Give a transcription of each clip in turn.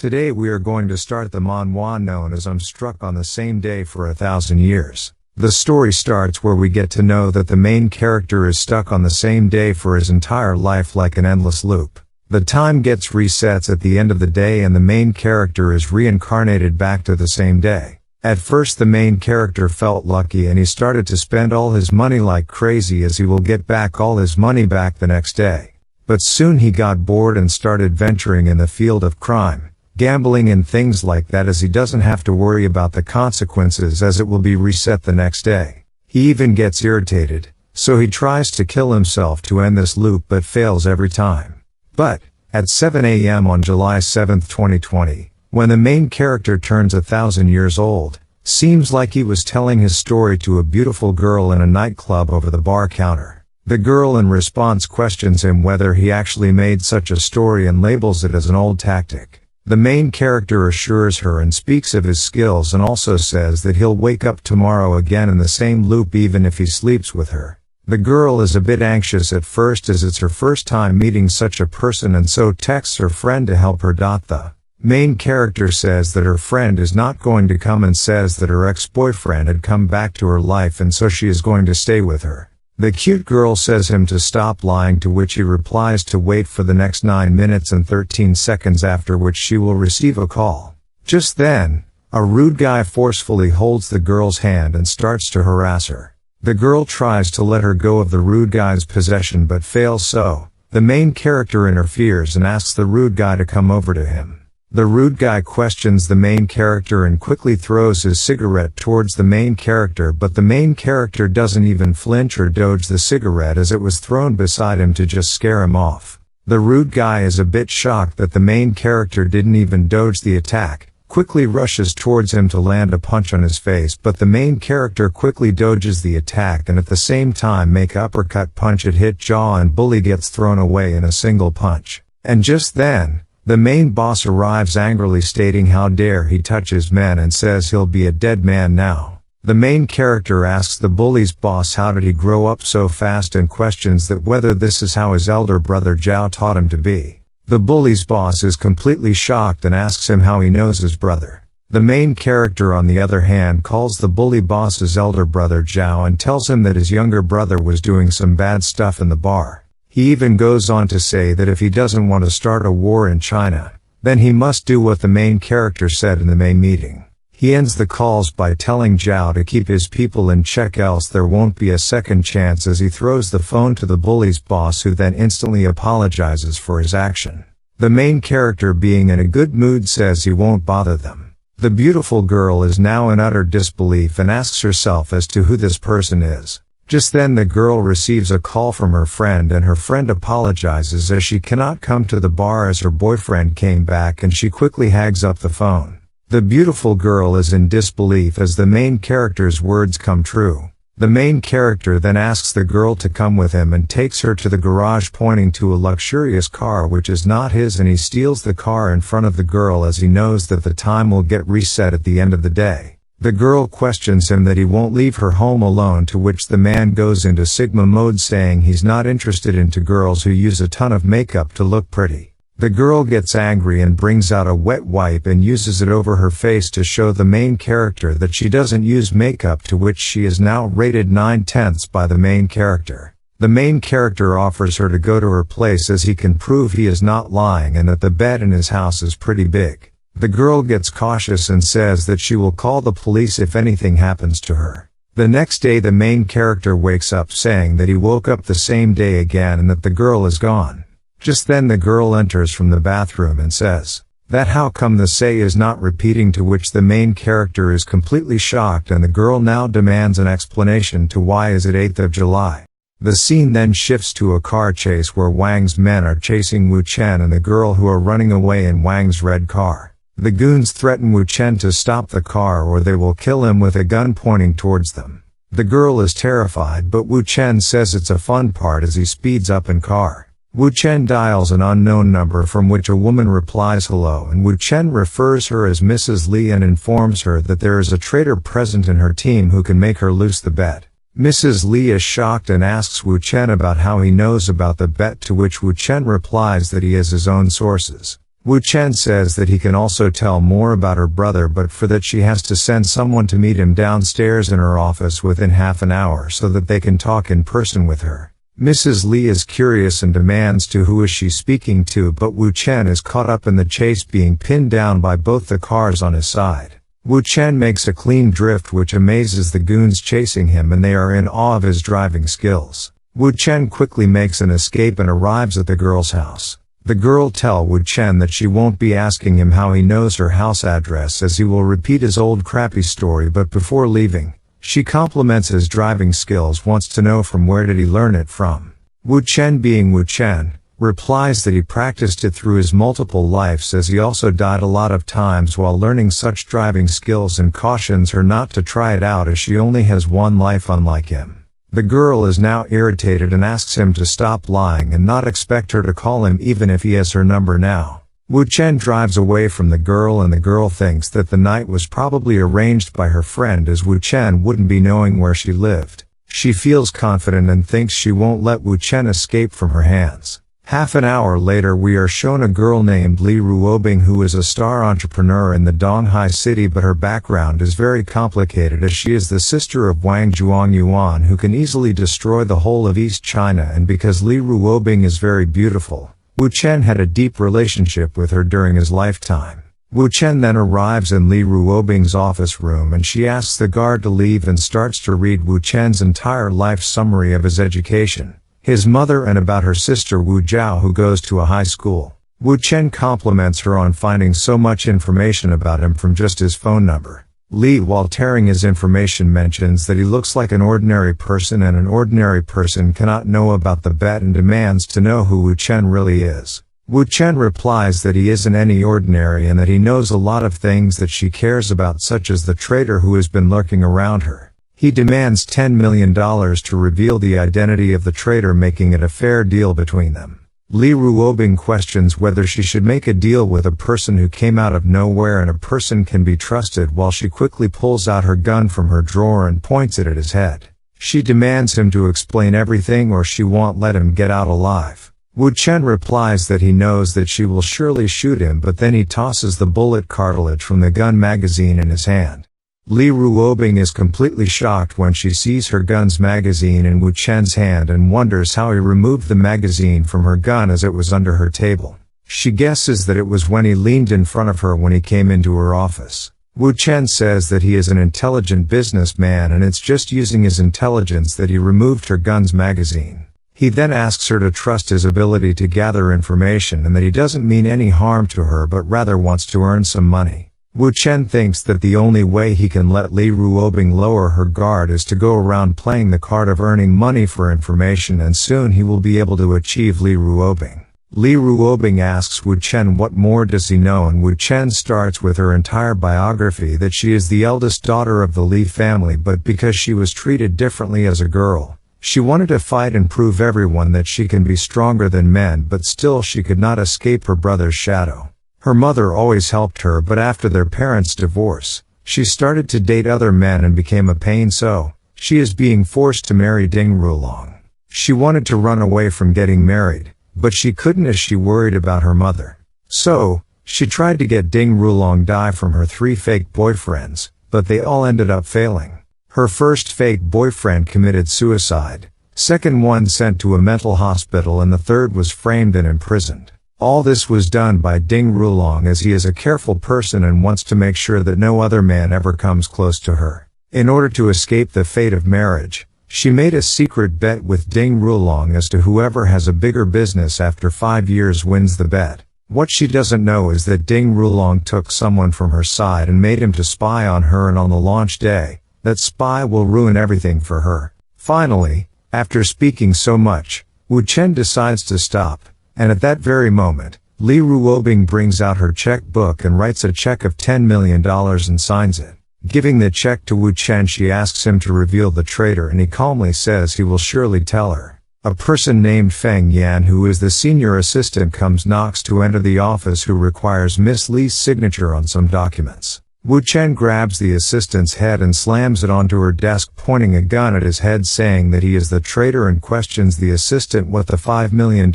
Today we are going to start the manhwa known as I'm Struck on the Same Day for 1,000 Years. The story starts where we get to know that the main character is stuck on the same day for his entire life like an endless loop. The time gets resets at the end of the day and the main character is reincarnated back to the same day. At first the main character felt lucky and he started to spend all his money like crazy as he will get back all his money back the next day. But soon he got bored and started venturing in the field of crime, gambling and things like that, as he doesn't have to worry about the consequences as it will be reset the next day. He even gets irritated, so he tries to kill himself to end this loop but fails every time. But, at 7 a.m. on July 7, 2020, when the main character turns 1,000 years old, seems like he was telling his story to a beautiful girl in a nightclub over the bar counter. The girl in response questions him whether he actually made such a story and labels it as an old tactic. The main character assures her and speaks of his skills and also says that he'll wake up tomorrow again in the same loop even if he sleeps with her. The girl is a bit anxious at first as it's her first time meeting such a person and so texts her friend to help her. The main character says that her friend is not going to come and says that her ex-boyfriend had come back to her life and so she is going to stay with her. The cute girl says him to stop lying, to which he replies to wait for the next 9 minutes and 13 seconds, after which she will receive a call. Just then, a rude guy forcefully holds the girl's hand and starts to harass her. The girl tries to let her go of the rude guy's possession but fails, so the main character interferes and asks the rude guy to come over to him. The rude guy questions the main character and quickly throws his cigarette towards the main character, but the main character doesn't even flinch or dodge the cigarette as it was thrown beside him to just scare him off. The rude guy is a bit shocked that the main character didn't even dodge the attack, quickly rushes towards him to land a punch on his face, but the main character quickly dodges the attack and at the same time make uppercut punch at hit jaw and bully gets thrown away in a single punch. And just then, the main boss arrives angrily stating how dare he touch his men and says he'll be a dead man now. The main character asks the bully's boss how did he grow up so fast and questions that whether this is how his elder brother Zhao taught him to be. The bully's boss is completely shocked and asks him how he knows his brother. The main character on the other hand calls the bully boss's elder brother Zhao and tells him that his younger brother was doing some bad stuff in the bar. He even goes on to say that if he doesn't want to start a war in China, then he must do what the main character said in the main meeting. He ends the calls by telling Zhao to keep his people in check else there won't be a second chance, as he throws the phone to the bully's boss, who then instantly apologizes for his action. The main character, being in a good mood, says he won't bother them. The beautiful girl is now in utter disbelief and asks herself as to who this person is. Just then the girl receives a call from her friend and her friend apologizes as she cannot come to the bar as her boyfriend came back, and she quickly hangs up the phone. The beautiful girl is in disbelief as the main character's words come true. The main character then asks the girl to come with him and takes her to the garage, pointing to a luxurious car which is not his, and he steals the car in front of the girl as he knows that the time will get reset at the end of the day. The girl questions him that he won't leave her home alone, to which the man goes into Sigma mode saying he's not interested into girls who use a ton of makeup to look pretty. The girl gets angry and brings out a wet wipe and uses it over her face to show the main character that she doesn't use makeup, to which she is now rated 9/10 by the main character. The main character offers her to go to her place as he can prove he is not lying and that the bed in his house is pretty big. The girl gets cautious and says that she will call the police if anything happens to her. The next day the main character wakes up saying that he woke up the same day again and that the girl is gone. Just then the girl enters from the bathroom and says that how come the say is not repeating, to which the main character is completely shocked and the girl now demands an explanation to why is it 8th of July. The scene then shifts to a car chase where Wang's men are chasing Wu Chen and the girl, who are running away in Wang's red car. The goons threaten Wu Chen to stop the car or they will kill him with a gun pointing towards them. The girl is terrified, but Wu Chen says it's a fun part as he speeds up in car. Wu Chen dials an unknown number from which a woman replies hello, and Wu Chen refers her as Mrs. Li and informs her that there is a traitor present in her team who can make her lose the bet. Mrs. Li is shocked and asks Wu Chen about how he knows about the bet, to which Wu Chen replies that he has his own sources. Wu Chen says that he can also tell more about her brother, but for that she has to send someone to meet him downstairs in her office within half an hour so that they can talk in person with her. Mrs. Li is curious and demands to who is she speaking to, but Wu Chen is caught up in the chase, being pinned down by both the cars on his side. Wu Chen makes a clean drift which amazes the goons chasing him, and they are in awe of his driving skills. Wu Chen quickly makes an escape and arrives at the girl's house. The girl tells Wu Chen that she won't be asking him how he knows her house address, as he will repeat his old crappy story, but before leaving, she compliments his driving skills, wants to know from where did he learn it from. Wu Chen, being Wu Chen, replies that he practiced it through his multiple lives, as he also died a lot of times while learning such driving skills, and cautions her not to try it out as she only has one life unlike him. The girl is now irritated and asks him to stop lying and not expect her to call him even if he has her number now. Wu Chen drives away from the girl, and the girl thinks that the night was probably arranged by her friend, as Wu Chen wouldn't be knowing where she lived. She feels confident and thinks she won't let Wu Chen escape from her hands. Half an hour later, we are shown a girl named Li Ruobing, who is a star entrepreneur in the Donghai city, but her background is very complicated, as she is the sister of Wang Zhuangyuan, who can easily destroy the whole of East China, and because Li Ruobing is very beautiful, Wu Chen had a deep relationship with her during his lifetime. Wu Chen then arrives in Li Ruobing's office room, and she asks the guard to leave and starts to read Wu Chen's entire life summary of his education, his mother, and about her sister Wu Jiao, who goes to a high school. Wu Chen compliments her on finding so much information about him from just his phone number. Li, while tearing his information, mentions that he looks like an ordinary person, and an ordinary person cannot know about the bet, and demands to know who Wu Chen really is. Wu Chen replies that he isn't any ordinary, and that he knows a lot of things that she cares about, such as the traitor who has been lurking around her. He demands $10 million to reveal the identity of the traitor, making it a fair deal between them. Li Ruobing questions whether she should make a deal with a person who came out of nowhere and a person can be trusted, while she quickly pulls out her gun from her drawer and points it at his head. She demands him to explain everything or she won't let him get out alive. Wu Chen replies that he knows that she will surely shoot him, but then he tosses the bullet cartridge from the gun magazine in his hand. Li Ruobing is completely shocked when she sees her gun's magazine in Wu Chen's hand and wonders how he removed the magazine from her gun, as it was under her table. She guesses that it was when he leaned in front of her when he came into her office. Wu Chen says that he is an intelligent businessman, and it's just using his intelligence that he removed her gun's magazine. He then asks her to trust his ability to gather information, and that he doesn't mean any harm to her but rather wants to earn some money. Wu Chen thinks that the only way he can let Li Ruobing lower her guard is to go around playing the card of earning money for information, and soon he will be able to achieve Li Ruobing. Li Ruobing asks Wu Chen what more does he know, and Wu Chen starts with her entire biography, that she is the eldest daughter of the Li family, but because she was treated differently as a girl, she wanted to fight and prove everyone that she can be stronger than men, but still she could not escape her brother's shadow. Her mother always helped her, but after their parents' divorce, she started to date other men and became a pain, so she is being forced to marry Ding Rulong. She wanted to run away from getting married, but she couldn't as she worried about her mother. So, she tried to get Ding Rulong die from her 3 fake boyfriends, but they all ended up failing. Her first fake boyfriend committed suicide, second one sent to a mental hospital, and the third was framed and imprisoned. All this was done by Ding Rulong, as he is a careful person and wants to make sure that no other man ever comes close to her. In order to escape the fate of marriage, she made a secret bet with Ding Rulong as to whoever has a bigger business after 5 years wins the bet. What she doesn't know is that Ding Rulong took someone from her side and made him to spy on her, and on the launch day, that spy will ruin everything for her. Finally, after speaking so much, Wu Chen decides to stop. And at that very moment, Li Ruobing brings out her checkbook and writes a check of $10 million and signs it. Giving the check to Wu Chen, she asks him to reveal the traitor, and he calmly says he will surely tell her. A person named Feng Yan, who is the senior assistant, knocks to enter the office, who requires Miss Li's signature on some documents. Wu Chen grabs the assistant's head and slams it onto her desk, pointing a gun at his head, saying that he is the traitor, and questions the assistant what the $5 million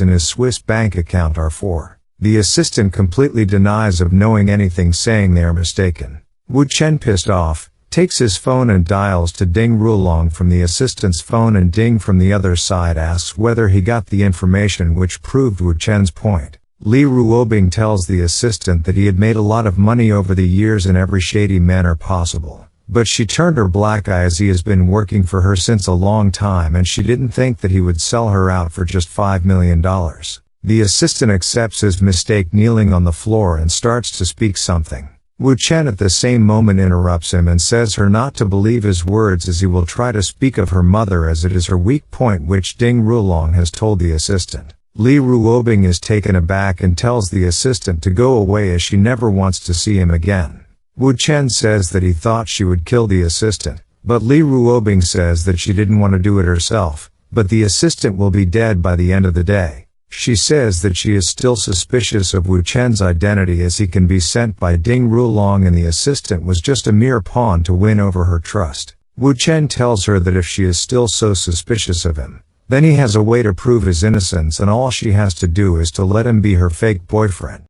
in his Swiss bank account are for. The assistant completely denies of knowing anything, saying they are mistaken. Wu Chen, pissed off, takes his phone and dials to Ding Rulong from the assistant's phone, and Ding from the other side asks whether he got the information which proved Wu Chen's point. Li Ruobing tells the assistant that he had made a lot of money over the years in every shady manner possible. But she turned her black eye as he has been working for her since a long time, and she didn't think that he would sell her out for just $5 million. The assistant accepts his mistake, kneeling on the floor, and starts to speak something. Wu Chen at the same moment interrupts him and says her not to believe his words, as he will try to speak of her mother, as it is her weak point, which Ding Rulong has told the assistant. Li Ruobing is taken aback and tells the assistant to go away, as she never wants to see him again. Wu Chen says that he thought she would kill the assistant, but Li Ruobing says that she didn't want to do it herself, but the assistant will be dead by the end of the day. She says that she is still suspicious of Wu Chen's identity, as he can be sent by Ding Rulong, and the assistant was just a mere pawn to win over her trust. Wu Chen tells her that if she is still so suspicious of him, then he has a way to prove his innocence, and all she has to do is to let him be her fake boyfriend.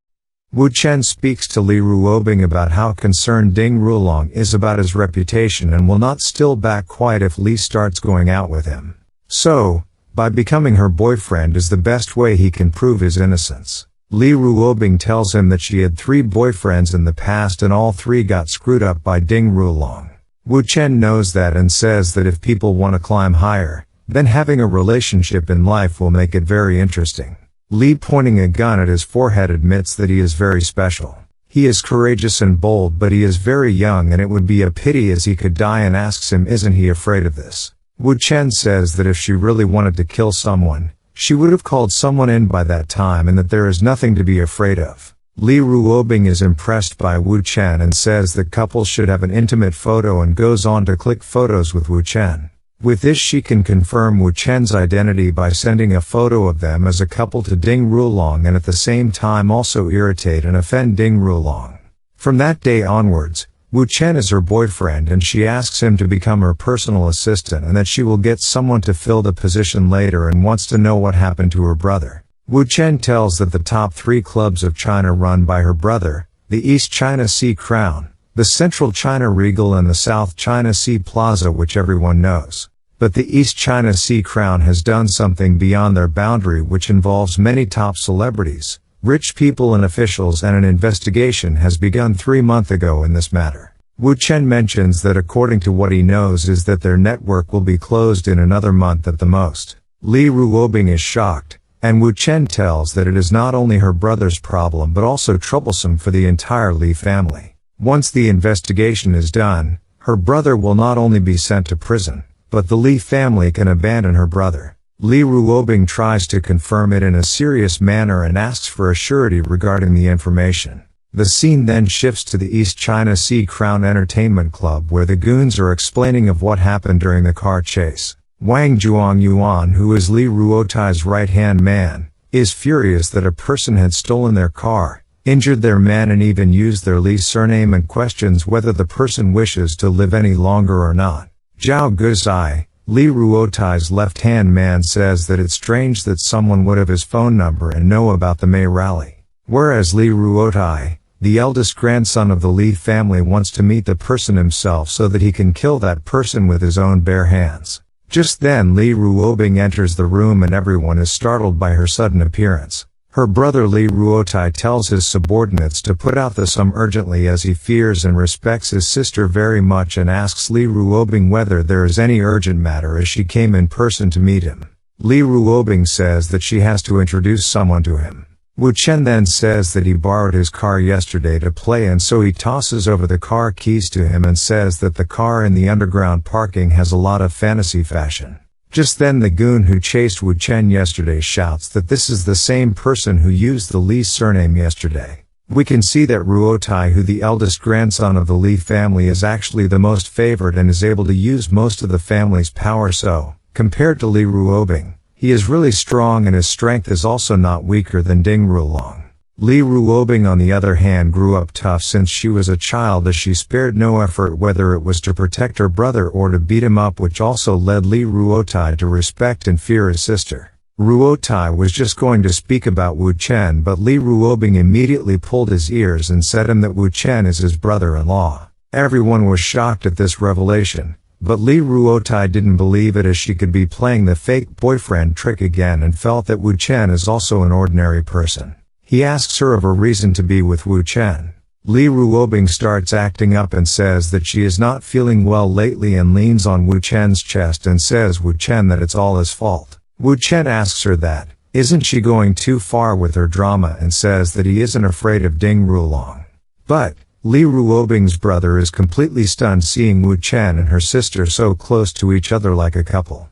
Wu Chen speaks to Li Ruobing about how concerned Ding Rulong is about his reputation, and will not still back quiet if Li starts going out with him. So, by becoming her boyfriend is the best way he can prove his innocence. Li Ruobing tells him that she had 3 boyfriends in the past, and all 3 got screwed up by Ding Rulong. Wu Chen knows that and says that if people want to climb higher, then having a relationship in life will make it very interesting. Li, pointing a gun at his forehead, admits that he is very special. He is courageous and bold, but he is very young, and it would be a pity as he could die, and asks him, isn't he afraid of this? Wu Chen says that if she really wanted to kill someone, she would have called someone in by that time, and that there is nothing to be afraid of. Li Ruobing is impressed by Wu Chen and says that couples should have an intimate photo, and goes on to click photos with Wu Chen. With this, she can confirm Wu Chen's identity by sending a photo of them as a couple to Ding Rulong, and at the same time also irritate and offend Ding Rulong. From that day onwards, Wu Chen is her boyfriend, and she asks him to become her personal assistant, and that she will get someone to fill the position later, and wants to know what happened to her brother. Wu Chen tells that the top 3 clubs of China run by her brother, the East China Sea Crown, the Central China Regal, and the South China Sea Plaza, which everyone knows. But the East China Sea Crown has done something beyond their boundary, which involves many top celebrities, rich people and officials, and an investigation has begun 3 months ago in this matter. Wu Chen mentions that according to what he knows is that their network will be closed in another month at the most. Li Ruobing is shocked, and Wu Chen tells that it is not only her brother's problem but also troublesome for the entire Li family. Once the investigation is done, her brother will not only be sent to prison, but the Li family can abandon her brother. Li Ruobing tries to confirm it in a serious manner and asks for a surety regarding the information. The scene then shifts to the East China Sea Crown Entertainment Club, where the goons are explaining of what happened during the car chase. Wang Zhuangyuan, who is Li Ruotai's right-hand man, is furious that a person had stolen their car, injured their man, and even used their Li surname, and questions whether the person wishes to live any longer or not. Zhao Guzai, Li Ruotai's left-hand man, says that it's strange that someone would have his phone number and know about the May rally. Whereas Li Ruotai, the eldest grandson of the Li family, wants to meet the person himself so that he can kill that person with his own bare hands. Just then Li Ruobing enters the room, and everyone is startled by her sudden appearance. Her brother Li Ruotai tells his subordinates to put out the sum urgently, as he fears and respects his sister very much, and asks Li Ruobing whether there is any urgent matter, as she came in person to meet him. Li Ruobing says that she has to introduce someone to him. Wu Chen then says that he borrowed his car yesterday to play, and so he tosses over the car keys to him and says that the car in the underground parking has a lot of fantasy fashion. Just then the goon who chased Wu Chen yesterday shouts that this is the same person who used the Li surname yesterday. We can see that Ruotai, who the eldest grandson of the Li family, is actually the most favored and is able to use most of the family's power, so, compared to Li Ruobing, he is really strong, and his strength is also not weaker than Ding Rulong. Li Ruobing, on the other hand, grew up tough since she was a child, as she spared no effort whether it was to protect her brother or to beat him up, which also led Li Ruotai to respect and fear his sister. Ruotai was just going to speak about Wu Chen, but Li Ruobing immediately pulled his ears and said him that Wu Chen is his brother-in-law. Everyone was shocked at this revelation, but Li Ruotai didn't believe it, as she could be playing the fake boyfriend trick again and felt that Wu Chen is also an ordinary person. He asks her of a reason to be with Wu Chen. Li Ruobing starts acting up and says that she is not feeling well lately and leans on Wu Chen's chest and says Wu Chen that it's all his fault. Wu Chen asks her that, isn't she going too far with her drama, and says that he isn't afraid of Ding Rulong. But Li Ruobing's brother is completely stunned seeing Wu Chen and her sister so close to each other like a couple.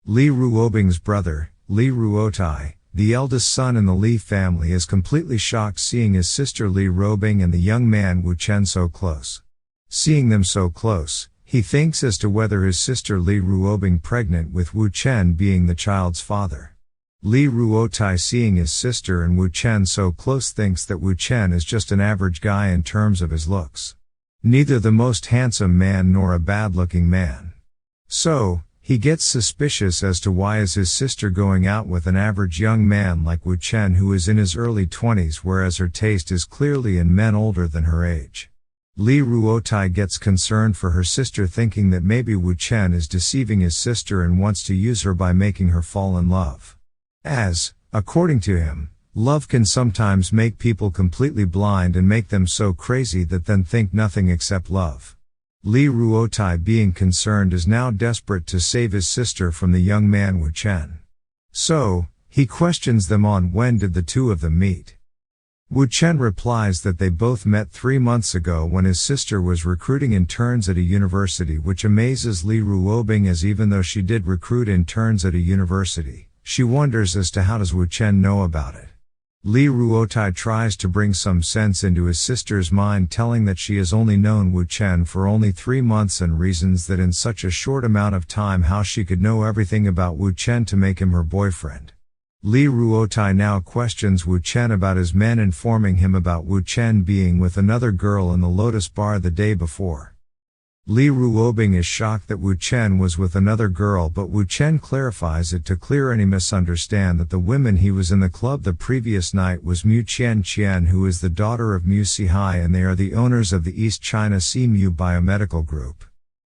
Li Ruobing's brother, Li Ruotai, the eldest son in the Li family, is completely shocked seeing his sister Li Ruobing and the young man Wu Chen so close. Seeing them so close, he thinks as to whether his sister Li Ruobing pregnant with Wu Chen being the child's father. Li Ruotai, seeing his sister and Wu Chen so close, thinks that Wu Chen is just an average guy in terms of his looks. Neither the most handsome man nor a bad-looking man. So, he gets suspicious as to why is his sister going out with an average young man like Wu Chen, who is in his early 20s, whereas her taste is clearly in men older than her age. Li Ruotai gets concerned for her sister, thinking that maybe Wu Chen is deceiving his sister and wants to use her by making her fall in love. As, according to him, love can sometimes make people completely blind and make them so crazy that then think nothing except love. Li Ruotai, being concerned, is now desperate to save his sister from the young man Wu Chen. So, he questions them on when did the two of them meet. Wu Chen replies that they both met 3 months ago when his sister was recruiting interns at a university, which amazes Li Ruobing, as even though she did recruit interns at a university, she wonders as to how does Wu Chen know about it. Li Ruotai tries to bring some sense into his sister's mind, telling that she has only known Wu Chen for only 3 months and reasons that in such a short amount of time how she could know everything about Wu Chen to make him her boyfriend. Li Ruotai now questions Wu Chen about his men, informing him about Wu Chen being with another girl in the Lotus Bar the day before. Li Ruobing is shocked that Wu Chen was with another girl, but Wu Chen clarifies it to clear any misunderstand that the women he was in the club the previous night was Mu Chen, who is the daughter of Mu Sihai, and they are the owners of the East China Sea Mu Biomedical Group.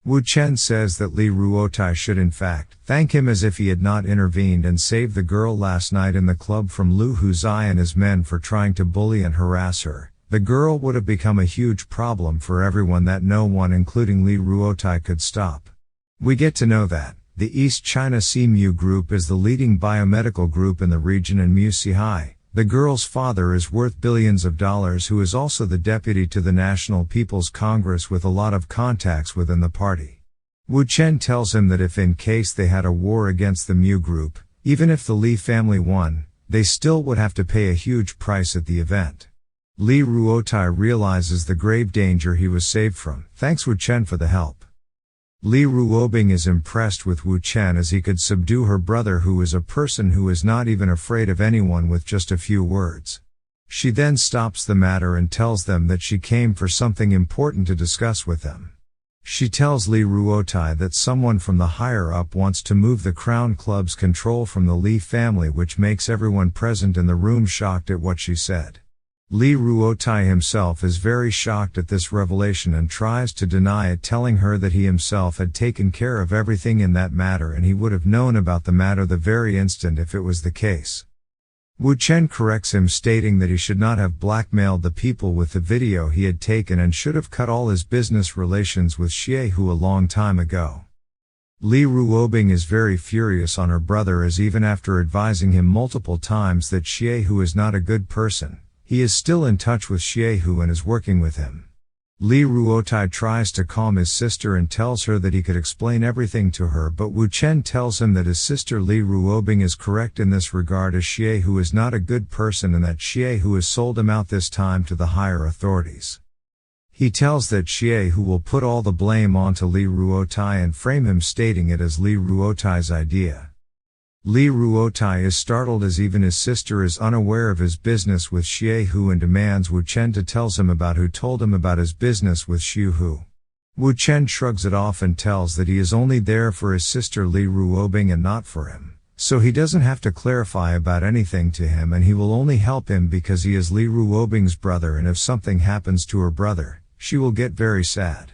Wu Chen says that Li Ruotai should in fact thank him, as if he had not intervened and saved the girl last night in the club from Lu Huzai and his men for trying to bully and harass her. The girl would have become a huge problem for everyone that no one, including Li Ruotai, could stop. We get to know that the East China Sea Mu Group is the leading biomedical group in the region, and Mu Sihai, the girl's father, is worth billions of dollars, who is also the deputy to the National People's Congress with a lot of contacts within the party. Wu Chen tells him that if in case they had a war against the Mu Group, even if the Li family won, they still would have to pay a huge price at the event. Li Ruotai realizes the grave danger he was saved from, thanks Wu Chen for the help. Li Ruobing is impressed with Wu Chen, as he could subdue her brother, who is a person who is not even afraid of anyone, with just a few words. She then stops the matter and tells them that she came for something important to discuss with them. She tells Li Ruotai that someone from the higher up wants to move the Crown Club's control from the Li family, which makes everyone present in the room shocked at what she said. Li Ruotai himself is very shocked at this revelation and tries to deny it, telling her that he himself had taken care of everything in that matter and he would have known about the matter the very instant if it was the case. Wu Chen corrects him, stating that he should not have blackmailed the people with the video he had taken and should have cut all his business relations with Xiehu a long time ago. Li Ruobing is very furious on her brother, as even after advising him multiple times that Xiehu is not a good person, he is still in touch with Xiehu and is working with him. Li Ruotai tries to calm his sister and tells her that he could explain everything to her, but Wu Chen tells him that his sister Li Ruobing is correct in this regard, as Xiehu is not a good person and that Xiehu has sold him out this time to the higher authorities. He tells that Xiehu will put all the blame onto Li Ruotai and frame him, stating it as Li Ruotai's idea. Li Ruotai is startled, as even his sister is unaware of his business with Xiehu and demands Wu Chen to tell him about who told him about his business with Xiehu. Wu Chen shrugs it off and tells that he is only there for his sister Li Ruobing and not for him. so he doesn't have to clarify about anything to him, and he will only help him because he is Li Ruobing's brother, and if something happens to her brother, she will get very sad.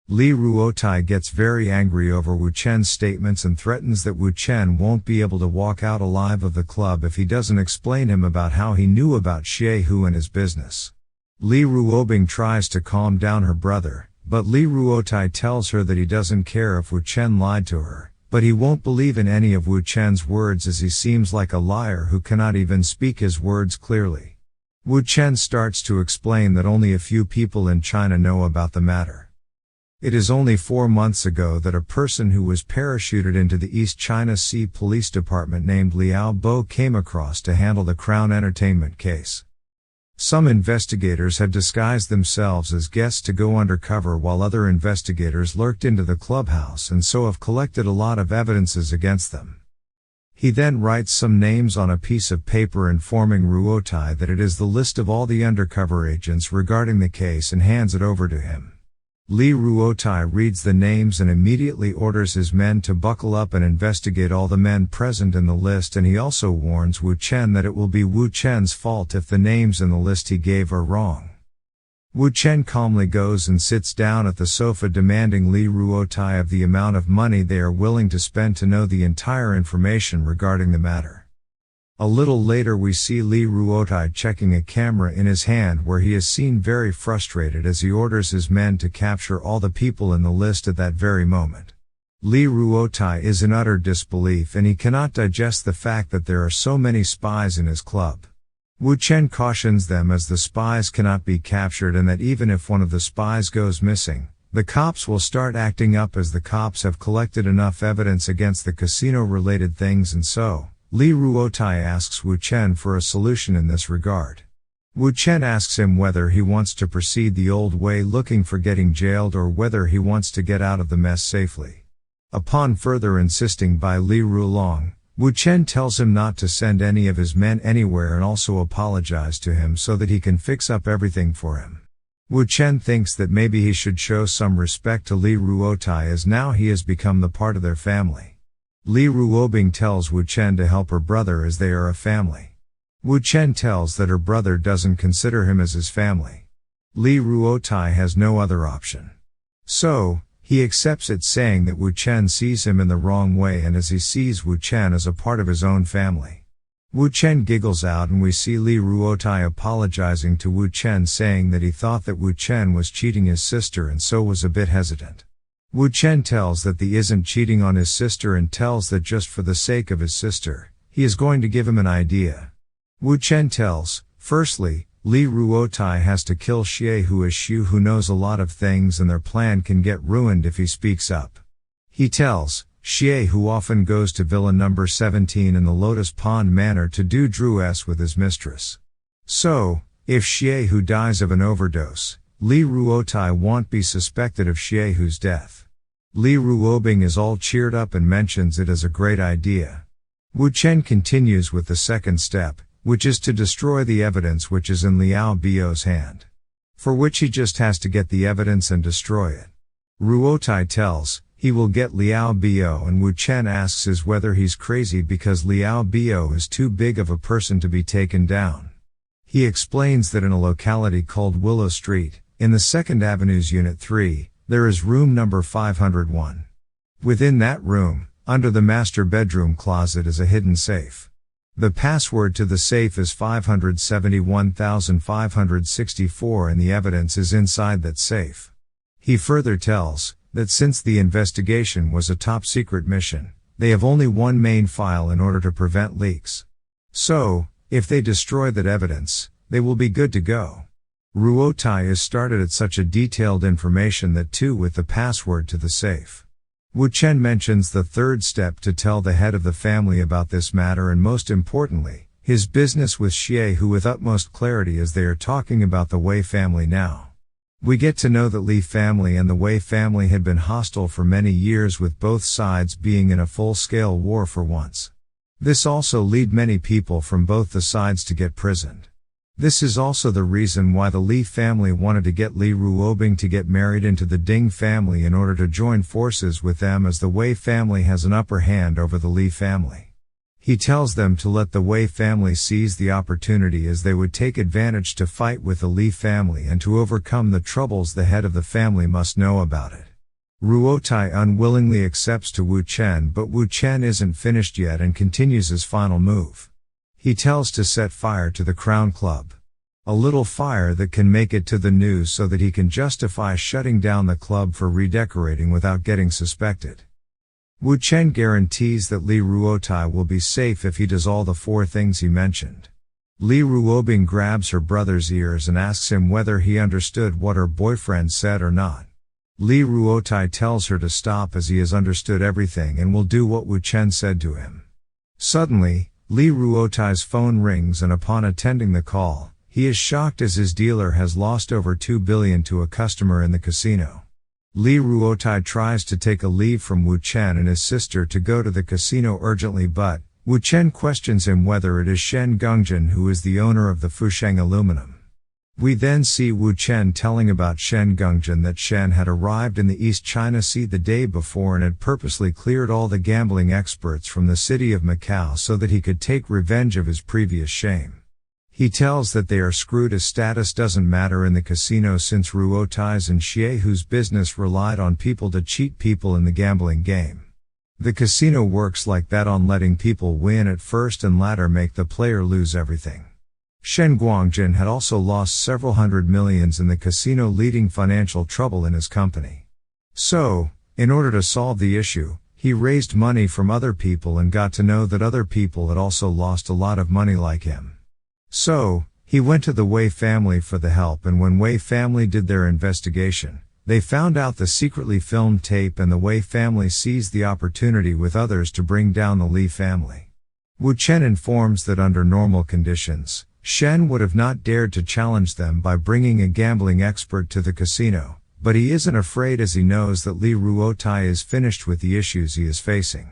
Li Ruotai gets very angry over Wu Chen's statements and threatens that Wu Chen won't be able to walk out alive of the club if he doesn't explain him about how he knew about Xie Hu and his business. Li Ruobing tries to calm down her brother, but Li Ruotai tells her that he doesn't care if Wu Chen lied to her, but he won't believe in any of Wu Chen's words as he seems like a liar who cannot even speak his words clearly. Wu Chen starts to explain that only a few people in China know about the matter. It is only 4 months ago that a person who was parachuted into the East China Sea Police Department named Liao Bo came across to handle the Crown Entertainment case. Some investigators had disguised themselves as guests to go undercover while other investigators lurked into the clubhouse and so have collected a lot of evidences against them. He then writes some names on a piece of paper informing Ruotai that it is the list of all the undercover agents regarding the case and hands it over to him. Li Ruotai reads the names and immediately orders his men to buckle up and investigate all the men present in the list, and he also warns Wu Chen that it will be Wu Chen's fault if the names in the list he gave are wrong. Wu Chen calmly goes and sits down at the sofa demanding Li Ruotai of the amount of money they are willing to spend to know the entire information regarding the matter. A little later we see Li Ruotai checking a camera in his hand where he is seen very frustrated as he orders his men to capture all the people in the list at that very moment. Li Ruotai is in utter disbelief and he cannot digest the fact that there are so many spies in his club. Wu Chen cautions them as the spies cannot be captured and that even if one of the spies goes missing, the cops will start acting up as the cops have collected enough evidence against the casino-related things, and so Li Ruotai asks Wu Chen for a solution in this regard. Wu Chen asks him whether he wants to proceed the old way looking for getting jailed or whether he wants to get out of the mess safely. Upon further insisting by Li Rulong, Wu Chen tells him not to send any of his men anywhere and also apologize to him so that he can fix up everything for him. Wu Chen thinks that maybe he should show some respect to Li Ruotai as now he has become the part of their family. Li Ruobing tells Wu Chen to help her brother as they are a family. Wu Chen tells that her brother doesn't consider him as his family. Li Ruotai has no other option. So, he accepts it, saying that Wu Chen sees him in the wrong way and as he sees Wu Chen as a part of his own family. Wu Chen giggles out and we see Li Ruotai apologizing to Wu Chen, saying that he thought that Wu Chen was cheating his sister and so was a bit hesitant. Wu Chen tells that he isn't cheating on his sister and tells that just for the sake of his sister, he is going to give him an idea. Wu Chen tells, firstly, Li Ruotai has to kill Xie Hu as Xu who knows a lot of things and their plan can get ruined if he speaks up. He tells, Xie Hu often goes to villa number 17 in the Lotus Pond Manor to do Dru's with his mistress. So, if Xie Hu dies of an overdose, Li Ruotai won't be suspected of Xie Hu's death. Li Ruobing is all cheered up and mentions it as a great idea. Wu Chen continues with the second step, which is to destroy the evidence which is in Liao Bio's hand. For which he just has to get the evidence and destroy it. Ruotai tells, he will get Liao Bio, and Wu Chen asks is whether he's crazy because Liao Bio is too big of a person to be taken down. He explains that in a locality called Willow Street, in the 2nd Avenue's Unit 3, there is room number 501. Within that room, under the master bedroom closet is a hidden safe. The password to the safe is 571,564 and the evidence is inside that safe. He further tells, that since the investigation was a top secret mission, they have only one main file in order to prevent leaks. So, if they destroy that evidence, they will be good to go. Ruotai is started at such a detailed information that too with the password to the safe. Wu Chen mentions the third step to tell the head of the family about this matter and most importantly, his business with Xie Hu with utmost clarity as they are talking about the Wei family now. We get to know that Li family and the Wei family had been hostile for many years with both sides being in a full-scale war for once. This also led many people from both the sides to get prisoned. This is also the reason why the Li family wanted to get Li Ruobing to get married into the Ding family in order to join forces with them as the Wei family has an upper hand over the Li family. He tells them to let the Wei family seize the opportunity, as they would take advantage to fight with the Li family and to overcome the troubles the head of the family must know about it. Ruotai unwillingly accepts to Wu Chen, but Wu Chen isn't finished yet and continues his final move. He tells to set fire to the Crown Club. A little fire that can make it to the news so that he can justify shutting down the club for redecorating without getting suspected. Wu Chen guarantees that Li Ruotai will be safe if he does all the 4 things he mentioned. Li Ruobing grabs her brother's ears and asks him whether he understood what her boyfriend said or not. Li Ruotai tells her to stop, as he has understood everything and will do what Wu Chen said to him. Suddenly, Li Ruotai's phone rings, and upon attending the call, he is shocked as his dealer has lost over 2 billion to a customer in the casino. Li Ruotai tries to take a leave from Wu Chen and his sister to go to the casino urgently, but Wu Chen questions him whether it is Shen Gongjin who is the owner of the Fusheng Aluminum. We then see Wu Chen telling about Shen Gongjin that Shen had arrived in the East China Sea the day before and had purposely cleared all the gambling experts from the city of Macau so that he could take revenge of his previous shame. He tells that they are screwed, as status doesn't matter in the casino since Ruotai's and Xie, whose business relied on people to cheat people in the gambling game. The casino works like that, on letting people win at first and latter make the player lose everything. Shen Guangjin had also lost several hundred millions in the casino, leading financial trouble in his company. So, in order to solve the issue, he raised money from other people and got to know that other people had also lost a lot of money like him. So, he went to the Wei family for the help, and when Wei family did their investigation, they found out the secretly filmed tape, and the Wei family seized the opportunity with others to bring down the Li family. Wu Chen informs that under normal conditions, Shen would have not dared to challenge them by bringing a gambling expert to the casino, but he isn't afraid, as he knows that Li Ruotai is finished with the issues he is facing.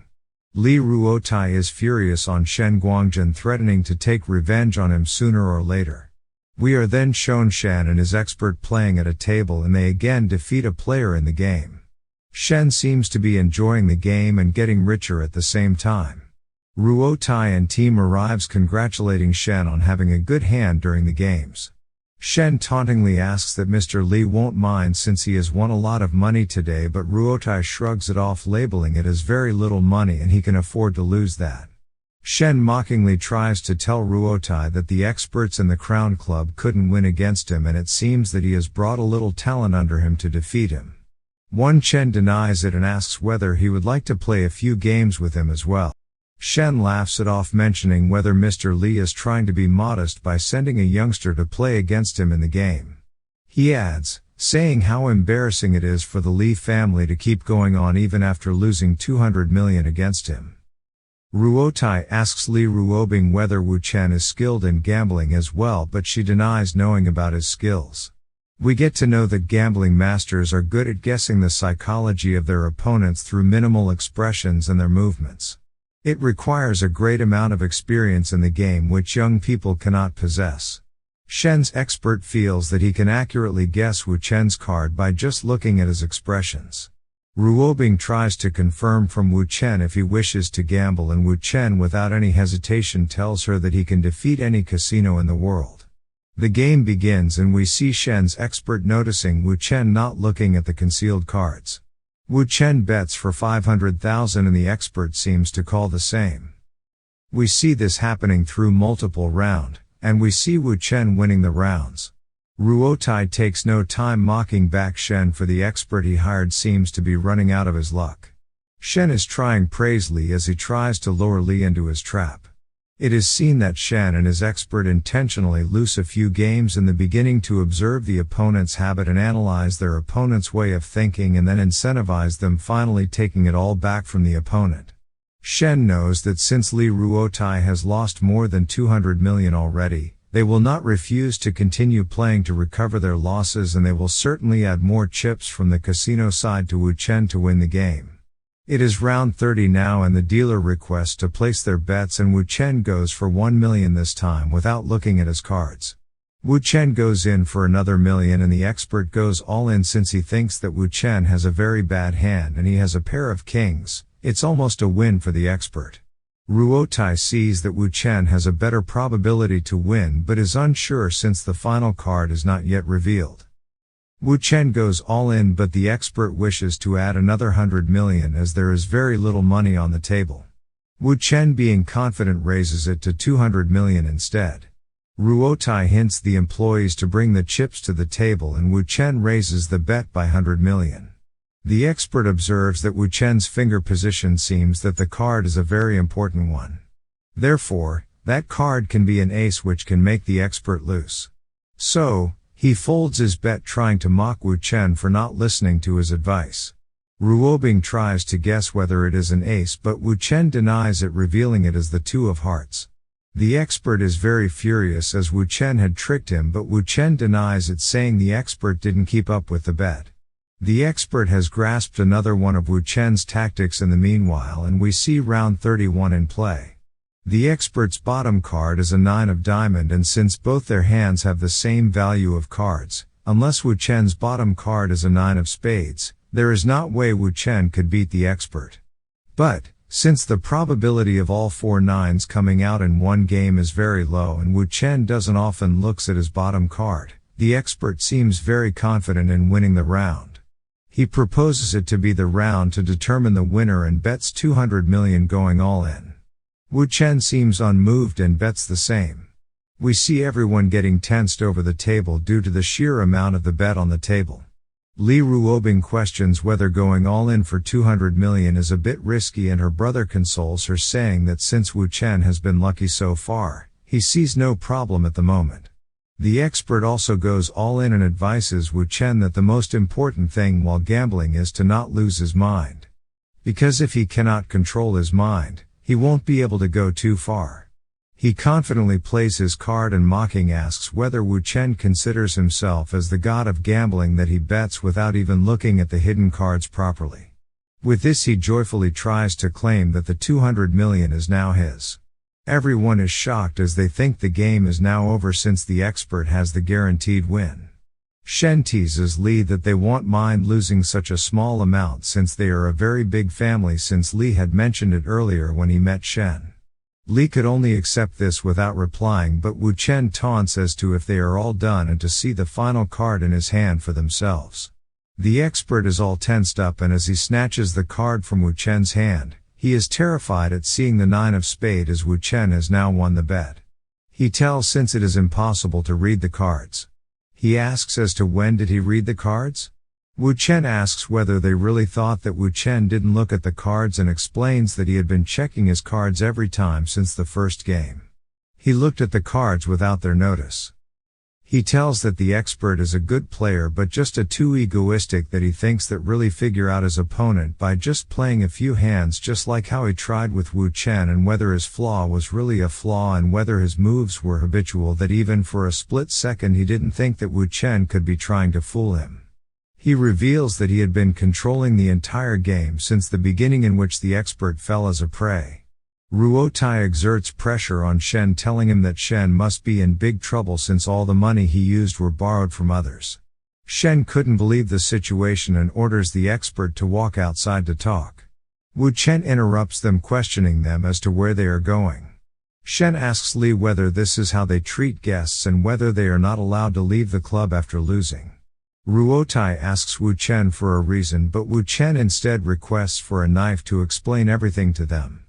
Li Ruotai is furious on Shen Guangjin, threatening to take revenge on him sooner or later. We are then shown Shen and his expert playing at a table, and they again defeat a player in the game. Shen seems to be enjoying the game and getting richer at the same time. Ruotai and team arrives congratulating Shen on having a good hand during the games. Shen tauntingly asks that Mr. Li won't mind since he has won a lot of money today, but Ruotai shrugs it off, labeling it as very little money and he can afford to lose that. Shen mockingly tries to tell Ruotai that the experts in the Crown Club couldn't win against him, and it seems that he has brought a little talent under him to defeat him. Chen denies it and asks whether he would like to play a few games with him as well. Shen laughs it off, mentioning whether Mr. Li is trying to be modest by sending a youngster to play against him in the game. He adds, saying how embarrassing it is for the Li family to keep going on even after losing 200 million against him. Ruotai asks Li Ruobing whether Wu Chen is skilled in gambling as well, but she denies knowing about his skills. We get to know that gambling masters are good at guessing the psychology of their opponents through minimal expressions and their movements. It requires a great amount of experience in the game which young people cannot possess. Shen's expert feels that he can accurately guess Wu Chen's card by just looking at his expressions. Ruobing tries to confirm from Wu Chen if he wishes to gamble, and Wu Chen without any hesitation tells her that he can defeat any casino in the world. The game begins and we see Shen's expert noticing Wu Chen not looking at the concealed cards. Wu Chen bets for 500,000 and the expert seems to call the same. We see this happening through multiple rounds, and we see Wu Chen winning the rounds. Ruotai takes no time mocking back Shen, for the expert he hired seems to be running out of his luck. Shen is trying praise Li as he tries to lure Li into his trap. It is seen that Shen and his expert intentionally lose a few games in the beginning to observe the opponent's habit and analyze their opponent's way of thinking, and then incentivize them finally taking it all back from the opponent. Shen knows that since Li Ruotai has lost more than 200 million already, they will not refuse to continue playing to recover their losses, and they will certainly add more chips from the casino side to Wu Chen to win the game. It is round 30 now and the dealer requests to place their bets, and Wu Chen goes for 1 million this time without looking at his cards. Wu Chen goes in for another million and the expert goes all in since he thinks that Wu Chen has a very bad hand and he has a pair of kings. It's almost a win for the expert. Ruotai sees that Wu Chen has a better probability to win but is unsure since the final card is not yet revealed. Wu Chen goes all in but the expert wishes to add another 100 million as there is very little money on the table. Wu Chen being confident raises it to 200 million instead. Ruotai hints the employees to bring the chips to the table and Wu Chen raises the bet by 100 million. The expert observes that Wu Chen's finger position seems that the card is a very important one. Therefore, that card can be an ace which can make the expert lose. So, he folds his bet trying to mock Wu Chen for not listening to his advice. Ruobing tries to guess whether it is an ace but Wu Chen denies it, revealing it as the two of hearts. The expert is very furious as Wu Chen had tricked him but Wu Chen denies it, saying the expert didn't keep up with the bet. The expert has grasped another one of Wu Chen's tactics in the meanwhile and we see round 31 in play. The expert's bottom card is a 9 of diamond and since both their hands have the same value of cards, unless Wu Chen's bottom card is a 9 of spades, there is not way Wu Chen could beat the expert. But, since the probability of all 4 nines coming out in one game is very low and Wu Chen doesn't often looks at his bottom card, the expert seems very confident in winning the round. He proposes it to be the round to determine the winner and bets 200 million going all in. Wu Chen seems unmoved and bets the same. We see everyone getting tensed over the table due to the sheer amount of the bet on the table. Li Ruobing questions whether going all in for 200 million is a bit risky and her brother consoles her, saying that since Wu Chen has been lucky so far, he sees no problem at the moment. The expert also goes all in and advises Wu Chen that the most important thing while gambling is to not lose his mind. Because if he cannot control his mind, he won't be able to go too far. He confidently plays his card and mocking asks whether Wu Chen considers himself as the god of gambling that he bets without even looking at the hidden cards properly. With this he joyfully tries to claim that the 200 million is now his. Everyone is shocked as they think the game is now over since the expert has the guaranteed win. Chen teases Li that they won't mind losing such a small amount since they are a very big family, since Li had mentioned it earlier when he met Chen. Li could only accept this without replying but Wu Chen taunts as to if they are all done and to see the final card in his hand for themselves. The expert is all tensed up and as he snatches the card from Wu Chen's hand, he is terrified at seeing the 9 of spade as Wu Chen has now won the bet. He tells since it is impossible to read the cards. He asks as to when did he read the cards? Wu Chen asks whether they really thought that Wu Chen didn't look at the cards and explains that he had been checking his cards every time since the first game. He looked at the cards without their notice. He tells that the expert is a good player but just too egoistic, that he thinks that really figure out his opponent by just playing a few hands, just like how he tried with Wu Chen, and whether his flaw was really a flaw and whether his moves were habitual, that even for a split second he didn't think that Wu Chen could be trying to fool him. He reveals that he had been controlling the entire game since the beginning, in which the expert fell as a prey. Ruotai exerts pressure on Chen, telling him that Chen must be in big trouble since all the money he used were borrowed from others. Chen couldn't believe the situation and orders the expert to walk outside to talk. Wu Chen interrupts them, questioning them as to where they are going. Chen asks Li whether this is how they treat guests and whether they are not allowed to leave the club after losing. Ruotai asks Wu Chen for a reason but Wu Chen instead requests for a knife to explain everything to them.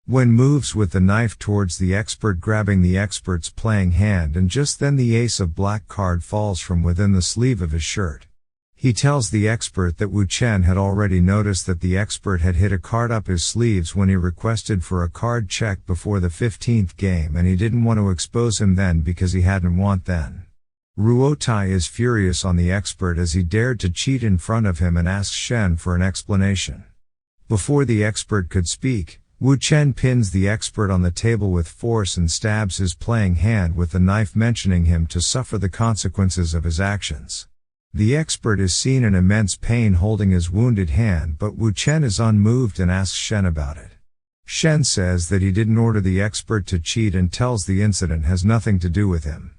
Wen moves with the knife towards the expert, grabbing the expert's playing hand, and just then the ace of black card falls from within the sleeve of his shirt. He tells the expert that Wu Chen had already noticed that the expert had hid a card up his sleeves when he requested for a card check before the 15th game, and he didn't want to expose him then because he hadn't won then. Ruotai is furious on the expert as he dared to cheat in front of him and asks Chen for an explanation. Before the expert could speak, Wu Chen pins the expert on the table with force and stabs his playing hand with the knife, mentioning him to suffer the consequences of his actions. The expert is seen in immense pain holding his wounded hand, but Wu Chen is unmoved and asks Chen about it. Chen says that he didn't order the expert to cheat and tells the incident has nothing to do with him.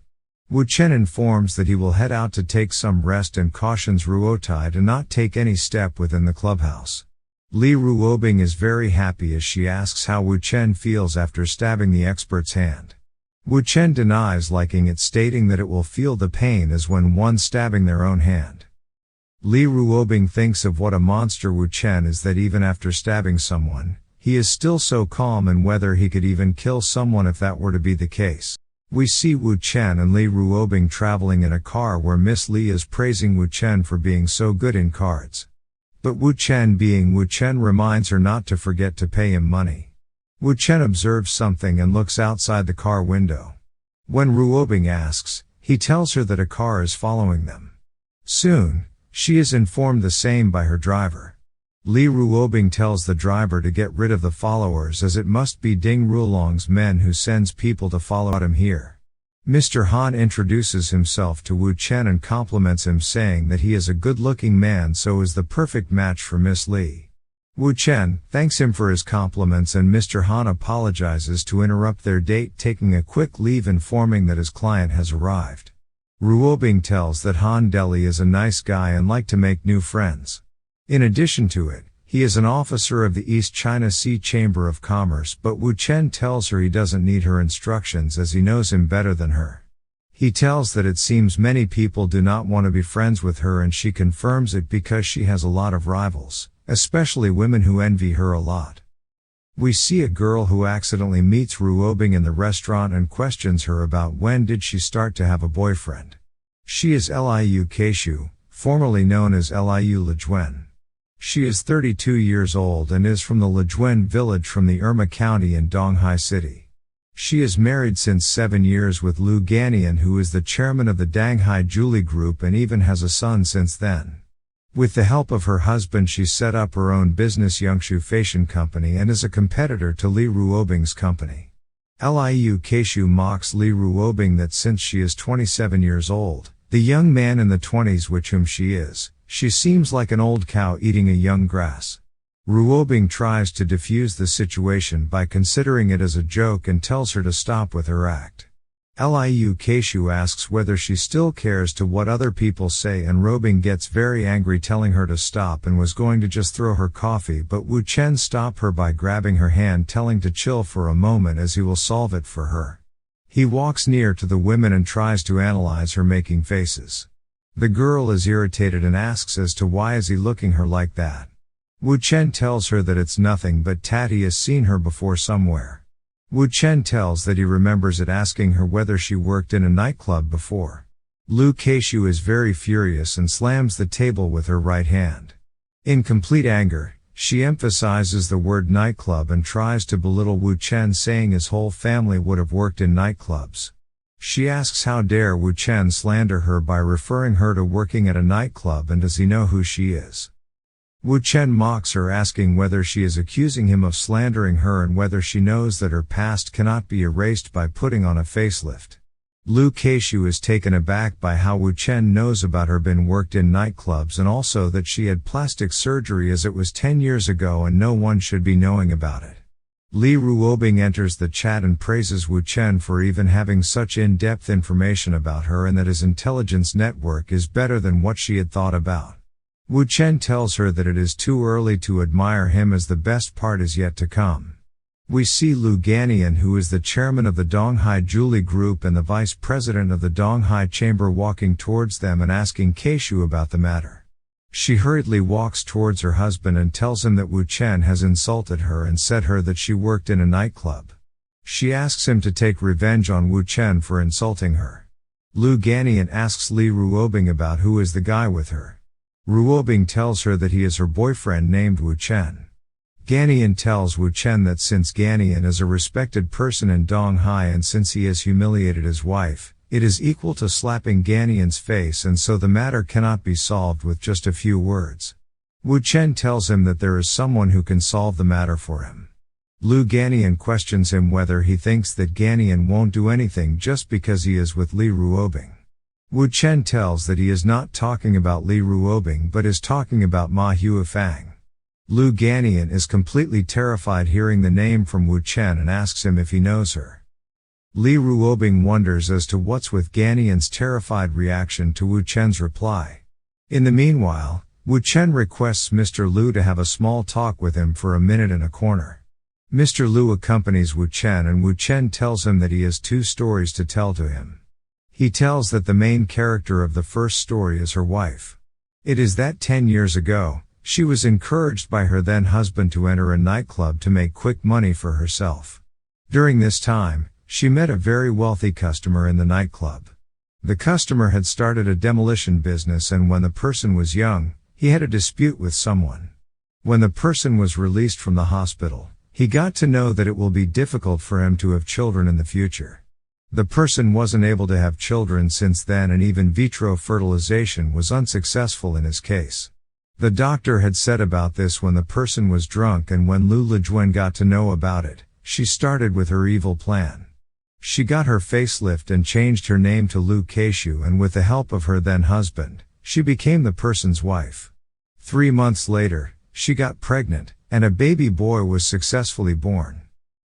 Wu Chen informs that he will head out to take some rest and cautions Ruotai to not take any step within the clubhouse. Li Ruobing is very happy as she asks how Wu Chen feels after stabbing the expert's hand. Wu Chen denies liking it, stating that it will feel the pain as when one stabbing their own hand. Li Ruobing thinks of what a monster Wu Chen is, that even after stabbing someone, he is still so calm, and whether he could even kill someone if that were to be the case. We see Wu Chen and Li Ruobing traveling in a car where Miss Li is praising Wu Chen for being so good in cards. But Wu Chen, being Wu Chen, reminds her not to forget to pay him money. Wu Chen observes something and looks outside the car window. When Ruobing asks, he tells her that a car is following them. Soon, she is informed the same by her driver. Li Ruobing tells the driver to get rid of the followers, as it must be Ding Rulong's men who sends people to follow him here. Mr. Han introduces himself to Wu Chen and compliments him, saying that he is a good-looking man, so is the perfect match for Miss Li. Wu Chen thanks him for his compliments, and Mr. Han apologizes to interrupt their date, taking a quick leave, informing that his client has arrived. Ruobing tells that Han Deli is a nice guy and like to make new friends. In addition to it, he is an officer of the East China Sea Chamber of Commerce, but Wu Chen tells her he doesn't need her instructions as he knows him better than her. He tells that it seems many people do not want to be friends with her, and she confirms it because she has a lot of rivals, especially women who envy her a lot. We see a girl who accidentally meets Ruobing in the restaurant and questions her about when did she start to have a boyfriend. She is Liu Keishu, formerly known as Liu Lejuan. She is 32 years old and is from the Lejuan village from the Irma County in Donghai City. She is married since 7 years with Lu Ganian, who is the chairman of the Danghai Jewelry Group, and even has a son since then. With the help of her husband, she set up her own business, Yongshu Fashion Company, and is a competitor to Li Ruobing's company. Liu Keishu mocks Li Ruobing that since she is 27 years old, the young man in the 20s with whom she seems like an old cow eating a young grass. Ruobing tries to defuse the situation by considering it as a joke and tells her to stop with her act. Liu Keishu asks whether she still cares to what other people say, and Ruobing gets very angry, telling her to stop, and was going to just throw her coffee, but Wu Chen stopped her by grabbing her hand, telling to chill for a moment as he will solve it for her. He walks near to the women and tries to analyze her making faces. The girl is irritated and asks as to why is he looking her like that. Wu Chen tells her that it's nothing, but Tati has seen her before somewhere. Wu Chen tells that he remembers it, asking her whether she worked in a nightclub before. Liu Keishu is very furious and slams the table with her right hand. In complete anger, she emphasizes the word nightclub and tries to belittle Wu Chen, saying his whole family would have worked in nightclubs. She asks how dare Wu Chen slander her by referring her to working at a nightclub, and does he know who she is. Wu Chen mocks her, asking whether she is accusing him of slandering her and whether she knows that her past cannot be erased by putting on a facelift. Liu Keishu is taken aback by how Wu Chen knows about her been worked in nightclubs, and also that she had plastic surgery as it was 10 years ago and no one should be knowing about it. Li Ruobing enters the chat and praises Wu Chen for even having such in-depth information about her, and that his intelligence network is better than what she had thought about. Wu Chen tells her that it is too early to admire him, as the best part is yet to come. We see Lu Ganian, who is the chairman of the Donghai Jewelry Group and the vice president of the Donghai Chamber, walking towards them and asking Keishu about the matter. She hurriedly walks towards her husband and tells him that Wu Chen has insulted her and said her that she worked in a nightclub. She asks him to take revenge on Wu Chen for insulting her. Lu Ganian asks Li Ruobing about who is the guy with her. Ruobing tells her that he is her boyfriend named Wu Chen. Ganian tells Wu Chen that since Ganian is a respected person in Donghai and since he has humiliated his wife, it is equal to slapping Ganian's face, and so the matter cannot be solved with just a few words. Wu Chen tells him that there is someone who can solve the matter for him. Lu Ganian questions him whether he thinks that Ganian won't do anything just because he is with Li Ruobing. Wu Chen tells that he is not talking about Li Ruobing but is talking about Ma Huifang. Lu Ganian is completely terrified hearing the name from Wu Chen and asks him if he knows her. Li Ruobing wonders as to what's with Ganian's terrified reaction to Wu Chen's reply. In the meanwhile, Wu Chen requests Mr. Lu to have a small talk with him for a minute in a corner. Mr. Lu accompanies Wu Chen and Wu Chen tells him that he has 2 stories to tell to him. He tells that the main character of the first story is her wife. It is that 10 years ago, she was encouraged by her then husband to enter a nightclub to make quick money for herself. During this time, she met a very wealthy customer in the nightclub. The customer had started a demolition business, and when the person was young, he had a dispute with someone. When the person was released from the hospital, he got to know that it will be difficult for him to have children in the future. The person wasn't able to have children since then, and even vitro fertilization was unsuccessful in his case. The doctor had said about this when the person was drunk, and when Lu Lejuen got to know about it, she started with her evil plan. She got her facelift and changed her name to Lu Keishu, and with the help of her then husband, she became the person's wife. 3 months later, she got pregnant, and a baby boy was successfully born.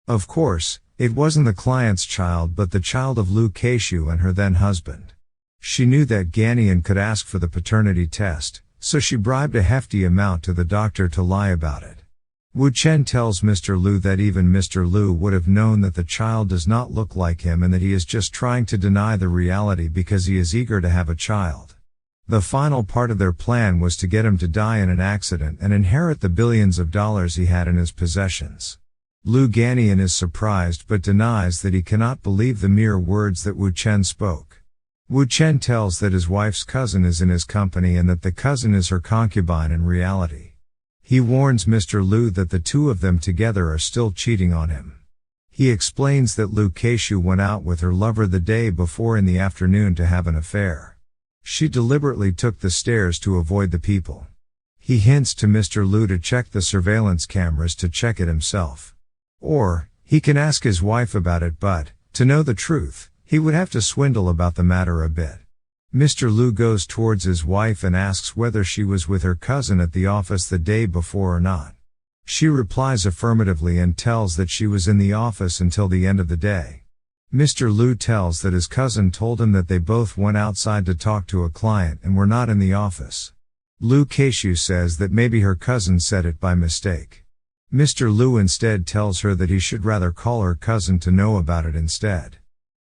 Of course, it wasn't the client's child but the child of Lu Keishu and her then husband. She knew that Ganian could ask for the paternity test, so she bribed a hefty amount to the doctor to lie about it. Wu Chen tells Mr. Lu that even Mr. Lu would have known that the child does not look like him and that he is just trying to deny the reality because he is eager to have a child. The final part of their plan was to get him to die in an accident and inherit the billions of dollars he had in his possessions. Lu Ganian is surprised but denies that he cannot believe the mere words that Wu Chen spoke. Wu Chen tells that his wife's cousin is in his company and that the cousin is her concubine in reality. He warns Mr. Lu that the 2 of them together are still cheating on him. He explains that Lu Keishu went out with her lover the day before in the afternoon to have an affair. She deliberately took the stairs to avoid the people. He hints to Mr. Lu to check the surveillance cameras to check it himself. Or, he can ask his wife about it, but, to know the truth, he would have to swindle about the matter a bit. Mr. Lu goes towards his wife and asks whether she was with her cousin at the office the day before or not. She replies affirmatively and tells that she was in the office until the end of the day. Mr. Lu tells that his cousin told him that they both went outside to talk to a client and were not in the office. Lu Keishu says that maybe her cousin said it by mistake. Mr. Lu instead tells her that he should rather call her cousin to know about it instead.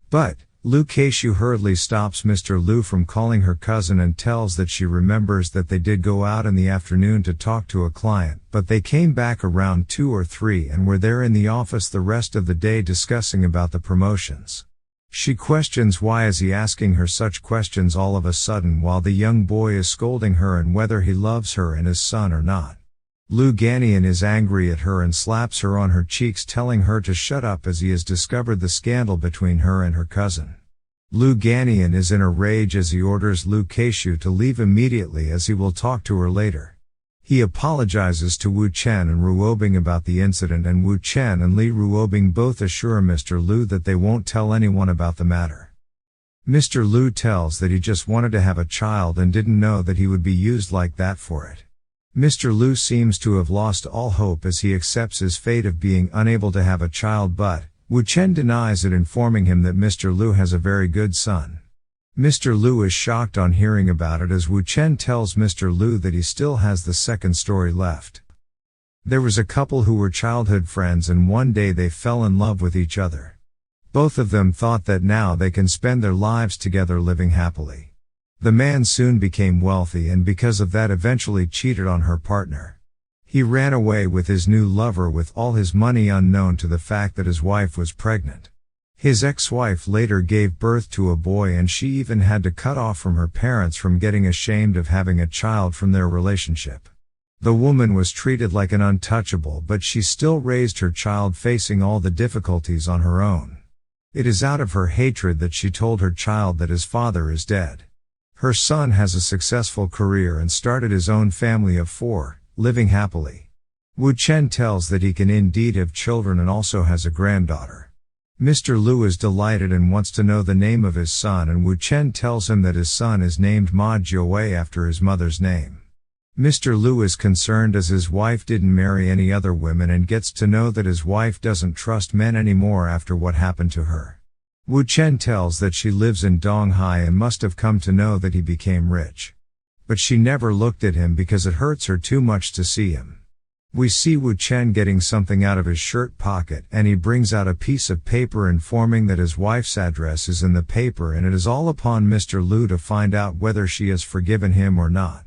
But, Lu Keishu hurriedly stops Mr. Lu from calling her cousin and tells that she remembers that they did go out in the afternoon to talk to a client, but they came back around 2 or 3 and were there in the office the rest of the day discussing about the promotions. She questions why is he asking her such questions all of a sudden while the young boy is scolding her and whether he loves her and his son or not. Lu Ganian is angry at her and slaps her on her cheeks, telling her to shut up as he has discovered the scandal between her and her cousin. Lu Ganian is in a rage as he orders Lu Keishu to leave immediately as he will talk to her later. He apologizes to Wu Chen and Ruobing about the incident, and Wu Chen and Li Ruobing both assure Mr. Lu that they won't tell anyone about the matter. Mr. Lu tells that he just wanted to have a child and didn't know that he would be used like that for it. Mr. Lu seems to have lost all hope as he accepts his fate of being unable to have a child, but Wu Chen denies it, informing him that Mr. Lu has a very good son. Mr. Lu is shocked on hearing about it as Wu Chen tells Mr. Lu that he still has the second story left. There was a couple who were childhood friends and one day they fell in love with each other. Both of them thought that now they can spend their lives together living happily. The man soon became wealthy and because of that eventually cheated on her partner. He ran away with his new lover with all his money, unknown to the fact that his wife was pregnant. His ex-wife later gave birth to a boy and she even had to cut off from her parents from getting ashamed of having a child from their relationship. The woman was treated like an untouchable, but she still raised her child facing all the difficulties on her own. It is out of her hatred that she told her child that his father is dead. Her son has a successful career and started his own family of 4, living happily. Wu Chen tells that he can indeed have children and also has a granddaughter. Mr. Lu is delighted and wants to know the name of his son, and Wu Chen tells him that his son is named Ma Jiawei after his mother's name. Mr. Lu is concerned as his wife didn't marry any other women and gets to know that his wife doesn't trust men anymore after what happened to her. Wu Chen tells that she lives in Donghai and must have come to know that he became rich. But she never looked at him because it hurts her too much to see him. We see Wu Chen getting something out of his shirt pocket, and he brings out a piece of paper informing that his wife's address is in the paper, and it is all upon Mr. Liu to find out whether she has forgiven him or not.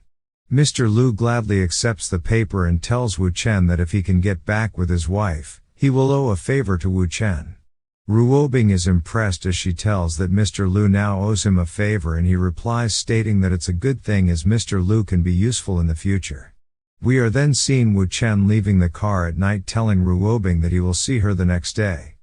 Mr. Liu gladly accepts the paper and tells Wu Chen that if he can get back with his wife, he will owe a favor to Wu Chen. Ruobing is impressed as she tells that Mr. Liu now owes him a favor, and he replies stating that it's a good thing as Mr. Liu can be useful in the future. We are then seen Wu Chen leaving the car at night, telling Ruobing that he will see her the next day.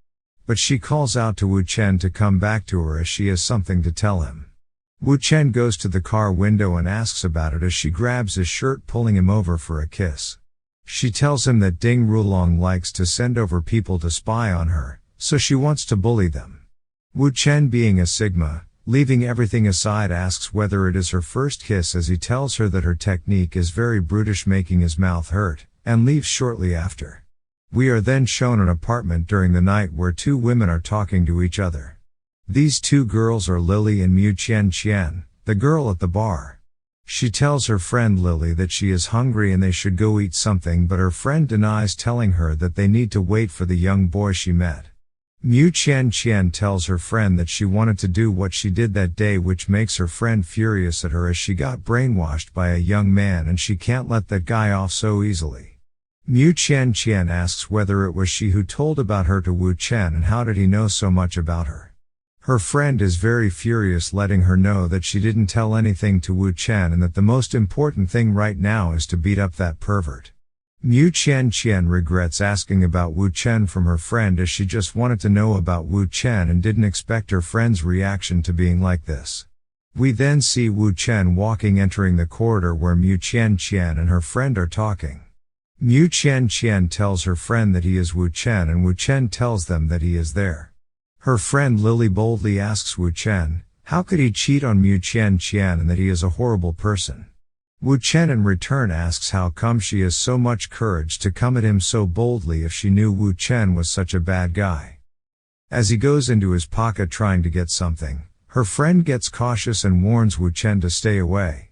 But she calls out to Wu Chen to come back to her as she has something to tell him. Wu Chen goes to the car window and asks about it as she grabs his shirt, pulling him over for a kiss. She tells him that Ding Rulong likes to send over people to spy on her, so she wants to bully them. Wu Chen, being a Sigma, leaving everything aside, asks whether it is her first kiss as he tells her that her technique is very brutish, making his mouth hurt, and leaves shortly after. We are then shown an apartment during the night where two women are talking to each other. These two girls are Lily and Mu Qian Qian, the girl at the bar. She tells her friend Lily that she is hungry and they should go eat something, but her friend denies, telling her that they need to wait for the young boy she met. Mu Qian Qian tells her friend that she wanted to do what she did that day, which makes her friend furious at her as she got brainwashed by a young man and she can't let that guy off so easily. Mu Qian Qian asks whether it was she who told about her to Wu Chen and how did he know so much about her. Her friend is very furious, letting her know that she didn't tell anything to Wu Chen and that the most important thing right now is to beat up that pervert. Mu Qian Qian regrets asking about Wu Chen from her friend as she just wanted to know about Wu Chen and didn't expect her friend's reaction to being like this. We then see Wu Chen entering the corridor where Mu Qian Qian and her friend are talking. Mu Qian Qian tells her friend that he is Wu Chen and Wu Chen tells them that he is there. Her friend Lily boldly asks Wu Chen, how could he cheat on Mu Qian Qian and that he is a horrible person? Wu Chen in return asks how come she has so much courage to come at him so boldly if she knew Wu Chen was such a bad guy. As he goes into his pocket trying to get something, her friend gets cautious and warns Wu Chen to stay away.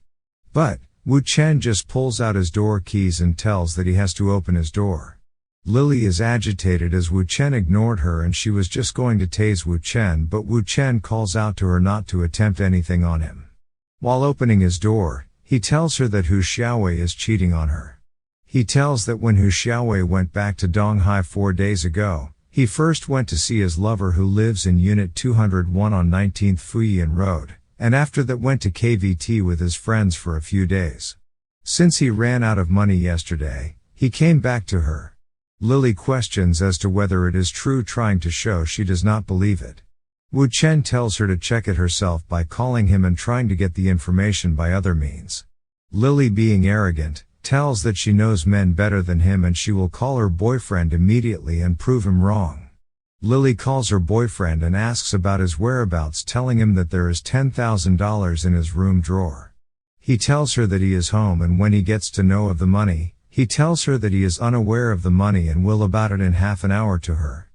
But Wu Chen just pulls out his door keys and tells that he has to open his door. Lily is agitated as Wu Chen ignored her and she was just going to tase Wu Chen, but Wu Chen calls out to her not to attempt anything on him. While opening his door, he tells her that Hu Xiaowei is cheating on her. He tells that when Hu Xiaowei went back to Donghai 4 days ago, he first went to see his lover who lives in Unit 201 on 19th Fujian Road, and after that went to KVT with his friends for a few days. Since he ran out of money yesterday, he came back to her. Lily questions as to whether it is true, trying to show she does not believe it. Wu Chen tells her to check it herself by calling him and trying to get the information by other means. Lily, being arrogant, tells that she knows men better than him and she will call her boyfriend immediately and prove him wrong. Lily calls her boyfriend and asks about his whereabouts, telling him that there is $10,000 in his room drawer. He tells her that he is home, and when he gets to know of the money, he tells her that he is unaware of the money and will about it in half an hour to her.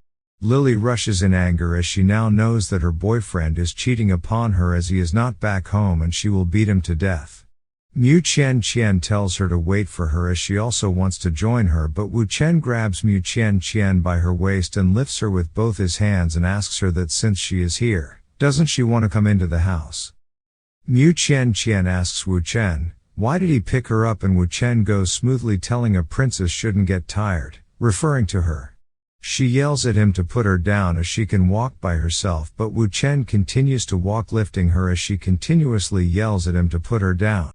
Lily rushes in anger as she now knows that her boyfriend is cheating upon her as he is not back home and she will beat him to death. Mu Qian Qian tells her to wait for her as she also wants to join her, but Wu Chen grabs Mu Qian Qian by her waist and lifts her with both his hands and asks her that since she is here, doesn't she want to come into the house? Mu Qian Qian asks Wu Chen, why did he pick her up, and Wu Chen goes smoothly, telling a princess shouldn't get tired, referring to her. She yells at him to put her down as she can walk by herself, but Wu Chen continues to walk, lifting her as she continuously yells at him to put her down.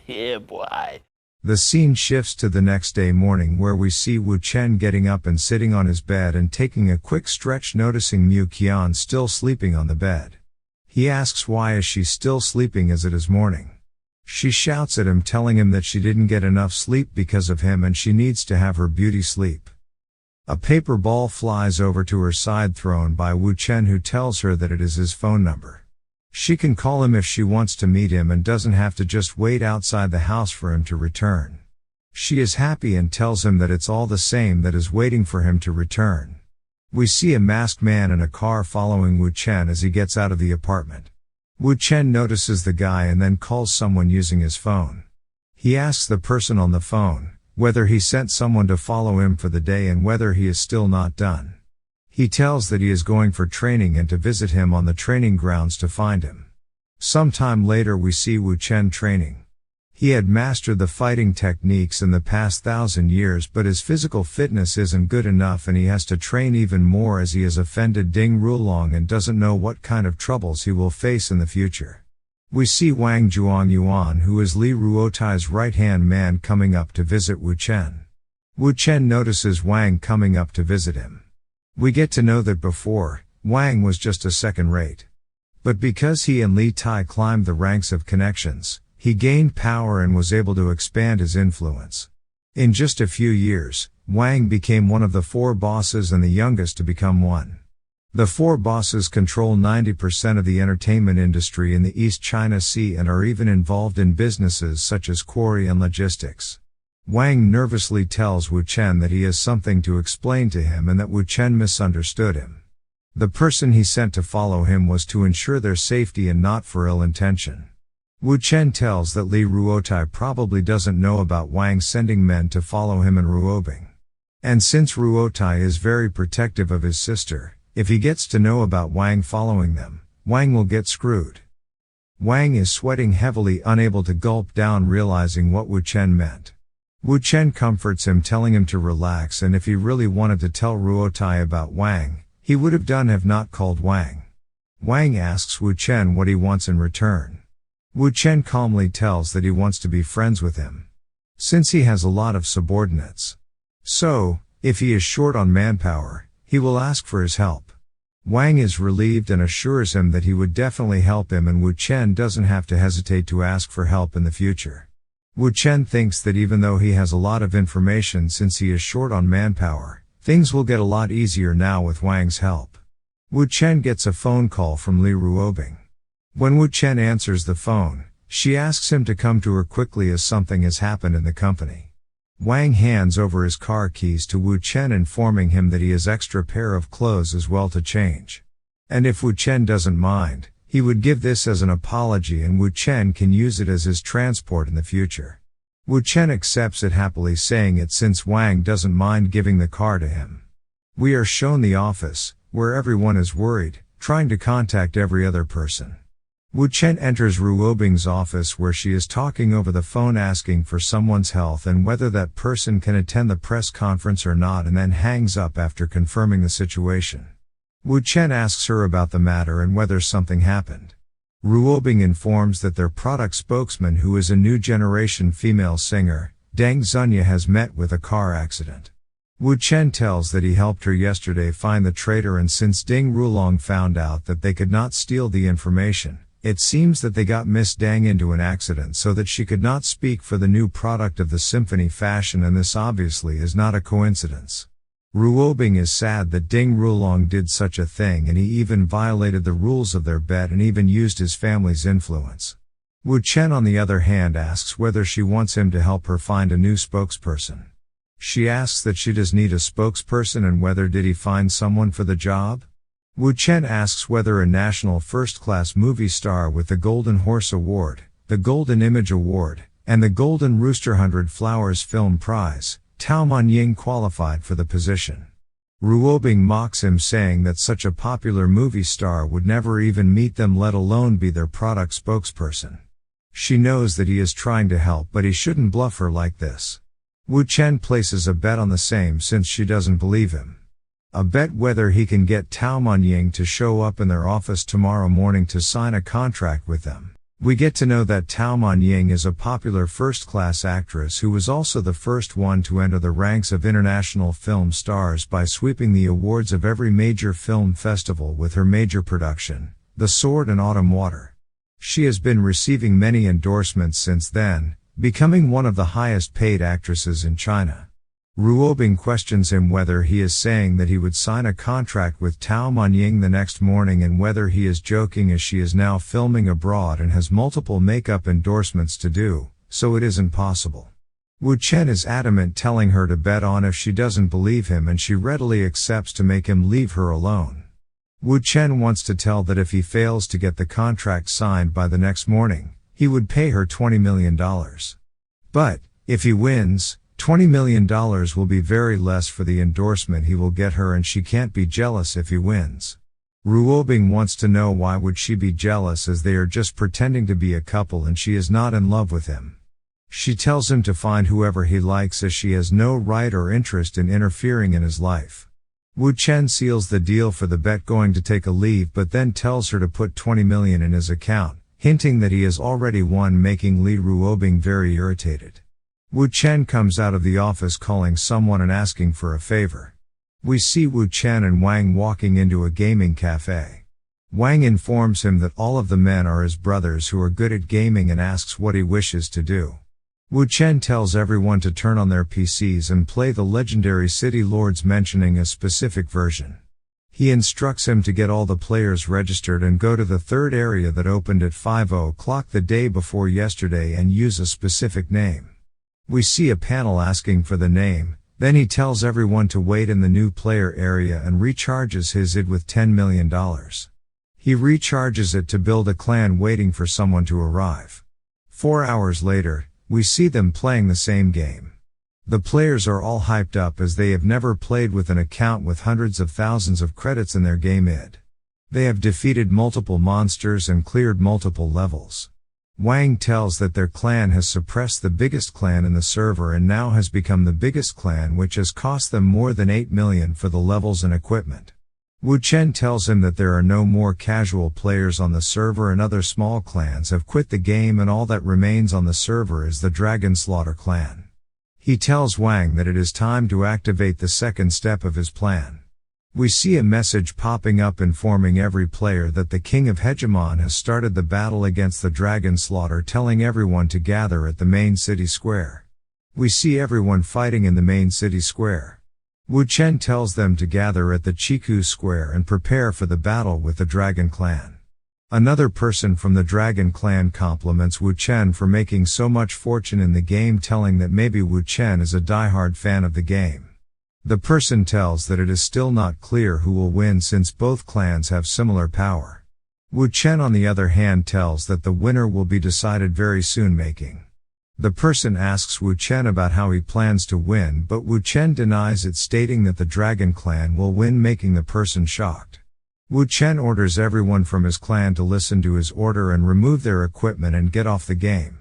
Yeah, boy. The scene shifts to the next day morning where we see Wu Chen getting up and sitting on his bed and taking a quick stretch, noticing Mu Qian still sleeping on the bed. He asks why is she still sleeping as it is morning. She shouts at him, telling him that she didn't get enough sleep because of him and she needs to have her beauty sleep. A paper ball flies over to her side, thrown by Wu Chen, who tells her that it is his phone number. She can call him if she wants to meet him and doesn't have to just wait outside the house for him to return. She is happy and tells him that it's all the same that is waiting for him to return. We see a masked man in a car following Wu Chen as he gets out of the apartment. Wu Chen notices the guy and then calls someone using his phone. He asks the person on the phone whether he sent someone to follow him for the day and whether he is still not done. He tells that he is going for training and to visit him on the training grounds to find him. Sometime later we see Wu Chen training. He had mastered the fighting techniques in the past 1,000 years, but his physical fitness isn't good enough and he has to train even more as he has offended Ding Rulong and doesn't know what kind of troubles he will face in the future. We see Wang Zhuangyuan, who is Li Ruotai's right-hand man, coming up to visit Wu Chen. Wu Chen notices Wang coming up to visit him. We get to know that before, Wang was just a second-rate. But because he and Li Tai climbed the ranks of connections, he gained power and was able to expand his influence. In just a few years, Wang became one of the 4 bosses and the youngest to become one. The 4 bosses control 90% of the entertainment industry in the East China Sea and are even involved in businesses such as quarry and logistics. Wang nervously tells Wu Chen that he has something to explain to him and that Wu Chen misunderstood him. The person he sent to follow him was to ensure their safety and not for ill intention. Wu Chen tells that Li Ruotai probably doesn't know about Wang sending men to follow him in Ruobing. And since Ruotai is very protective of his sister, if he gets to know about Wang following them, Wang will get screwed. Wang is sweating heavily, unable to gulp down, realizing what Wu Chen meant. Wu Chen comforts him, telling him to relax, and if he really wanted to tell Ruotai about Wang, he would have not called Wang. Wang asks Wu Chen what he wants in return. Wu Chen calmly tells that he wants to be friends with him, since he has a lot of subordinates. So, if he is short on manpower, he will ask for his help. Wang is relieved and assures him that he would definitely help him, and Wu Chen doesn't have to hesitate to ask for help in the future. Wu Chen thinks that even though he has a lot of information, since he is short on manpower, things will get a lot easier now with Wang's help. Wu Chen gets a phone call from Li Ruobing. When Wu Chen answers the phone, she asks him to come to her quickly as something has happened in the company. Wang hands over his car keys to Wu Chen, informing him that he has extra pair of clothes as well to change. And if Wu Chen doesn't mind, he would give this as an apology and Wu Chen can use it as his transport in the future. Wu Chen accepts it happily, saying it since Wang doesn't mind giving the car to him. We are shown the office, where everyone is worried, trying to contact every other person. Wu Chen enters Ruobing's office, where she is talking over the phone asking for someone's health and whether that person can attend the press conference or not, and then hangs up after confirming the situation. Wu Chen asks her about the matter and whether something happened. Ruobing informs that their product spokesman, who is a new generation female singer, Deng Zunya, has met with a car accident. Wu Chen tells that he helped her yesterday find the traitor, and since Ding Rulong found out that they could not steal the information, it seems that they got Miss Deng into an accident so that she could not speak for the new product of the symphony fashion, and this obviously is not a coincidence. Ruobing is sad that Ding Rulong did such a thing, and he even violated the rules of their bet and even used his family's influence. Wu Chen, on the other hand, asks whether she wants him to help her find a new spokesperson. She asks that she does need a spokesperson and whether did he find someone for the job. Wu Chen asks whether a national first-class movie star with the Golden Horse Award, the Golden Image Award, and the Golden Rooster 100 Flowers Film Prize, Tao Manying, qualified for the position. Ruobing mocks him, saying that such a popular movie star would never even meet them, let alone be their product spokesperson. She knows that he is trying to help, but he shouldn't bluff her like this. Wu Chen places a bet on the same, since she doesn't believe him. A bet whether he can get Tao Manying to show up in their office tomorrow morning to sign a contract with them. We get to know that Tao Manying is a popular first-class actress who was also the first one to enter the ranks of international film stars by sweeping the awards of every major film festival with her major production, The Sword and Autumn Water. She has been receiving many endorsements since then, becoming one of the highest-paid actresses in China. Ruobing questions him whether he is saying that he would sign a contract with Tao Manying the next morning and whether he is joking, as she is now filming abroad and has multiple makeup endorsements to do, so it isn't possible. Wu Chen is adamant, telling her to bet on if she doesn't believe him, and she readily accepts to make him leave her alone. Wu Chen wants to tell that if he fails to get the contract signed by the next morning, he would pay her $20 million. But, if he wins, $20 million will be very less for the endorsement he will get her, and she can't be jealous if he wins. Ruobing wants to know why would she be jealous, as they are just pretending to be a couple and she is not in love with him. She tells him to find whoever he likes, as she has no right or interest in interfering in his life. Wu Chen seals the deal for the bet, going to take a leave, but then tells her to put 20 million in his account, hinting that he has already won, making Li Ruobing very irritated. Wu Chen comes out of the office calling someone and asking for a favor. We see Wu Chen and Wang walking into a gaming cafe. Wang informs him that all of the men are his brothers who are good at gaming and asks what he wishes to do. Wu Chen tells everyone to turn on their PCs and play the legendary City Lords, mentioning a specific version. He instructs him to get all the players registered and go to the third area that opened at 5:00 the day before yesterday and use a specific name. We see a panel asking for the name, then he tells everyone to wait in the new player area and recharges his ID with $10 million. He recharges it to build a clan waiting for someone to arrive. 4 hours later, we see them playing the same game. The players are all hyped up as they have never played with an account with hundreds of thousands of credits in their game ID. They have defeated multiple monsters and cleared multiple levels. Wang tells that their clan has suppressed the biggest clan in the server and now has become the biggest clan, which has cost them more than 8 million for the levels and equipment. Wu Chen tells him that there are no more casual players on the server and other small clans have quit the game, and all that remains on the server is the Dragon Slaughter clan. He tells Wang that it is time to activate the second step of his plan. We see a message popping up informing every player that the King of Hegemon has started the battle against the Dragon Slaughter, telling everyone to gather at the main city square. We see everyone fighting in the main city square. Wu Chen tells them to gather at the Chiku Square and prepare for the battle with the Dragon Clan. Another person from the Dragon Clan compliments Wu Chen for making so much fortune in the game, telling that maybe Wu Chen is a diehard fan of the game. The person tells that it is still not clear who will win since both clans have similar power. Wu Chen on the other hand tells that the winner will be decided very soon, making. The person asks Wu Chen about how he plans to win, but Wu Chen denies it, stating that the Dragon Clan will win, making the person shocked. Wu Chen orders everyone from his clan to listen to his order and remove their equipment and get off the game.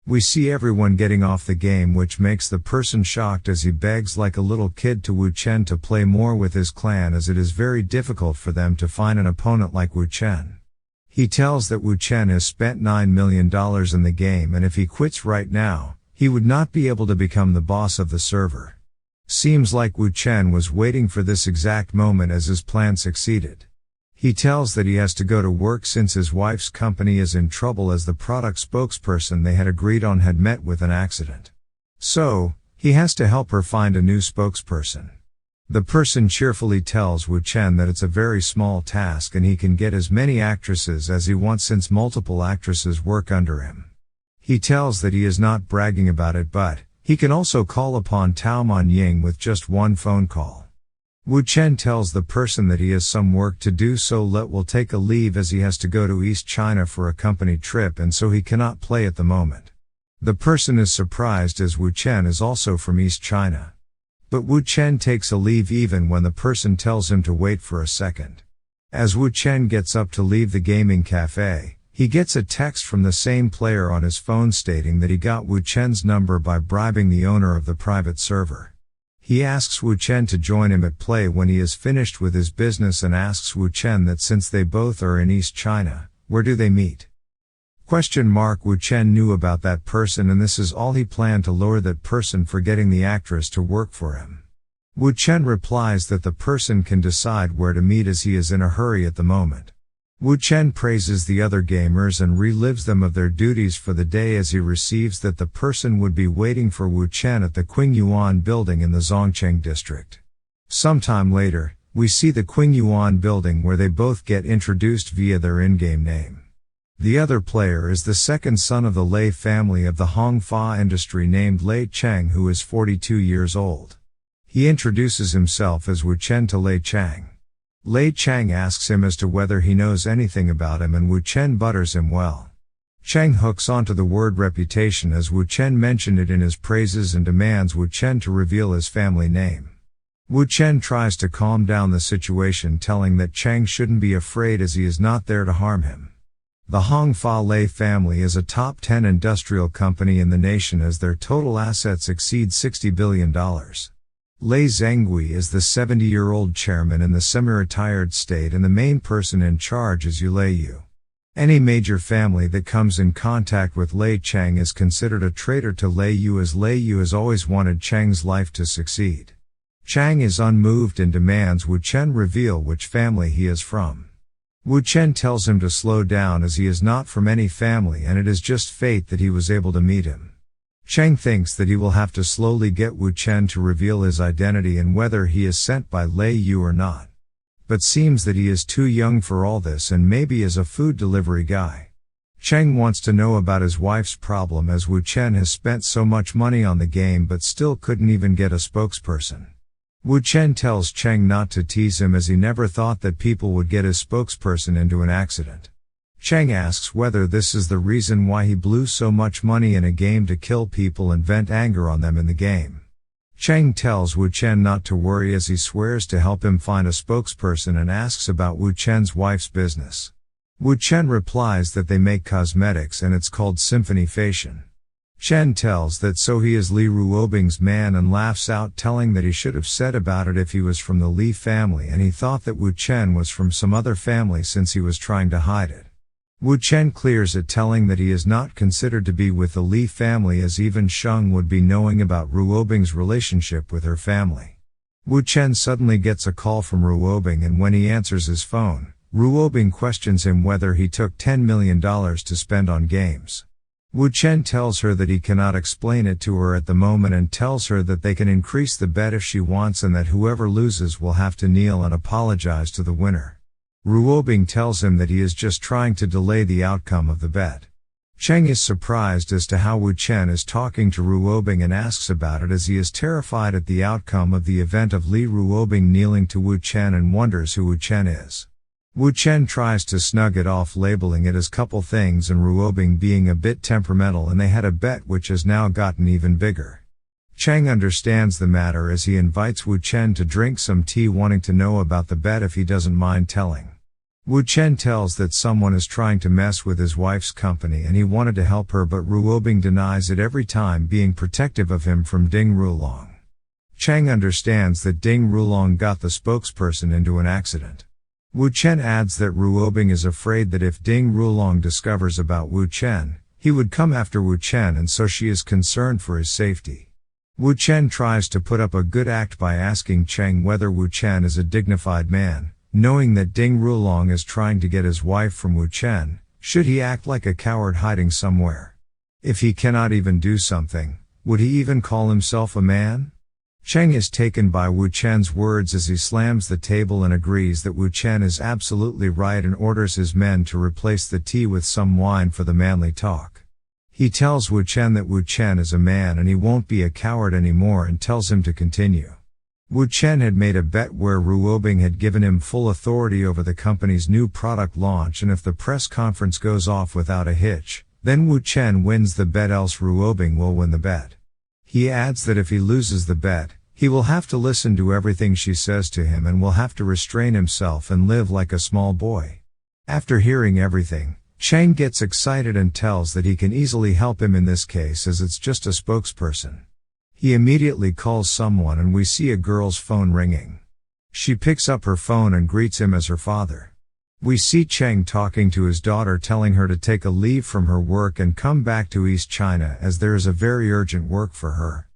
We see everyone getting off the game, which makes the person shocked as he begs like a little kid to Wu Chen to play more with his clan, as it is very difficult for them to find an opponent like Wu Chen. He tells that Wu Chen has spent $9 million in the game, and if he quits right now, he would not be able to become the boss of the server. Seems like Wu Chen was waiting for this exact moment, as his plan succeeded. He tells that he has to go to work since his wife's company is in trouble, as the product spokesperson they had agreed on had met with an accident. So, he has to help her find a new spokesperson. The person cheerfully tells Wu Chen that it's a very small task and he can get as many actresses as he wants since multiple actresses work under him. He tells that he is not bragging about it, but he can also call upon Tao Manying with just one phone call. Wu Chen tells the person that he has some work to do, so will take a leave as he has to go to East China for a company trip, and so he cannot play at the moment. The person is surprised as Wu Chen is also from East China. But Wu Chen takes a leave even when the person tells him to wait for a second. As Wu Chen gets up to leave the gaming cafe, he gets a text from the same player on his phone stating that he got Wu Chen's number by bribing the owner of the private server. He asks Wu Chen to join him at play when he is finished with his business, and asks Wu Chen that since they both are in East China, where do they meet? Wu Chen knew about that person, and this is all he planned to lure that person for getting the actress to work for him. Wu Chen replies that the person can decide where to meet as he is in a hurry at the moment. Wu Chen praises the other gamers and relives them of their duties for the day as he receives that the person would be waiting for Wu Chen at the Qingyuan building in the Zhongcheng district. Sometime later, we see the Qingyuan building where they both get introduced via their in-game name. The other player is the second son of the Lei family of the Hongfa industry named Lei Cheng, who is 42 years old. He introduces himself as Wu Chen to Lei Cheng. Lei Chang asks him as to whether he knows anything about him, and Wu Chen butters him well. Chang hooks onto the word reputation as Wu Chen mentioned it in his praises and demands Wu Chen to reveal his family name. Wu Chen tries to calm down the situation, telling that Chang shouldn't be afraid as he is not there to harm him. The Hong Fa Lei family is a top 10 industrial company in the nation as their total assets exceed $60 billion. Lei Zhengui is the 70-year-old chairman in the semi-retired state, and the main person in charge is Yu Lei Yu. Any major family that comes in contact with Lei Chang is considered a traitor to Lei Yu, as Lei Yu has always wanted Chang's life to succeed. Chang is unmoved and demands Wu Chen reveal which family he is from. Wu Chen tells him to slow down as he is not from any family and it is just fate that he was able to meet him. Chang thinks that he will have to slowly get Wu Chen to reveal his identity and whether he is sent by Lei Yu or not. But seems that he is too young for all this and maybe is a food delivery guy. Chang wants to know about his wife's problem as Wu Chen has spent so much money on the game but still couldn't even get a spokesperson. Wu Chen tells Chang not to tease him as he never thought that people would get his spokesperson into an accident. Chang asks whether this is the reason why he blew so much money in a game to kill people and vent anger on them in the game. Chang tells Wu Chen not to worry as he swears to help him find a spokesperson and asks about Wu Chen's wife's business. Wu Chen replies that they make cosmetics and it's called Symphony Fashion. Chen tells that so he is Li Ruobing's man and laughs out, telling that he should have said about it if he was from the Li family and he thought that Wu Chen was from some other family since he was trying to hide it. Wu Chen clears it, telling that he is not considered to be with the Li family as even Sheng would be knowing about Ruobing's relationship with her family. Wu Chen suddenly gets a call from Ruobing, and when he answers his phone, Ruobing questions him whether he took $10 million to spend on games. Wu Chen tells her that he cannot explain it to her at the moment and tells her that they can increase the bet if she wants and that whoever loses will have to kneel and apologize to the winner. Ruobing tells him that he is just trying to delay the outcome of the bet. Cheng is surprised as to how Wu Chen is talking to Ruobing and asks about it as he is terrified at the outcome of the event of Li Ruobing kneeling to Wu Chen and wonders who Wu Chen is. Wu Chen tries to snug it off, labeling it as couple things and Ruobing being a bit temperamental, and they had a bet which has now gotten even bigger. Cheng understands the matter as he invites Wu Chen to drink some tea, wanting to know about the bet if he doesn't mind telling. Wu Chen tells that someone is trying to mess with his wife's company and he wanted to help her, but Ruobing denies it every time, being protective of him from Ding Rulong. Cheng understands that Ding Rulong got the spokesperson into an accident. Wu Chen adds that Ruobing is afraid that if Ding Rulong discovers about Wu Chen, he would come after Wu Chen, and so she is concerned for his safety. Wu Chen tries to put up a good act by asking Cheng whether Wu Chen is a dignified man, knowing that Ding Rulong is trying to get his wife from Wu Chen. Should he act like a coward hiding somewhere? If he cannot even do something, would he even call himself a man? Cheng is taken by Wu Chen's words as he slams the table and agrees that Wu Chen is absolutely right and orders his men to replace the tea with some wine for the manly talk. He tells Wu Chen that Wu Chen is a man and he won't be a coward anymore and tells him to continue. Wu Chen had made a bet where Ruobing had given him full authority over the company's new product launch, and if the press conference goes off without a hitch, then Wu Chen wins the bet, else Ruobing will win the bet. He adds that if he loses the bet, he will have to listen to everything she says to him and will have to restrain himself and live like a small boy. After hearing everything, Cheng gets excited and tells that he can easily help him in this case as it's just a spokesperson. He immediately calls someone and we see a girl's phone ringing. She picks up her phone and greets him as her father. We see Cheng talking to his daughter, telling her to take a leave from her work and come back to East China as there is a very urgent work for her.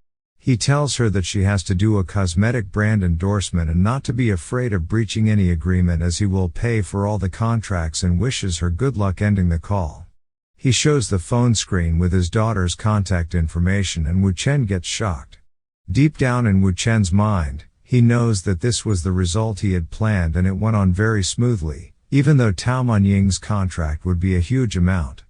He tells her that she has to do a cosmetic brand endorsement and not to be afraid of breaching any agreement as he will pay for all the contracts, and wishes her good luck, ending the call. He shows the phone screen with his daughter's contact information and Wu Chen gets shocked. Deep down in Wu Chen's mind, he knows that this was the result he had planned and it went on very smoothly, even though Tao Manying's contract would be a huge amount.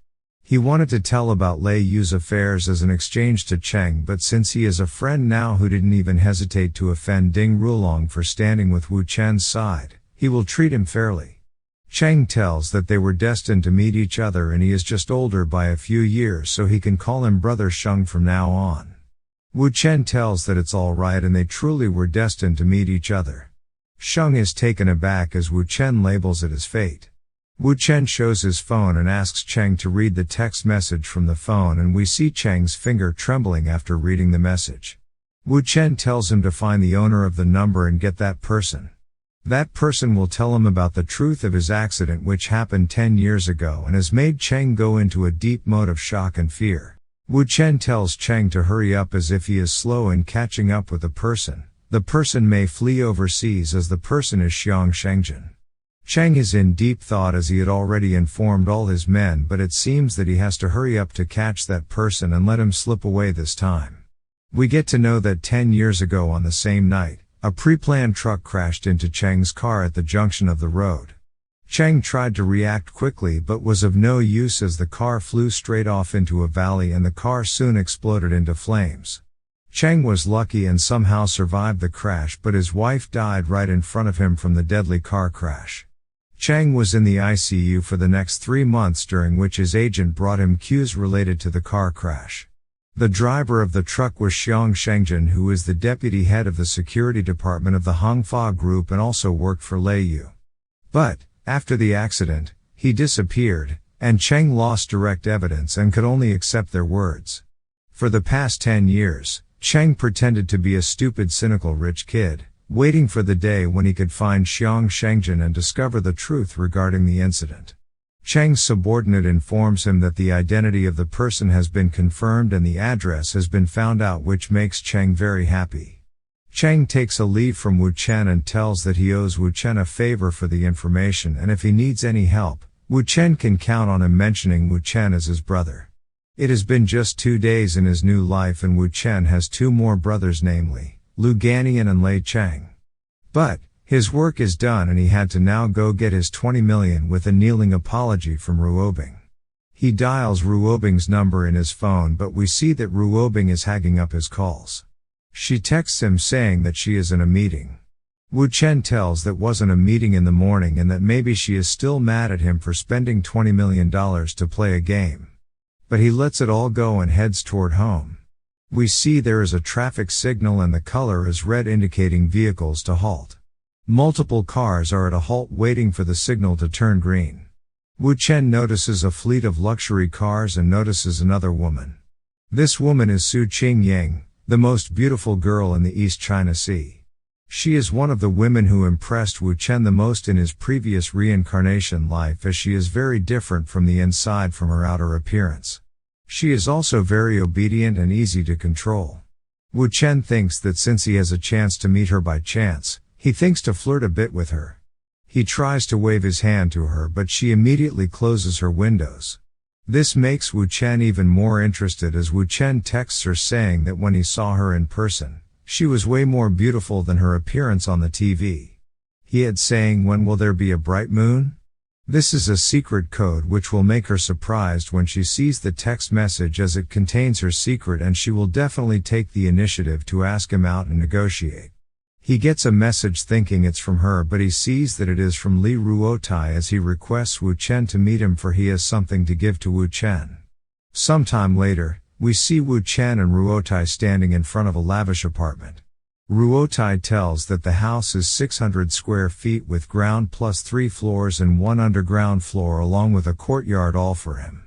He wanted to tell about Lei Yu's affairs as an exchange to Cheng, but since he is a friend now who didn't even hesitate to offend Ding Rulong for standing with Wu Chen's side, He will treat him fairly. Chen tells that they were destined to meet each other and he is just older by a few years so he can call him Brother Sheng from now on. Wu Chen tells that it's alright and they truly were destined to meet each other. Sheng is taken aback as Wu Chen labels it as fate. Wu Chen shows his phone and asks Cheng to read the text message from the phone and we see Cheng's finger trembling after reading the message. Wu Chen tells him to find the owner of the number and get that person. That person will tell him about the truth of his accident which happened 10 years ago and has made Cheng go into a deep mode of shock and fear. Wu Chen tells Cheng to hurry up as if he is slow in catching up with the person. The person may flee overseas as the person is Xiang Shengjin. Cheng is in deep thought as he had already informed all his men but it seems that he has to hurry up to catch that person and let him slip away this time. We get to know that 10 years ago on the same night, a pre-planned truck crashed into Cheng's car at the junction of the road. Cheng tried to react quickly but was of no use as the car flew straight off into a valley and the car soon exploded into flames. Cheng was lucky and somehow survived the crash but his wife died right in front of him from the deadly car crash. Cheng was in the ICU for the next 3 months during which his agent brought him cues related to the car crash. The driver of the truck was Xiang Shengjin who is the deputy head of the security department of the Hongfa group and also worked for Lei Yu. But, after the accident, he disappeared, and Cheng lost direct evidence and could only accept their words. For the past 10 years, Cheng pretended to be a stupid cynical rich kid, waiting for the day when he could find Xiang Shengjin and discover the truth regarding the incident. Cheng's subordinate informs him that the identity of the person has been confirmed and the address has been found out which makes Cheng very happy. Cheng takes a leave from Wu Chen and tells that he owes Wu Chen a favor for the information and if he needs any help, Wu Chen can count on him mentioning Wu Chen as his brother. It has been just 2 days in his new life and Wu Chen has 2 more brothers namely, Lu Ganian and Lei Cheng. But, his work is done and he had to now go get his 20 million with a kneeling apology from Ruobing. He dials Ruobing's number in his phone but we see that Ruobing is hanging up his calls. She texts him saying that she is in a meeting. Wu Chen tells that wasn't a meeting in the morning and that maybe she is still mad at him for spending $20 million to play a game. But he lets it all go and heads toward home. We see there is a traffic signal and the color is red indicating vehicles to halt. Multiple cars are at a halt waiting for the signal to turn green. Wu Chen notices a fleet of luxury cars and notices another woman. This woman is Su Qingying, the most beautiful girl in the East China Sea. She is one of the women who impressed Wu Chen the most in his previous reincarnation life as she is very different from the inside from her outer appearance. She is also very obedient and easy to control. Wu Chen thinks that since he has a chance to meet her by chance, he thinks to flirt a bit with her. He tries to wave his hand to her but she immediately closes her windows. This makes Wu Chen even more interested as Wu Chen texts her saying that when he saw her in person, she was way more beautiful than her appearance on the TV. He had saying when will there be a bright moon? This is a secret code which will make her surprised when she sees the text message as it contains her secret and she will definitely take the initiative to ask him out and negotiate. He gets a message thinking it's from her but he sees that it is from Li Ruotai as he requests Wu Chen to meet him for he has something to give to Wu Chen. Sometime later, we see Wu Chen and Ruotai standing in front of a lavish apartment. Ruotai tells that the house is 600 square feet with ground plus 3 floors and 1 underground floor along with a courtyard all for him.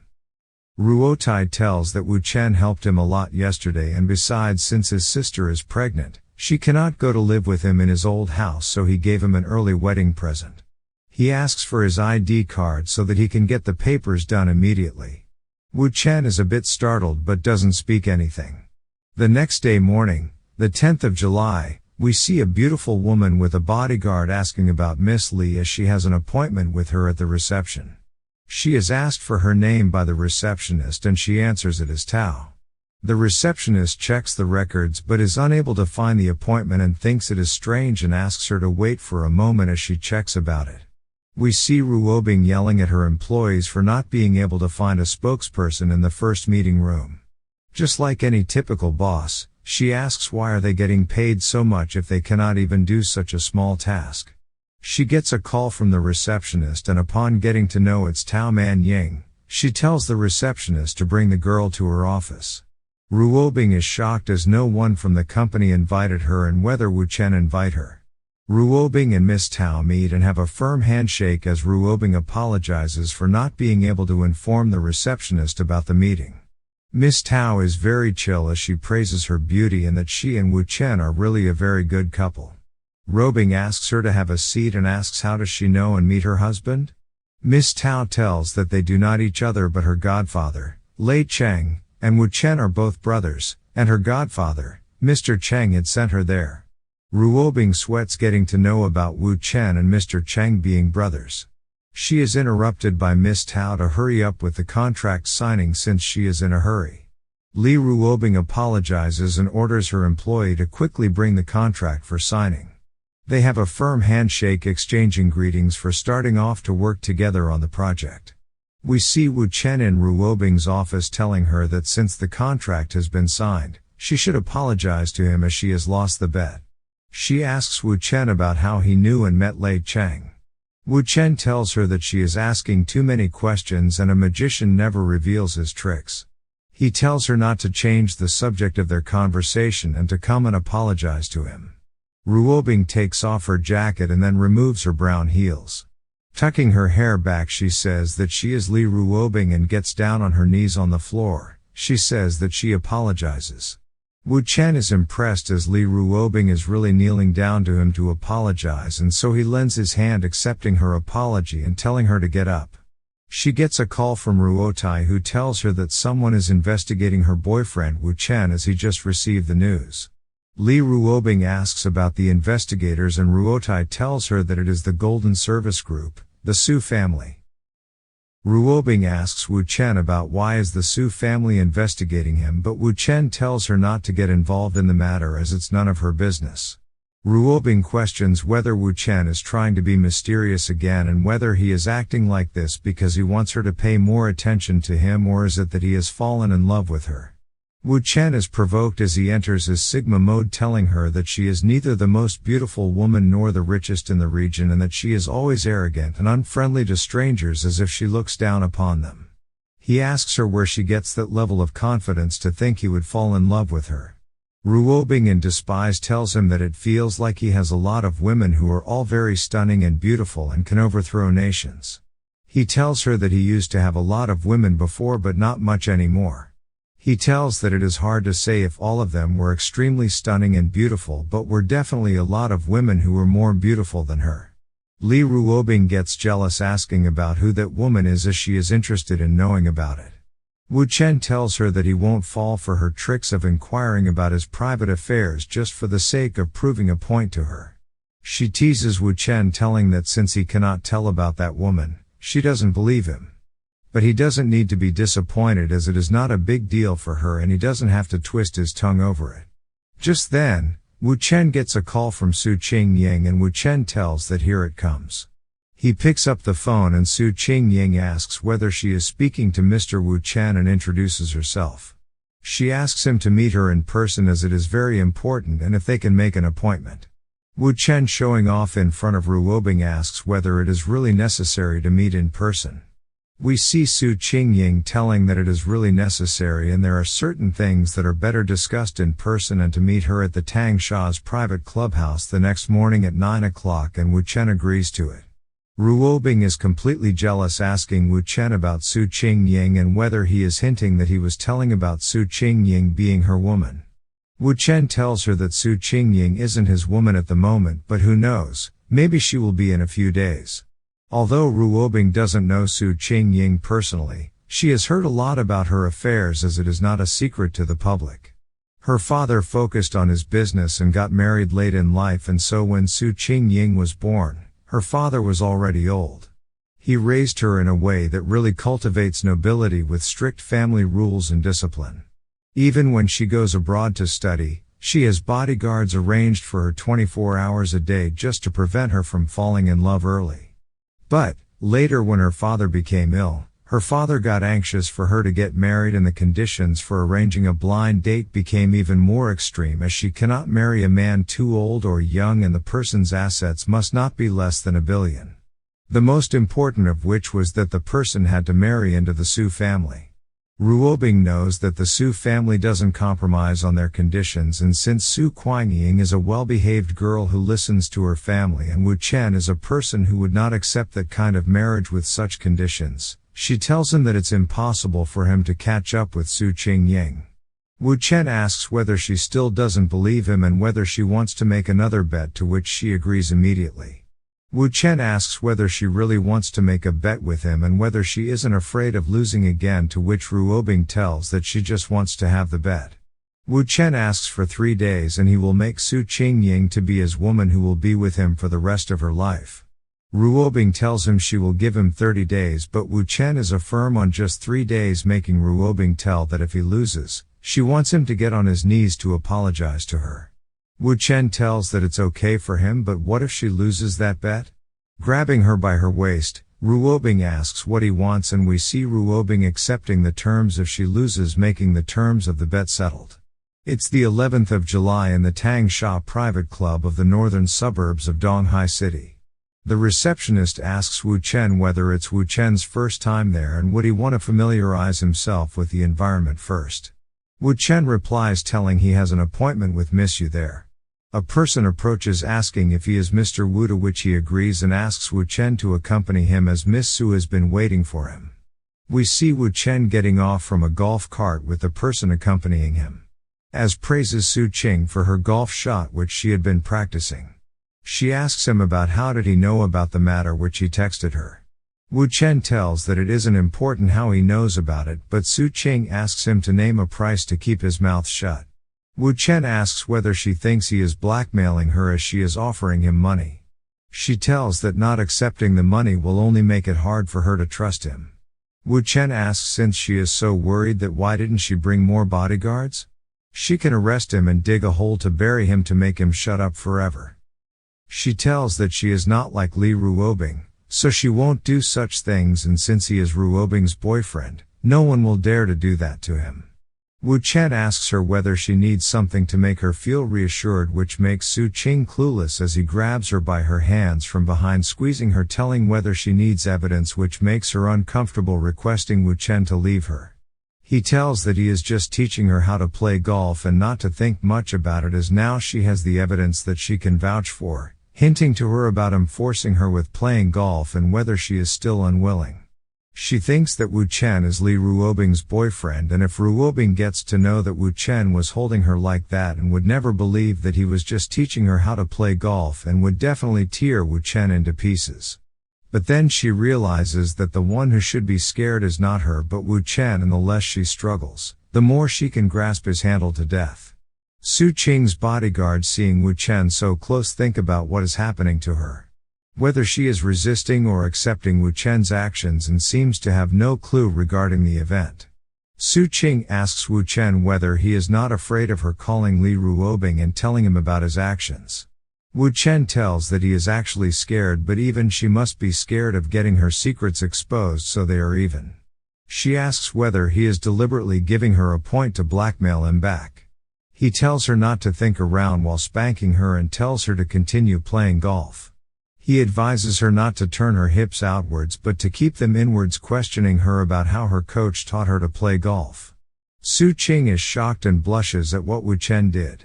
Ruotai tells that Wu Chen helped him a lot yesterday and besides since his sister is pregnant, she cannot go to live with him in his old house so he gave him an early wedding present. He asks for his ID card so that he can get the papers done immediately. Wu Chen is a bit startled but doesn't speak anything. The next day morning, the 10th of July, we see a beautiful woman with a bodyguard asking about Miss Li as she has an appointment with her at the reception. She is asked for her name by the receptionist and she answers it as Tao. The receptionist checks the records but is unable to find the appointment and thinks it is strange and asks her to wait for a moment as she checks about it. We see Ruobing yelling at her employees for not being able to find a spokesperson in the first meeting room. Just like any typical boss, she asks why are they getting paid so much if they cannot even do such a small task. She gets a call from the receptionist, and upon getting to know it's Tao Man Ying, she tells the receptionist to bring the girl to her office. Ruobing is shocked as no one from the company invited her and whether Wu Chen invite her. Ruobing and Miss Tao meet and have a firm handshake as Ruobing apologizes for not being able to inform the receptionist about the meeting. Miss Tao is very chill as she praises her beauty and that she and Wu Chen are really a very good couple. Ruobing asks her to have a seat and asks how does she know and meet her husband? Miss Tao tells that they do not each other but her godfather, Lei Cheng, and Wu Chen are both brothers, and her godfather, Mr. Cheng, had sent her there. Ruobing sweats getting to know about Wu Chen and Mr. Cheng being brothers. She is interrupted by Miss Tao to hurry up with the contract signing since she is in a hurry. Li Ruobing apologizes and orders her employee to quickly bring the contract for signing. They have a firm handshake, exchanging greetings for starting off to work together on the project. We see Wu Chen in Ruobing's office telling her that since the contract has been signed, she should apologize to him as she has lost the bet. She asks Wu Chen about how he knew and met Lei Cheng. Wu Chen tells her that she is asking too many questions and a magician never reveals his tricks. He tells her not to change the subject of their conversation and to come and apologize to him. Ruobing takes off her jacket and then removes her brown heels. Tucking her hair back, she says that she is Li Ruobing and gets down on her knees on the floor. She says that she apologizes. Wu Chen is impressed as Li Ruobing is really kneeling down to him to apologize, and so he lends his hand accepting her apology and telling her to get up. She gets a call from Ruotai who tells her that someone is investigating her boyfriend Wu Chen as he just received the news. Li Ruobing asks about the investigators and Ruotai tells her that it is the Golden Service Group, the Su family. Ruobing asks Wu Chen about why is the Su family investigating him, but Wu Chen tells her not to get involved in the matter as it's none of her business. Ruobing questions whether Wu Chen is trying to be mysterious again and whether he is acting like this because he wants her to pay more attention to him, or is it that he has fallen in love with her. Wu Chen is provoked as he enters his Sigma mode, telling her that she is neither the most beautiful woman nor the richest in the region and that she is always arrogant and unfriendly to strangers as if she looks down upon them. He asks her where she gets that level of confidence to think he would fall in love with her. Ruobing in despise tells him that it feels like he has a lot of women who are all very stunning and beautiful and can overthrow nations. He tells her that he used to have a lot of women before but not much anymore. He tells that it is hard to say if all of them were extremely stunning and beautiful, but were definitely a lot of women who were more beautiful than her. Li Ruobing gets jealous asking about who that woman is as she is interested in knowing about it. Wu Chen tells her that he won't fall for her tricks of inquiring about his private affairs just for the sake of proving a point to her. She teases Wu Chen, telling that since he cannot tell about that woman, she doesn't believe him. But he doesn't need to be disappointed as it is not a big deal for her and he doesn't have to twist his tongue over it. Just then, Wu Chen gets a call from Su Qingying and Wu Chen tells that here it comes. He picks up the phone and Su Qingying asks whether she is speaking to Mr. Wu Chen and introduces herself. She asks him to meet her in person as it is very important and if they can make an appointment. Wu Chen, showing off in front of Ruobing, asks whether it is really necessary to meet in person. We see Su Qingying telling that it is really necessary and there are certain things that are better discussed in person and to meet her at the Tang Sha's private clubhouse the next morning at 9 o'clock, and Wu Chen agrees to it. Ruobing is completely jealous, asking Wu Chen about Su Qingying and whether he is hinting that he was telling about Su Qingying being her woman. Wu Chen tells her that Su Qingying isn't his woman at the moment, but who knows, maybe she will be in a few days. Although Ruobing doesn't know Su Qingying personally, she has heard a lot about her affairs as it is not a secret to the public. Her father focused on his business and got married late in life, and so when Su Qingying was born, her father was already old. He raised her in a way that really cultivates nobility with strict family rules and discipline. Even when she goes abroad to study, she has bodyguards arranged for her 24 hours a day just to prevent her from falling in love early. But, later when her father became ill, Her father got anxious for her to get married, and the conditions for arranging a blind date became even more extreme, as she cannot marry a man too old or young, and the person's assets must not be less than $1 billion. The most important of which was that the person had to marry into the Su family. Ruobing knows that the Su family doesn't compromise on their conditions, and since Su Kuangying is a well-behaved girl who listens to her family, and Wu Chen is a person who would not accept that kind of marriage with such conditions, she tells him that it's impossible for him to catch up with Su Qingying. Wu Chen asks whether she still doesn't believe him and whether she wants to make another bet, to which she agrees immediately. Wu Chen asks whether she really wants to make a bet with him and whether she isn't afraid of losing again, to which Ruobing tells that she just wants to have the bet. Wu Chen asks for 3 days and he will make Su Qingying to be his woman who will be with him for the rest of her life. Ruobing tells him she will give him 30 days, but Wu Chen is firm on just 3 days, making Ruobing tell that if he loses, she wants him to get on his knees to apologize to her. Wu Chen tells that it's okay for him, but what if she loses that bet? Grabbing her by her waist, Ruobing asks what he wants, and we see Ruobing accepting the terms if she loses, making the terms of the bet settled. It's the 11th of July in the Tang Sha private club of the northern suburbs of Donghai City. The receptionist asks Wu Chen whether it's Wu Chen's first time there and would he want to familiarize himself with the environment first. Wu Chen replies telling he has an appointment with Miss Yu there. A person approaches asking if he is Mr. Wu, to which he agrees and asks Wu Chen to accompany him as Miss Su has been waiting for him. We see Wu Chen getting off from a golf cart with the person accompanying him. As praises Su Qing for her golf shot which she had been practicing. She asks him about how did he know about the matter which he texted her. Wu Chen tells that it isn't important how he knows about it, but Su Qing asks him to name a price to keep his mouth shut. Wu Chen asks whether she thinks he is blackmailing her as she is offering him money. She tells that not accepting the money will only make it hard for her to trust him. Wu Chen asks since she is so worried that why didn't she bring more bodyguards? She can arrest him and dig a hole to bury him to make him shut up forever. She tells that she is not like Li Ruobing, so she won't do such things, and since he is Ruobing's boyfriend, no one will dare to do that to him. Wu Chen asks her whether she needs something to make her feel reassured, which makes Su Qing clueless as he grabs her by her hands from behind, squeezing her, telling whether she needs evidence, which makes her uncomfortable, requesting Wu Chen to leave her. He tells that he is just teaching her how to play golf and not to think much about it, as now she has the evidence that she can vouch for, hinting to her about him forcing her with playing golf and whether she is still unwilling. She thinks that Wu Chen is Li Ruobing's boyfriend, and if Ruobing gets to know that Wu Chen was holding her like that and would never believe that he was just teaching her how to play golf, and would definitely tear Wu Chen into pieces. But then she realizes that the one who should be scared is not her but Wu Chen, and the less she struggles, the more she can grasp his handle to death. Su Qing's bodyguards, seeing Wu Chen so close, think about what is happening to her. Whether she is resisting or accepting Wu Chen's actions, and seems to have no clue regarding the event. Su Qing asks Wu Chen whether he is not afraid of her calling Li Ruobing and telling him about his actions. Wu Chen tells that he is actually scared, but even she must be scared of getting her secrets exposed, so they are even. She asks whether he is deliberately giving her a point to blackmail him back. He tells her not to think around while spanking her and tells her to continue playing golf. He advises her not to turn her hips outwards but to keep them inwards, questioning her about how her coach taught her to play golf. Su Qing is shocked and blushes at what Wu Chen did.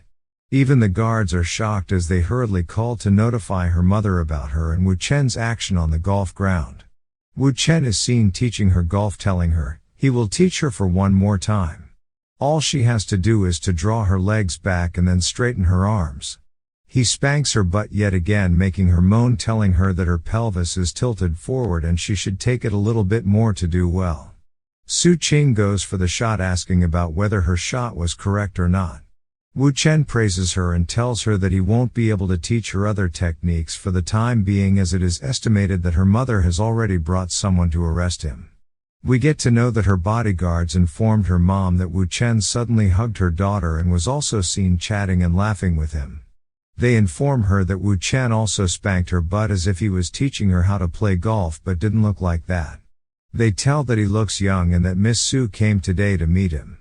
Even the guards are shocked as they hurriedly call to notify her mother about her and Wu Chen's action on the golf ground. Wu Chen is seen teaching her golf, telling her he will teach her for one more time. All she has to do is to draw her legs back and then straighten her arms. He spanks her butt yet again, making her moan, telling her that her pelvis is tilted forward and she should take it a little bit more to do well. Su Qing goes for the shot, asking about whether her shot was correct or not. Wu Chen praises her and tells her that he won't be able to teach her other techniques for the time being, as it is estimated that her mother has already brought someone to arrest him. We get to know that her bodyguards informed her mom that Wu Chen suddenly hugged her daughter and was also seen chatting and laughing with him. They inform her that Wu Chen also spanked her butt as if he was teaching her how to play golf, but didn't look like that. They tell that he looks young and that Miss Su came today to meet him.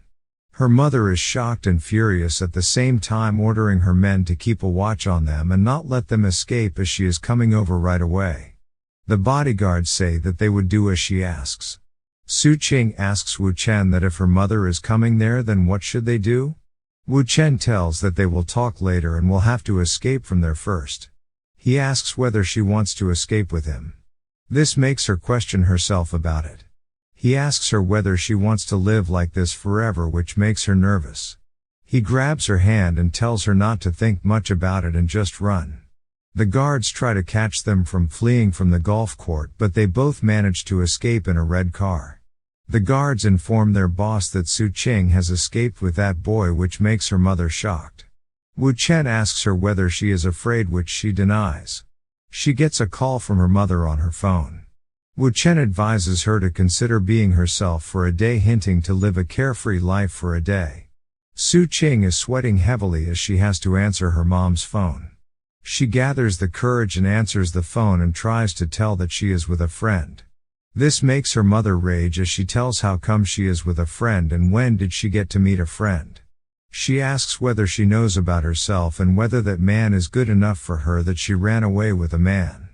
Her mother is shocked and furious, at the same time ordering her men to keep a watch on them and not let them escape as she is coming over right away. The bodyguards say that they would do as she asks. Su Qing asks Wu Chen that if her mother is coming there, then what should they do? Wu Chen tells that they will talk later and will have to escape from there first. He asks whether she wants to escape with him. This makes her question herself about it. He asks her whether she wants to live like this forever, which makes her nervous. He grabs her hand and tells her not to think much about it and just run. The guards try to catch them from fleeing from the golf court, but they both manage to escape in a red car. The guards inform their boss that Su Qing has escaped with that boy, which makes her mother shocked. Wu Chen asks her whether she is afraid, which she denies. She gets a call from her mother on her phone. Wu Chen advises her to consider being herself for a day, hinting to live a carefree life for a day. Su Qing is sweating heavily as she has to answer her mom's phone. She gathers the courage and answers the phone and tries to tell that she is with a friend. This makes her mother rage as she tells how come she is with a friend and when did she get to meet a friend. She asks whether she knows about herself and whether that man is good enough for her that she ran away with a man.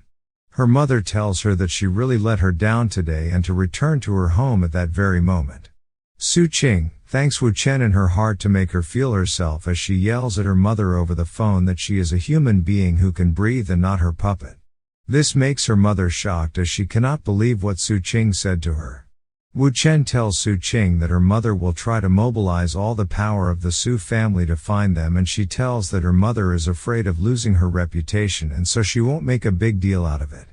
Her mother tells her that she really let her down today and to return to her home at that very moment. Su Qing thanks Wu Chen in her heart to make her feel herself as she yells at her mother over the phone that she is a human being who can breathe and not her puppet. This makes her mother shocked as she cannot believe what Su Qing said to her. Wu Chen tells Su Qing that her mother will try to mobilize all the power of the Su family to find them, and she tells that her mother is afraid of losing her reputation and so she won't make a big deal out of it.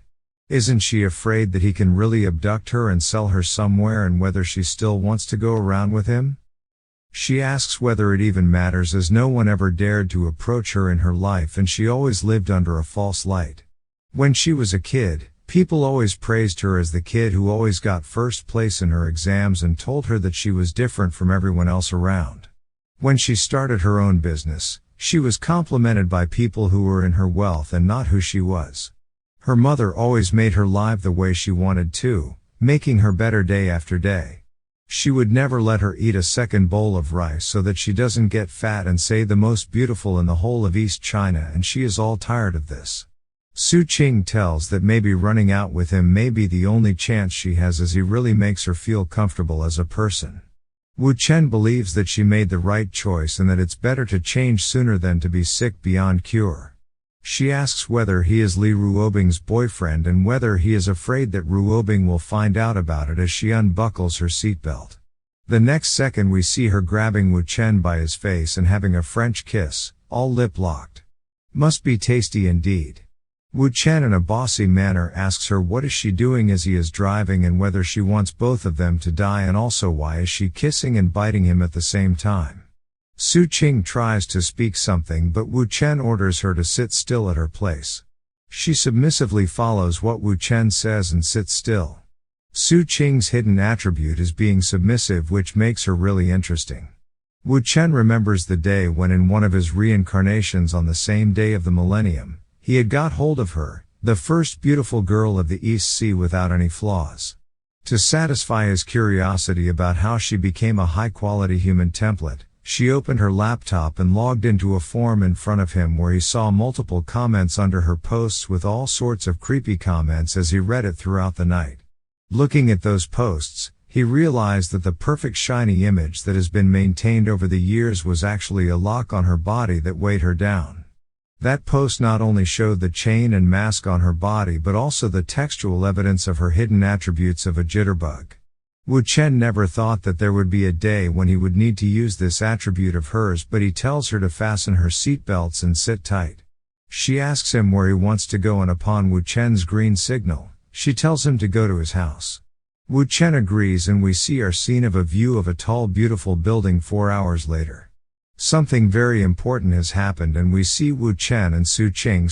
Isn't she afraid that he can really abduct her and sell her somewhere, and whether she still wants to go around with him? She asks whether it even matters, as no one ever dared to approach her in her life and she always lived under a false light. When she was a kid, people always praised her as the kid who always got first place in her exams and told her that she was different from everyone else around. When she started her own business, she was complimented by people who were in her wealth and not who she was. Her mother always made her live the way she wanted to, making her better day after day. She would never let her eat a second bowl of rice so that she doesn't get fat and say the most beautiful in the whole of East China, and she is all tired of this. Su Qing tells that maybe running out with him may be the only chance she has, as he really makes her feel comfortable as a person. Wu Chen believes that she made the right choice and that it's better to change sooner than to be sick beyond cure. She asks whether he is Li Ruobing's boyfriend and whether he is afraid that Ruobing will find out about it as she unbuckles her seatbelt. The next second we see her grabbing Wu Chen by his face and having a French kiss, all lip-locked. Must be tasty indeed. Wu Chen in a bossy manner asks her what is she doing as he is driving and whether she wants both of them to die, and also why is she kissing and biting him at the same time. Su Qing tries to speak something, but Wu Chen orders her to sit still at her place. She submissively follows what Wu Chen says and sits still. Su Qing's hidden attribute is being submissive, which makes her really interesting. Wu Chen remembers the day when in one of his reincarnations on the same day of the millennium, he had got hold of her, the first beautiful girl of the East Sea without any flaws. To satisfy his curiosity about how she became a high-quality human template, she opened her laptop and logged into a form in front of him where he saw multiple comments under her posts with all sorts of creepy comments as he read it throughout the night. Looking at those posts, he realized that the perfect shiny image that has been maintained over the years was actually a lock on her body that weighed her down. That post not only showed the chain and mask on her body but also the textual evidence of her hidden attributes of a jitterbug. Wu Chen never thought that there would be a day when he would need to use this attribute of hers, but he tells her to fasten her seatbelts and sit tight. She asks him where he wants to go, and upon Wu Chen's green signal, she tells him to go to his house. Wu Chen agrees and we see our scene of a view of a tall beautiful building 4 hours later. Something very important has happened and we see Wu Chen and Su Qing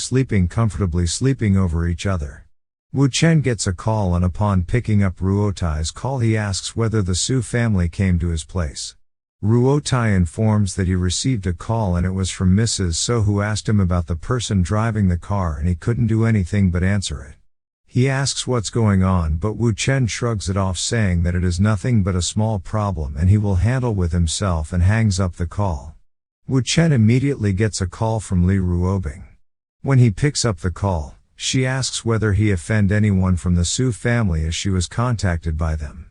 sleeping over each other. Wu Chen gets a call and upon picking up Ruotai's call he asks whether the Su family came to his place. Ruotai informs that he received a call and it was from Mrs. So, who asked him about the person driving the car, and he couldn't do anything but answer it. He asks what's going on, but Wu Chen shrugs it off, saying that it is nothing but a small problem and he will handle with himself, and hangs up the call. Wu Chen immediately gets a call from Li Ruobing. When he picks up the call, she asks whether he offend anyone from the Su family as she was contacted by them.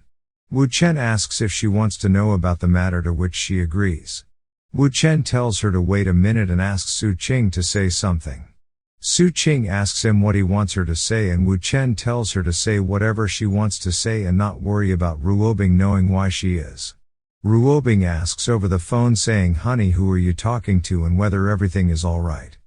Wu Chen asks if she wants to know about the matter, to which she agrees. Wu Chen tells her to wait a minute and asks Su Qing to say something. Su Qing asks him what he wants her to say, and Wu Chen tells her to say whatever she wants to say and not worry about Ruobing knowing why she is. Ruobing asks over the phone saying, "Honey, who are you talking to and whether everything is alright?"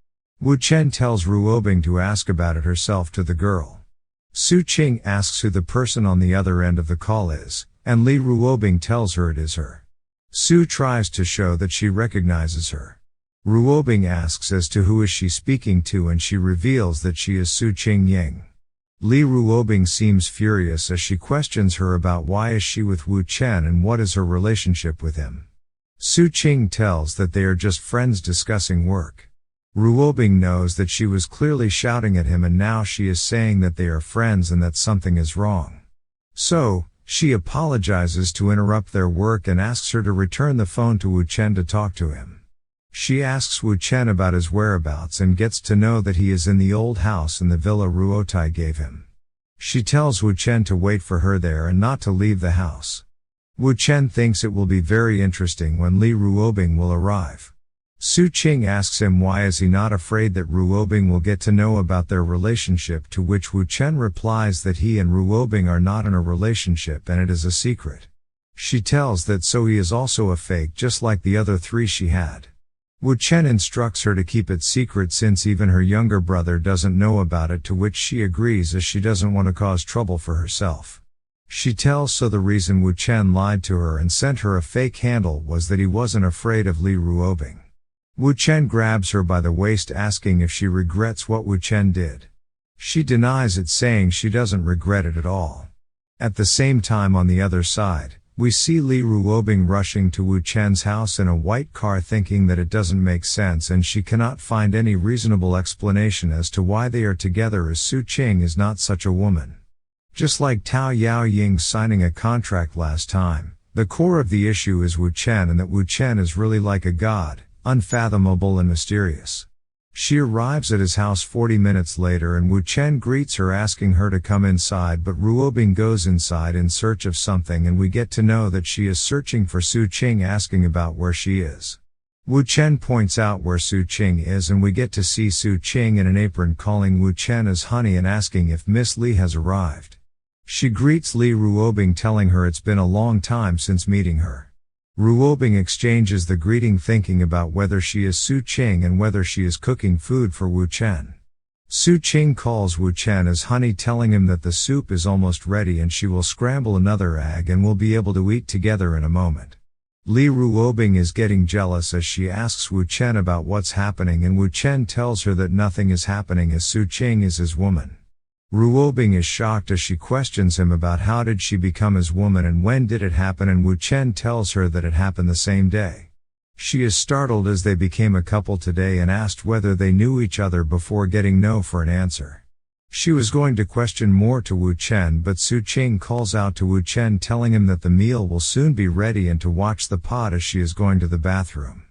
Wu Chen tells Ruobing to ask about it herself to the girl. Su Qing asks who the person on the other end of the call is, and Li Ruobing tells her it is her. Su tries to show that she recognizes her. Ruobing asks as to who is she speaking to, and she reveals that she is Su Qing Ying. Li Ruobing seems furious as she questions her about why is she with Wu Chen and what is her relationship with him. Su Qing tells that they are just friends discussing work. Ruobing knows that she was clearly shouting at him, and now she is saying that they are friends and that something is wrong. So, she apologizes to interrupt their work and asks her to return the phone to Wu Chen to talk to him. She asks Wu Chen about his whereabouts and gets to know that he is in the old house in the villa Ruotai gave him. She tells Wu Chen to wait for her there and not to leave the house. Wu Chen thinks it will be very interesting when Li Ruobing will arrive. Su Qing asks him why is he not afraid that Ruobing will get to know about their relationship, to which Wu Chen replies that he and Ruobing are not in a relationship and it is a secret. She tells that so he is also a fake just like the other three she had. Wu Chen instructs her to keep it secret since even her younger brother doesn't know about it, to which she agrees as she doesn't want to cause trouble for herself. She tells so the reason Wu Chen lied to her and sent her a fake handle was that he wasn't afraid of Li Ruobing. Wu Chen grabs her by the waist asking if she regrets what Wu Chen did. She denies it, saying she doesn't regret it at all. At the same time on the other side, we see Li Ruobing rushing to Wu Chen's house in a white car, thinking that it doesn't make sense and she cannot find any reasonable explanation as to why they are together, as Su Qing is not such a woman. Just like Tao Yao Ying signing a contract last time, the core of the issue is Wu Chen, and that Wu Chen is really like a god, unfathomable and mysterious. She arrives at his house 40 minutes later and Wu Chen greets her asking her to come inside, but Ruobing goes inside in search of something and we get to know that she is searching for Su Qing, asking about where she is. Wu Chen points out where Su Qing is and we get to see Su Qing in an apron calling Wu Chen as honey and asking if Miss Li has arrived. She greets Li Ruobing telling her it's been a long time since meeting her. Ruobing exchanges the greeting thinking about whether she is Su Qing and whether she is cooking food for Wu Chen. Su Qing calls Wu Chen as honey, telling him that the soup is almost ready and she will scramble another egg and will be able to eat together in a moment. Li Ruobing is getting jealous as she asks Wu Chen about what's happening, and Wu Chen tells her that nothing is happening as Su Qing is his woman. Ruobing is shocked as she questions him about how did she become his woman and when did it happen, and Wu Chen tells her that it happened the same day. She is startled as they became a couple today and asked whether they knew each other before getting no for an answer. She was going to question more to Wu Chen, but Su Qing calls out to Wu Chen telling him that the meal will soon be ready and to watch the pot as she is going to the bathroom.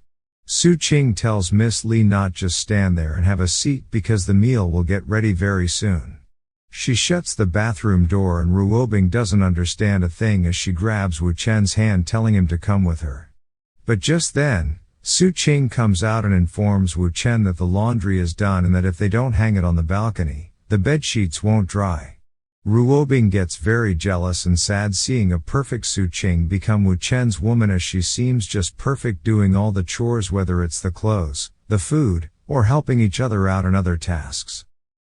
Su Qing tells Miss Li not just stand there and have a seat because the meal will get ready very soon. She shuts the bathroom door and Ruobing doesn't understand a thing as she grabs Wu Chen's hand telling him to come with her. But just then, Su Qing comes out and informs Wu Chen that the laundry is done and that if they don't hang it on the balcony, the bedsheets won't dry. Ruobing gets very jealous and sad seeing a perfect Su Qing become Wu Chen's woman, as she seems just perfect doing all the chores, whether it's the clothes, the food, or helping each other out in other tasks.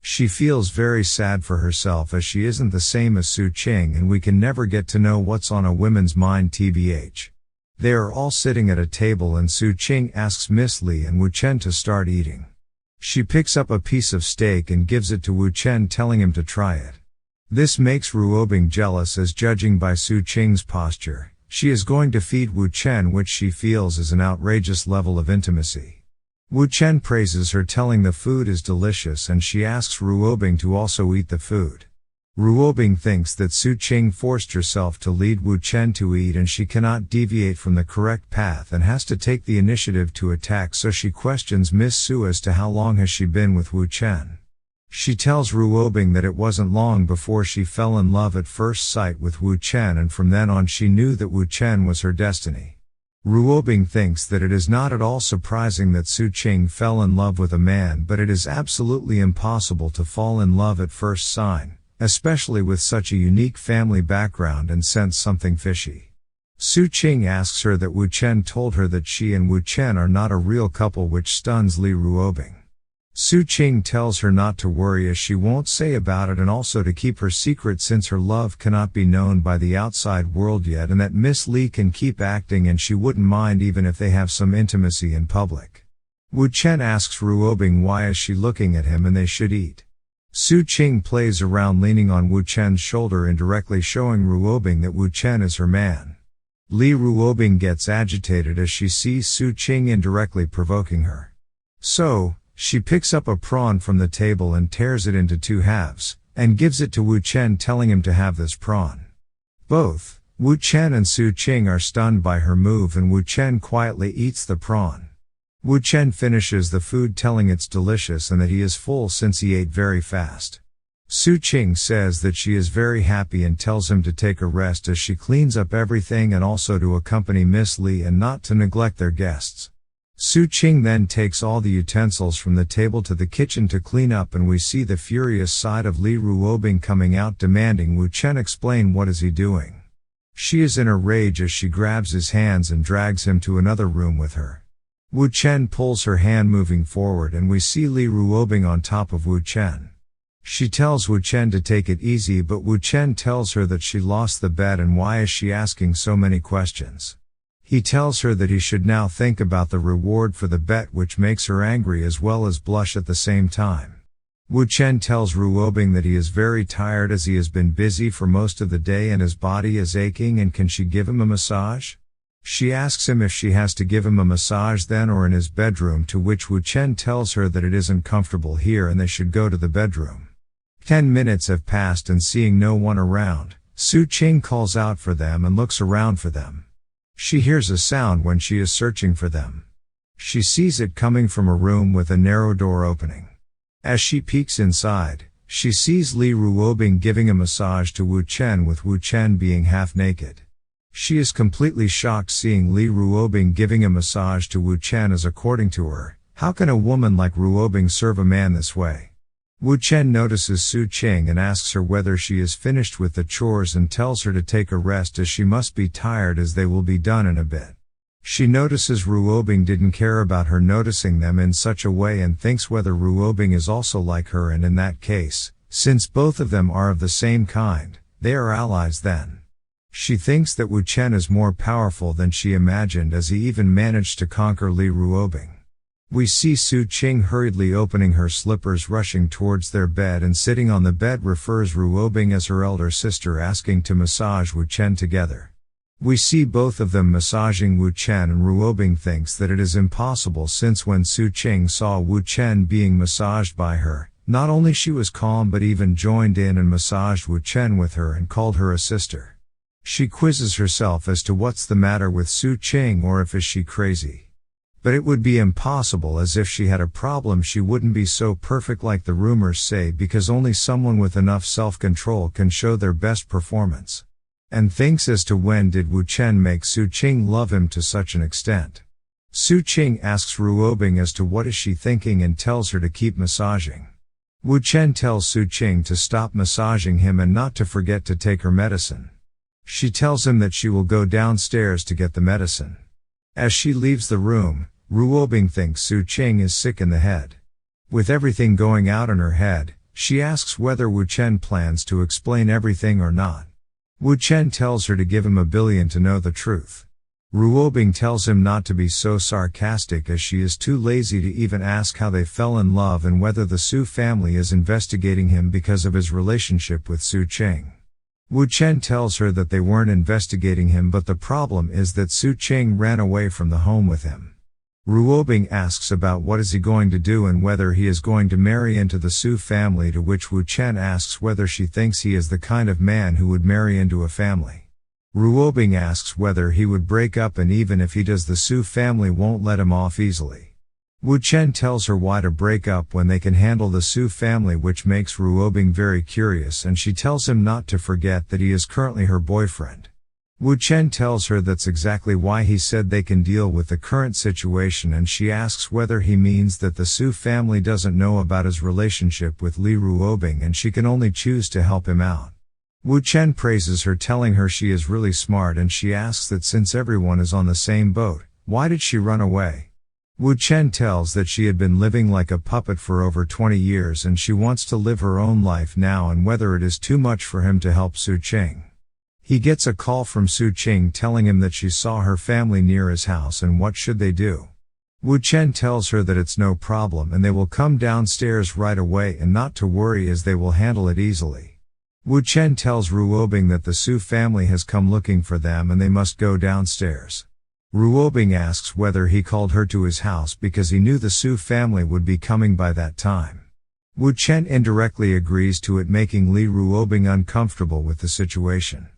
She feels very sad for herself as she isn't the same as Su Qing, and we can never get to know what's on a woman's mind tbh. They are all sitting at a table and Su Qing asks Miss Li and Wu Chen to start eating. She picks up a piece of steak and gives it to Wu Chen telling him to try it. This makes Ruobing jealous as, judging by Su Qing's posture, she is going to feed Wu Chen, which she feels is an outrageous level of intimacy. Wu Chen praises her telling the food is delicious and she asks Ruobing to also eat the food. Ruobing thinks that Su Qing forced herself to lead Wu Chen to eat and she cannot deviate from the correct path and has to take the initiative to attack, so she questions Miss Su as to how long has she been with Wu Chen. She tells Ruobing that it wasn't long before she fell in love at first sight with Wu Chen, and from then on she knew that Wu Chen was her destiny. Ruobing thinks that it is not at all surprising that Su Qing fell in love with a man, but it is absolutely impossible to fall in love at first sight, especially with such a unique family background, and sense something fishy. Su Qing asks her that Wu Chen told her that she and Wu Chen are not a real couple, which stuns Li Ruobing. Su Qing tells her not to worry as she won't say about it, and also to keep her secret since her love cannot be known by the outside world yet, and that Miss Li can keep acting and she wouldn't mind even if they have some intimacy in public. Wu Chen asks Ruobing why is she looking at him and they should eat. Su Qing plays around leaning on Wu Chen's shoulder, indirectly showing Ruobing that Wu Chen is her man. Li Ruobing gets agitated as she sees Su Qing indirectly provoking her. So, she picks up a prawn from the table and tears it into two halves, and gives it to Wu Chen, telling him to have this prawn. Both Wu Chen and Su Qing are stunned by her move, and Wu Chen quietly eats the prawn. Wu Chen finishes the food, telling it's delicious and that he is full since he ate very fast. Su Qing says that she is very happy and tells him to take a rest as she cleans up everything, and also to accompany Miss Li and not to neglect their guests. Su Qing then takes all the utensils from the table to the kitchen to clean up, and we see the furious side of Li Ruobing coming out, demanding Wu Chen explain what is he doing. She is in a rage as she grabs his hands and drags him to another room with her. Wu Chen pulls her hand, moving forward, and we see Li Ruobing on top of Wu Chen. She tells Wu Chen to take it easy, but Wu Chen tells her that she lost the bet and why is she asking so many questions. He tells her that he should now think about the reward for the bet, which makes her angry as well as blush at the same time. Wu Chen tells Ruobing that he is very tired as he has been busy for most of the day and his body is aching, and can she give him a massage? She asks him if she has to give him a massage then or in his bedroom, to which Wu Chen tells her that it isn't comfortable here and they should go to the bedroom. 10 minutes have passed, and seeing no one around, Su Qing calls out for them and looks around for them. She hears a sound when she is searching for them. She sees it coming from a room with a narrow door opening. As she peeks inside, she sees Li Ruobing giving a massage to Wu Chen, with Wu Chen being half naked. She is completely shocked seeing Li Ruobing giving a massage to Wu Chen, as according to her, how can a woman like Ruobing serve a man this way? Wu Chen notices Su Qing and asks her whether she is finished with the chores and tells her to take a rest as she must be tired as they will be done in a bit. She notices Ruobing didn't care about her noticing them in such a way and thinks whether Ruobing is also like her, and in that case, since both of them are of the same kind, they are allies then. She thinks that Wu Chen is more powerful than she imagined, as he even managed to conquer Li Ruobing. We see Su Qing hurriedly opening her slippers, rushing towards their bed, and sitting on the bed refers Ruobing as her elder sister, asking to massage Wu Chen together. We see both of them massaging Wu Chen, and Ruobing thinks that it is impossible, since when Su Qing saw Wu Chen being massaged by her, not only she was calm but even joined in and massaged Wu Chen with her and called her a sister. She quizzes herself as to what's the matter with Su Qing, or if is she crazy. But it would be impossible, as if she had a problem she wouldn't be so perfect like the rumors say, because only someone with enough self-control can show their best performance. And thinks as to when did Wu Chen make Su Qing love him to such an extent. Su Qing asks Ruobing as to what is she thinking and tells her to keep massaging. Wu Chen tells Su Qing to stop massaging him and not to forget to take her medicine. She tells him that she will go downstairs to get the medicine. As she leaves the room, Ruobing thinks Su Qing is sick in the head. With everything going out in her head, she asks whether Wu Chen plans to explain everything or not. Wu Chen tells her to give him $1 billion to know the truth. Ruobing tells him not to be so sarcastic, as she is too lazy to even ask how they fell in love and whether the Su family is investigating him because of his relationship with Su Qing. Wu Chen tells her that they weren't investigating him, but the problem is that Su Qing ran away from the home with him. Ruobing asks about what is he going to do and whether he is going to marry into the Su family, to which Wu Chen asks whether she thinks he is the kind of man who would marry into a family. Ruobing asks whether he would break up, and even if he does, the Su family won't let him off easily. Wu Chen tells her why to break up when they can handle the Su family, which makes Ruobing very curious, and she tells him not to forget that he is currently her boyfriend. Wu Chen tells her that's exactly why he said they can deal with the current situation, and she asks whether he means that the Su family doesn't know about his relationship with Li Ruobing and she can only choose to help him out. Wu Chen praises her, telling her she is really smart, and she asks that since everyone is on the same boat, why did she run away? Wu Chen tells that she had been living like a puppet for over 20 years and she wants to live her own life now, and whether it is too much for him to help Su Qing. He gets a call from Su Qing telling him that she saw her family near his house and what should they do. Wu Chen tells her that it's no problem and they will come downstairs right away and not to worry as they will handle it easily. Wu Chen tells Ruobing that the Su family has come looking for them and they must go downstairs. Ruobing asks whether he called her to his house because he knew the Su family would be coming by that time. Wu Chen indirectly agrees to it, making Li Ruobing uncomfortable with the situation.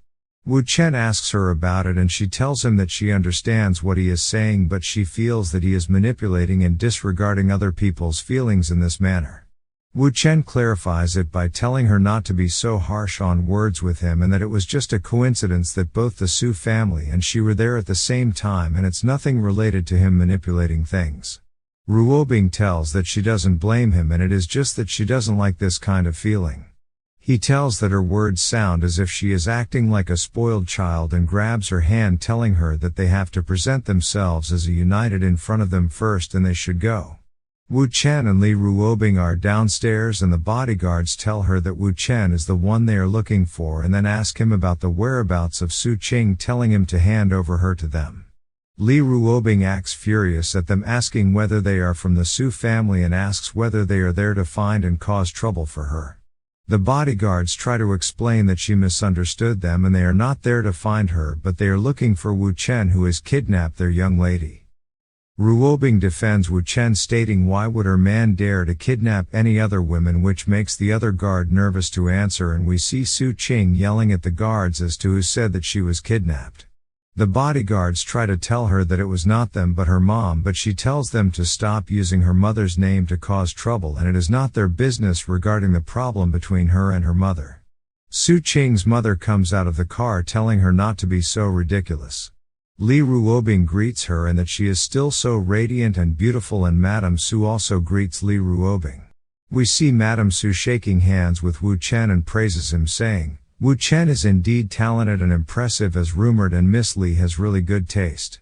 Wu Chen asks her about it and she tells him that she understands what he is saying, but she feels that he is manipulating and disregarding other people's feelings in this manner. Wu Chen clarifies it by telling her not to be so harsh on words with him and that it was just a coincidence that both the Su family and she were there at the same time and it's nothing related to him manipulating things. Ruobing tells that she doesn't blame him and it is just that she doesn't like this kind of feeling. He tells that her words sound as if she is acting like a spoiled child and grabs her hand, telling her that they have to present themselves as a united in front of them first and they should go. Wu Chen and Li Ruobing are downstairs and the bodyguards tell her that Wu Chen is the one they are looking for and then ask him about the whereabouts of Su Qing, telling him to hand over her to them. Li Ruobing acts furious at them, asking whether they are from the Su family and asks whether they are there to find and cause trouble for her. The bodyguards try to explain that she misunderstood them and they are not there to find her, but they are looking for Wu Chen, who has kidnapped their young lady. Ruobing defends Wu Chen, stating why would her man dare to kidnap any other women, which makes the other guard nervous to answer, and we see Su Qing yelling at the guards as to who said that she was kidnapped. The bodyguards try to tell her that it was not them but her mom, but she tells them to stop using her mother's name to cause trouble and it is not their business regarding the problem between her and her mother. Su Qing's mother comes out of the car telling her not to be so ridiculous. Li Ruobing greets her and that she is still so radiant and beautiful, and Madame Su also greets Li Ruobing. We see Madame Su shaking hands with Wu Chen and praises him, saying, Wu Chen is indeed talented and impressive as rumored, and Miss Li has really good taste.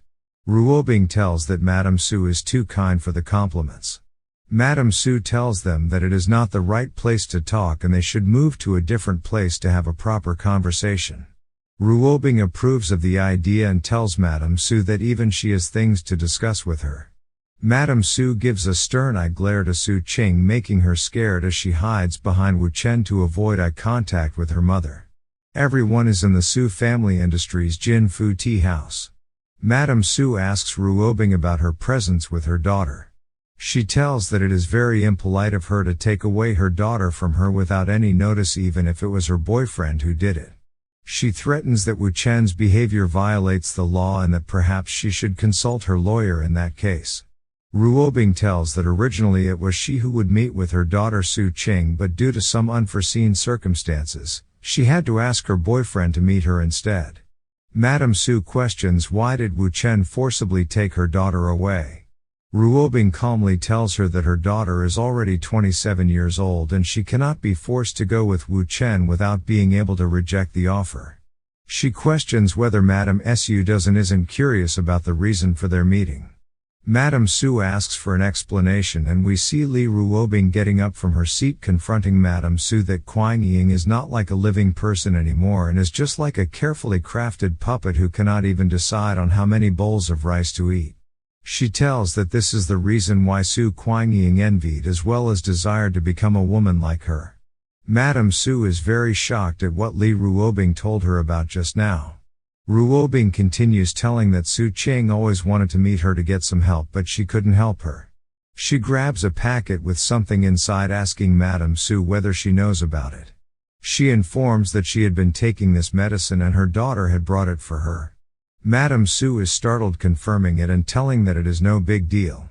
Ruobing tells that Madame Su is too kind for the compliments. Madame Su tells them that it is not the right place to talk and they should move to a different place to have a proper conversation. Ruobing approves of the idea and tells Madame Su that even she has things to discuss with her. Madame Su gives a stern-eyed glare to Su Qing, making her scared as she hides behind Wu Chen to avoid eye contact with her mother. Everyone is in the Su Family Industries Jin Fu tea house. Madame Su asks Ruobing about her presence with her daughter. She tells that it is very impolite of her to take away her daughter from her without any notice, even if it was her boyfriend who did it. She threatens that Wu Chen's behavior violates the law and that perhaps she should consult her lawyer in that case. Ruobing tells that originally it was she who would meet with her daughter Su Qing, but due to some unforeseen circumstances, she had to ask her boyfriend to meet her instead. Madame Su questions why did Wu Chen forcibly take her daughter away. Ruobing calmly tells her that her daughter is already 27 years old and she cannot be forced to go with Wu Chen without being able to reject the offer. She questions whether Madame Su isn't curious about the reason for their meeting. Madame Su asks for an explanation and we see Li Ruobing getting up from her seat, confronting Madame Su that Kuang Ying is not like a living person anymore and is just like a carefully crafted puppet who cannot even decide on how many bowls of rice to eat. She tells that this is the reason why Su Kuang Ying envied as well as desired to become a woman like her. Madame Su is very shocked at what Li Ruobing told her about just now. Ruobing continues telling that Su Qing always wanted to meet her to get some help but she couldn't help her. She grabs a packet with something inside asking Madame Su whether she knows about it. She informs that she had been taking this medicine and her daughter had brought it for her. Madame Su is startled, confirming it and telling that it is no big deal.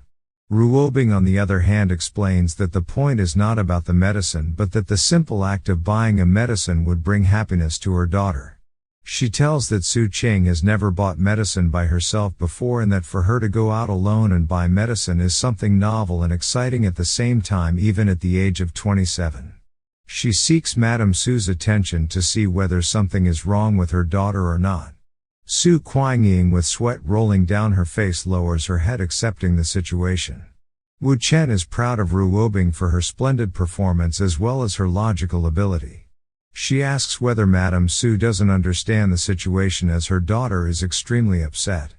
Ruobing on the other hand explains that the point is not about the medicine but that the simple act of buying a medicine would bring happiness to her daughter. She tells that Su Qing has never bought medicine by herself before and that for her to go out alone and buy medicine is something novel and exciting at the same time, even at the age of 27. She seeks Madame Su's attention to see whether something is wrong with her daughter or not. Su Qingying, with sweat rolling down her face, lowers her head, accepting the situation. Wu Chen is proud of Ruobing for her splendid performance as well as her logical ability. She asks whether Madame Su doesn't understand the situation as her daughter is extremely upset.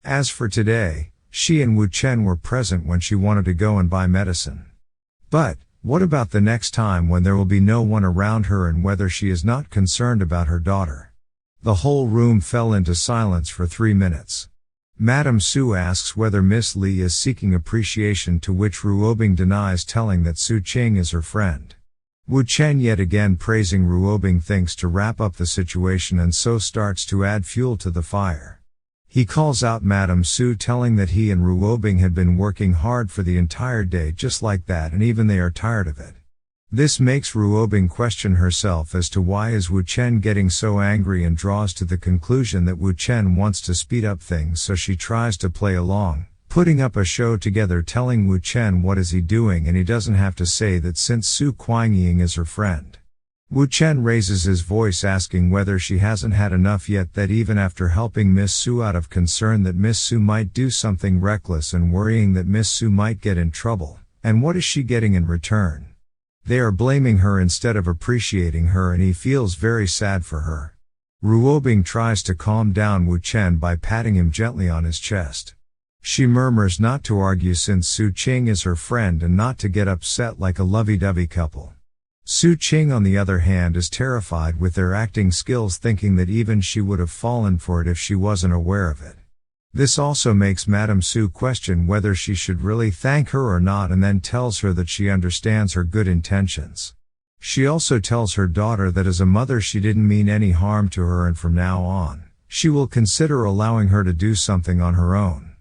As for today, she and Wu Chen were present when she wanted to go and buy medicine. But, what about the next time when there will be no one around her and whether she is not concerned about her daughter? The whole room fell into silence for 3 minutes. Madame Su asks whether Miss Li is seeking appreciation, to which Ruobing denies, telling that Su Qing is her friend. Wu Chen, yet again praising Ruobing, thinks to wrap up the situation and so starts to add fuel to the fire. He calls out Madame Su, telling that he and Ruobing had been working hard for the entire day just like that and even they are tired of it. This makes Ruobing question herself as to why is Wu Chen getting so angry, and draws to the conclusion that Wu Chen wants to speed up things, so she tries to play along, putting up a show together, telling Wu Chen what is he doing and he doesn't have to say that since Su Qingying is her friend. Wu Chen raises his voice asking whether she hasn't had enough yet, that even after helping Miss Su out of concern that Miss Su might do something reckless and worrying that Miss Su might get in trouble, and what is she getting in return? They are blaming her instead of appreciating her and he feels very sad for her. Ruobing tries to calm down Wu Chen by patting him gently on his chest. She murmurs not to argue since Su Qing is her friend and not to get upset like a lovey-dovey couple. Su Qing on the other hand is terrified with their acting skills, thinking that even she would have fallen for it if she wasn't aware of it. This also makes Madame Su question whether she should really thank her or not, and then tells her that she understands her good intentions. She also tells her daughter that as a mother she didn't mean any harm to her and from now on, she will consider allowing her to do something on her own.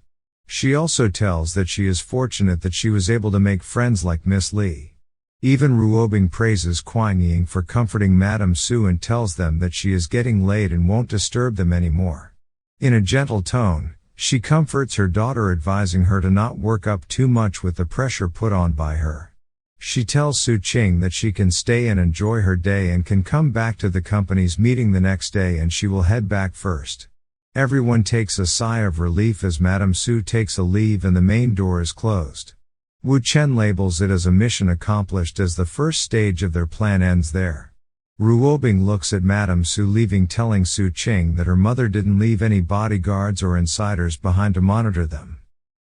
She also tells that she is fortunate that she was able to make friends like Miss Li. Even Ruobing praises Qingying for comforting Madame Su and tells them that she is getting late and won't disturb them anymore. In a gentle tone, she comforts her daughter, advising her to not work up too much with the pressure put on by her. She tells Su Qing that she can stay and enjoy her day and can come back to the company's meeting the next day, and she will head back first. Everyone takes a sigh of relief as Madame Su takes a leave and the main door is closed. Wu Chen labels it as a mission accomplished as the first stage of their plan ends there. Ruobing looks at Madame Su leaving, telling Su Qing that her mother didn't leave any bodyguards or insiders behind to monitor them.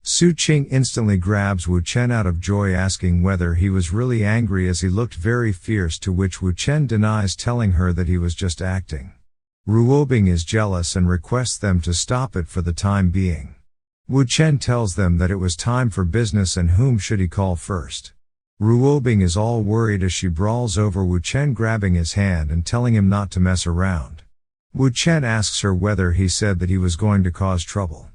Su Qing instantly grabs Wu Chen out of joy, asking whether he was really angry as he looked very fierce, to which Wu Chen denies, telling her that he was just acting. Ruobing is jealous and requests them to stop it for the time being. Wu Chen tells them that it was time for business and whom should he call first. Ruobing is all worried as she brawls over Wu Chen, grabbing his hand and telling him not to mess around. Wu Chen asks her whether he said that he was going to cause trouble.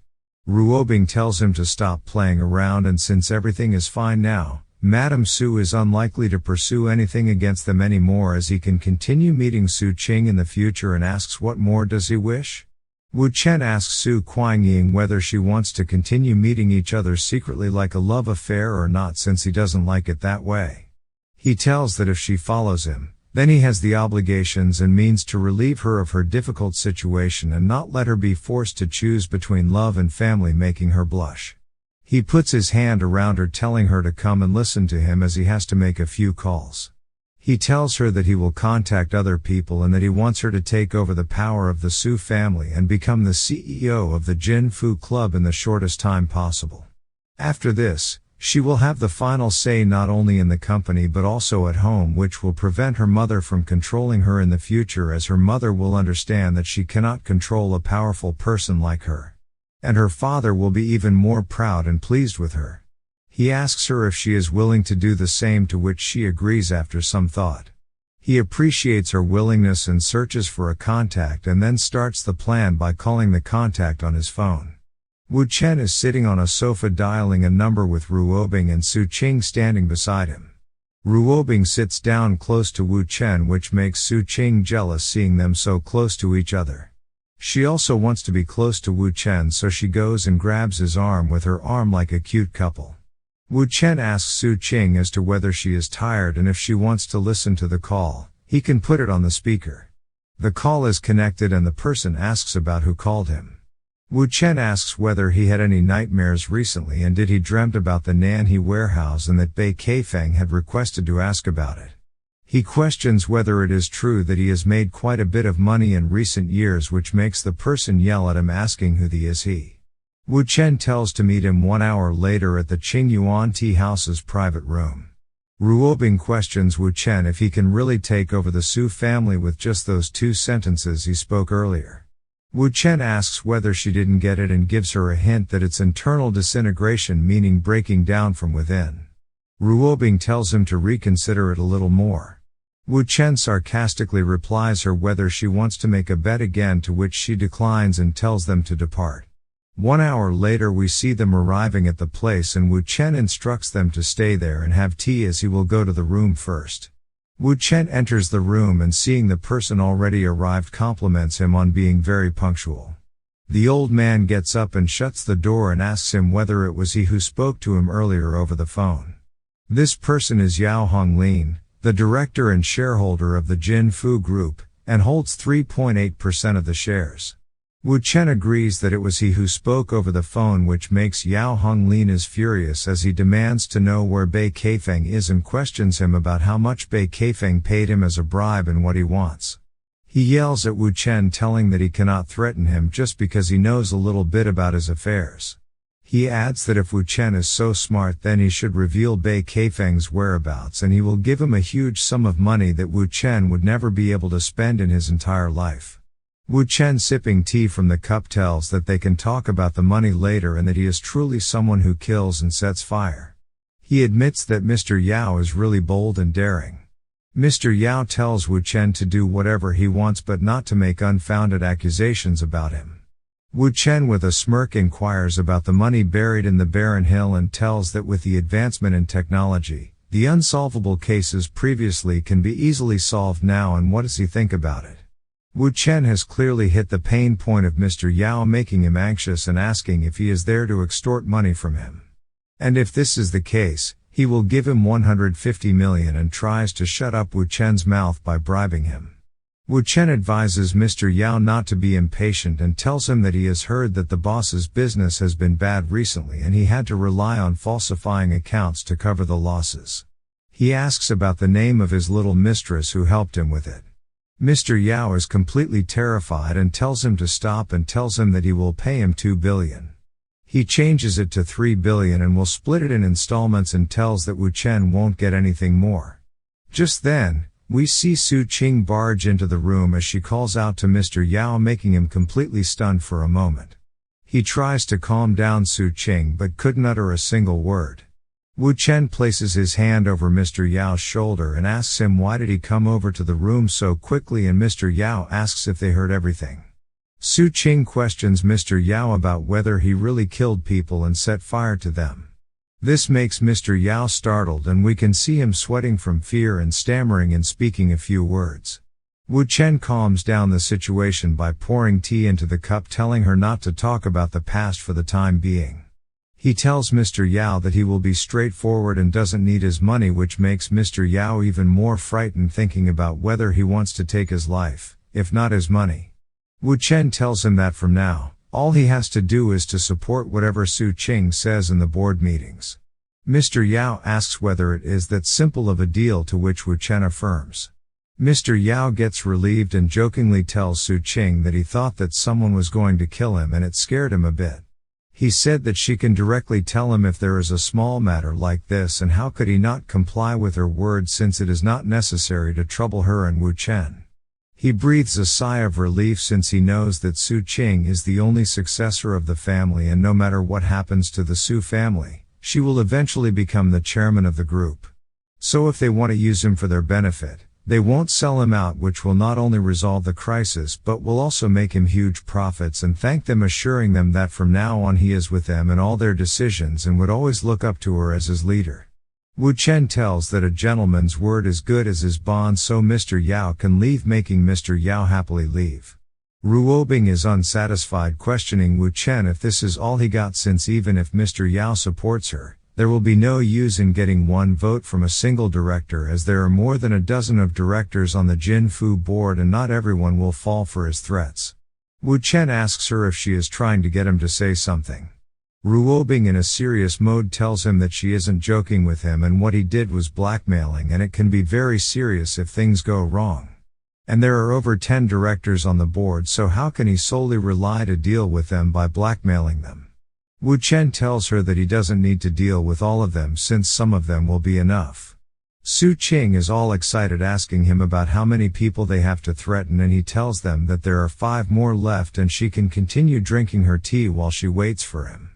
Ruobing tells him to stop playing around, and since everything is fine now, Madame Su is unlikely to pursue anything against them anymore, as he can continue meeting Su Qing in the future, and asks what more does he wish? Wu Chen asks Su Qingying whether she wants to continue meeting each other secretly like a love affair or not, since he doesn't like it that way. He tells that if she follows him, then he has the obligations and means to relieve her of her difficult situation and not let her be forced to choose between love and family, making her blush. He puts his hand around her, telling her to come and listen to him as he has to make a few calls. He tells her that he will contact other people and that he wants her to take over the power of the Su family and become the CEO of the Jin Fu Club in the shortest time possible. After this, She will have the final say not only in the company but also at home, which will prevent her mother from controlling her in the future, as her mother will understand that she cannot control a powerful person like her. And her father will be even more proud and pleased with her. He asks her if she is willing to do the same, to which she agrees after some thought. He appreciates her willingness and searches for a contact, and then starts the plan by calling the contact on his phone. Wu Chen is sitting on a sofa dialing a number with Ruobing and Su Qing standing beside him. Ruobing sits down close to Wu Chen, which makes Su Qing jealous seeing them so close to each other. She also wants to be close to Wu Chen, so she goes and grabs his arm with her arm like a cute couple. Wu Chen asks Su Qing as to whether she is tired and if she wants to listen to the call. He can put it on the speaker. The call is connected and the person asks about who called him. Wu Chen asks whether he had any nightmares recently and did he dreamt about the Nanhe warehouse and that Bei Keifeng had requested to ask about it. He questions whether it is true that he has made quite a bit of money in recent years, which makes the person yell at him asking who the is he. Wu Chen tells to meet him 1 hour later at the Qingyuan tea house's private room. Ruobing questions Wu Chen if he can really take over the Su family with just those 2 sentences he spoke earlier. Wu Chen asks whether she didn't get it and gives her a hint that it's internal disintegration, meaning breaking down from within. Ruobing tells him to reconsider it a little more. Wu Chen sarcastically replies her whether she wants to make a bet again, to which she declines and tells them to depart. 1 hour later we see them arriving at the place and Wu Chen instructs them to stay there and have tea, as he will go to the room first. Wu Chen enters the room and, seeing the person already arrived, compliments him on being very punctual. The old man gets up and shuts the door and asks him whether it was he who spoke to him earlier over the phone. This person is Yao Honglin, the director and shareholder of the Jin Fu Group, and holds 3.8% of the shares. Wu Chen agrees that it was he who spoke over the phone, which makes Yao Honglin is furious, as he demands to know where Bei Keifeng is and questions him about how much Bei Keifeng paid him as a bribe and what he wants. He yells at Wu Chen, telling that he cannot threaten him just because he knows a little bit about his affairs. He adds that if Wu Chen is so smart, then he should reveal Bei Keifeng's whereabouts and he will give him a huge sum of money that Wu Chen would never be able to spend in his entire life. Wu Chen, sipping tea from the cup, tells that they can talk about the money later and that he is truly someone who kills and sets fire. He admits that Mr. Yao is really bold and daring. Mr. Yao tells Wu Chen to do whatever he wants but not to make unfounded accusations about him. Wu Chen with a smirk inquires about the money buried in the barren hill and tells that with the advancement in technology, the unsolvable cases previously can be easily solved now, and what does he think about it? Wu Chen has clearly hit the pain point of Mr. Yao, making him anxious and asking if he is there to extort money from him. And if this is the case, he will give him 150 million and tries to shut up Wu Chen's mouth by bribing him. Wu Chen advises Mr. Yao not to be impatient and tells him that he has heard that the boss's business has been bad recently and he had to rely on falsifying accounts to cover the losses. He asks about the name of his little mistress who helped him with it. Mr. Yao is completely terrified and tells him to stop and tells him that he will pay him 2 billion. He changes it to 3 billion and will split it in installments and tells that Wu Chen won't get anything more. Just then, we see Su Qing barge into the room as she calls out to Mr. Yao, making him completely stunned for a moment. He tries to calm down Su Qing but couldn't utter a single word. Wu Chen places his hand over Mr. Yao's shoulder and asks him why did he come over to the room so quickly, and Mr. Yao asks if they heard everything. Su Qing questions Mr. Yao about whether he really killed people and set fire to them. This makes Mr. Yao startled and we can see him sweating from fear and stammering and speaking a few words. Wu Chen calms down the situation by pouring tea into the cup, telling her not to talk about the past for the time being. He tells Mr. Yao that he will be straightforward and doesn't need his money, which makes Mr. Yao even more frightened, thinking about whether he wants to take his life, if not his money. Wu Chen tells him that from now, all he has to do is to support whatever Su Qing says in the board meetings. Mr. Yao asks whether it is that simple of a deal, to which Wu Chen affirms. Mr. Yao gets relieved and jokingly tells Su Qing that he thought that someone was going to kill him and it scared him a bit. He said that she can directly tell him if there is a small matter like this, and how could he not comply with her word since it is not necessary to trouble her and Wu Chen. He breathes a sigh of relief since he knows that Su Qing is the only successor of the family, and no matter what happens to the Su family, she will eventually become the chairman of the group. So if they want to use him for their benefit, they won't sell him out, which will not only resolve the crisis but will also make him huge profits, and thank them, assuring them that from now on he is with them in all their decisions and would always look up to her as his leader. Wu Chen tells that a gentleman's word is good as his bond, so Mr. Yao can leave, making Mr. Yao happily leave. Ruobing is unsatisfied, questioning Wu Chen if this is all he got, since even if Mr. Yao supports her, there will be no use in getting one vote from a single director, as there are more than a dozen of directors on the Jin Fu board and not everyone will fall for his threats. Wu Chen asks her if she is trying to get him to say something. Ruobing, in a serious mode, tells him that she isn't joking with him and what he did was blackmailing, and it can be very serious if things go wrong. And there are over 10 directors on the board, so how can he solely rely to deal with them by blackmailing them? Wu Chen tells her that he doesn't need to deal with all of them since some of them will be enough. Su Qing is all excited, asking him about how many people they have to threaten, and he tells them that there are 5 more left and she can continue drinking her tea while she waits for him.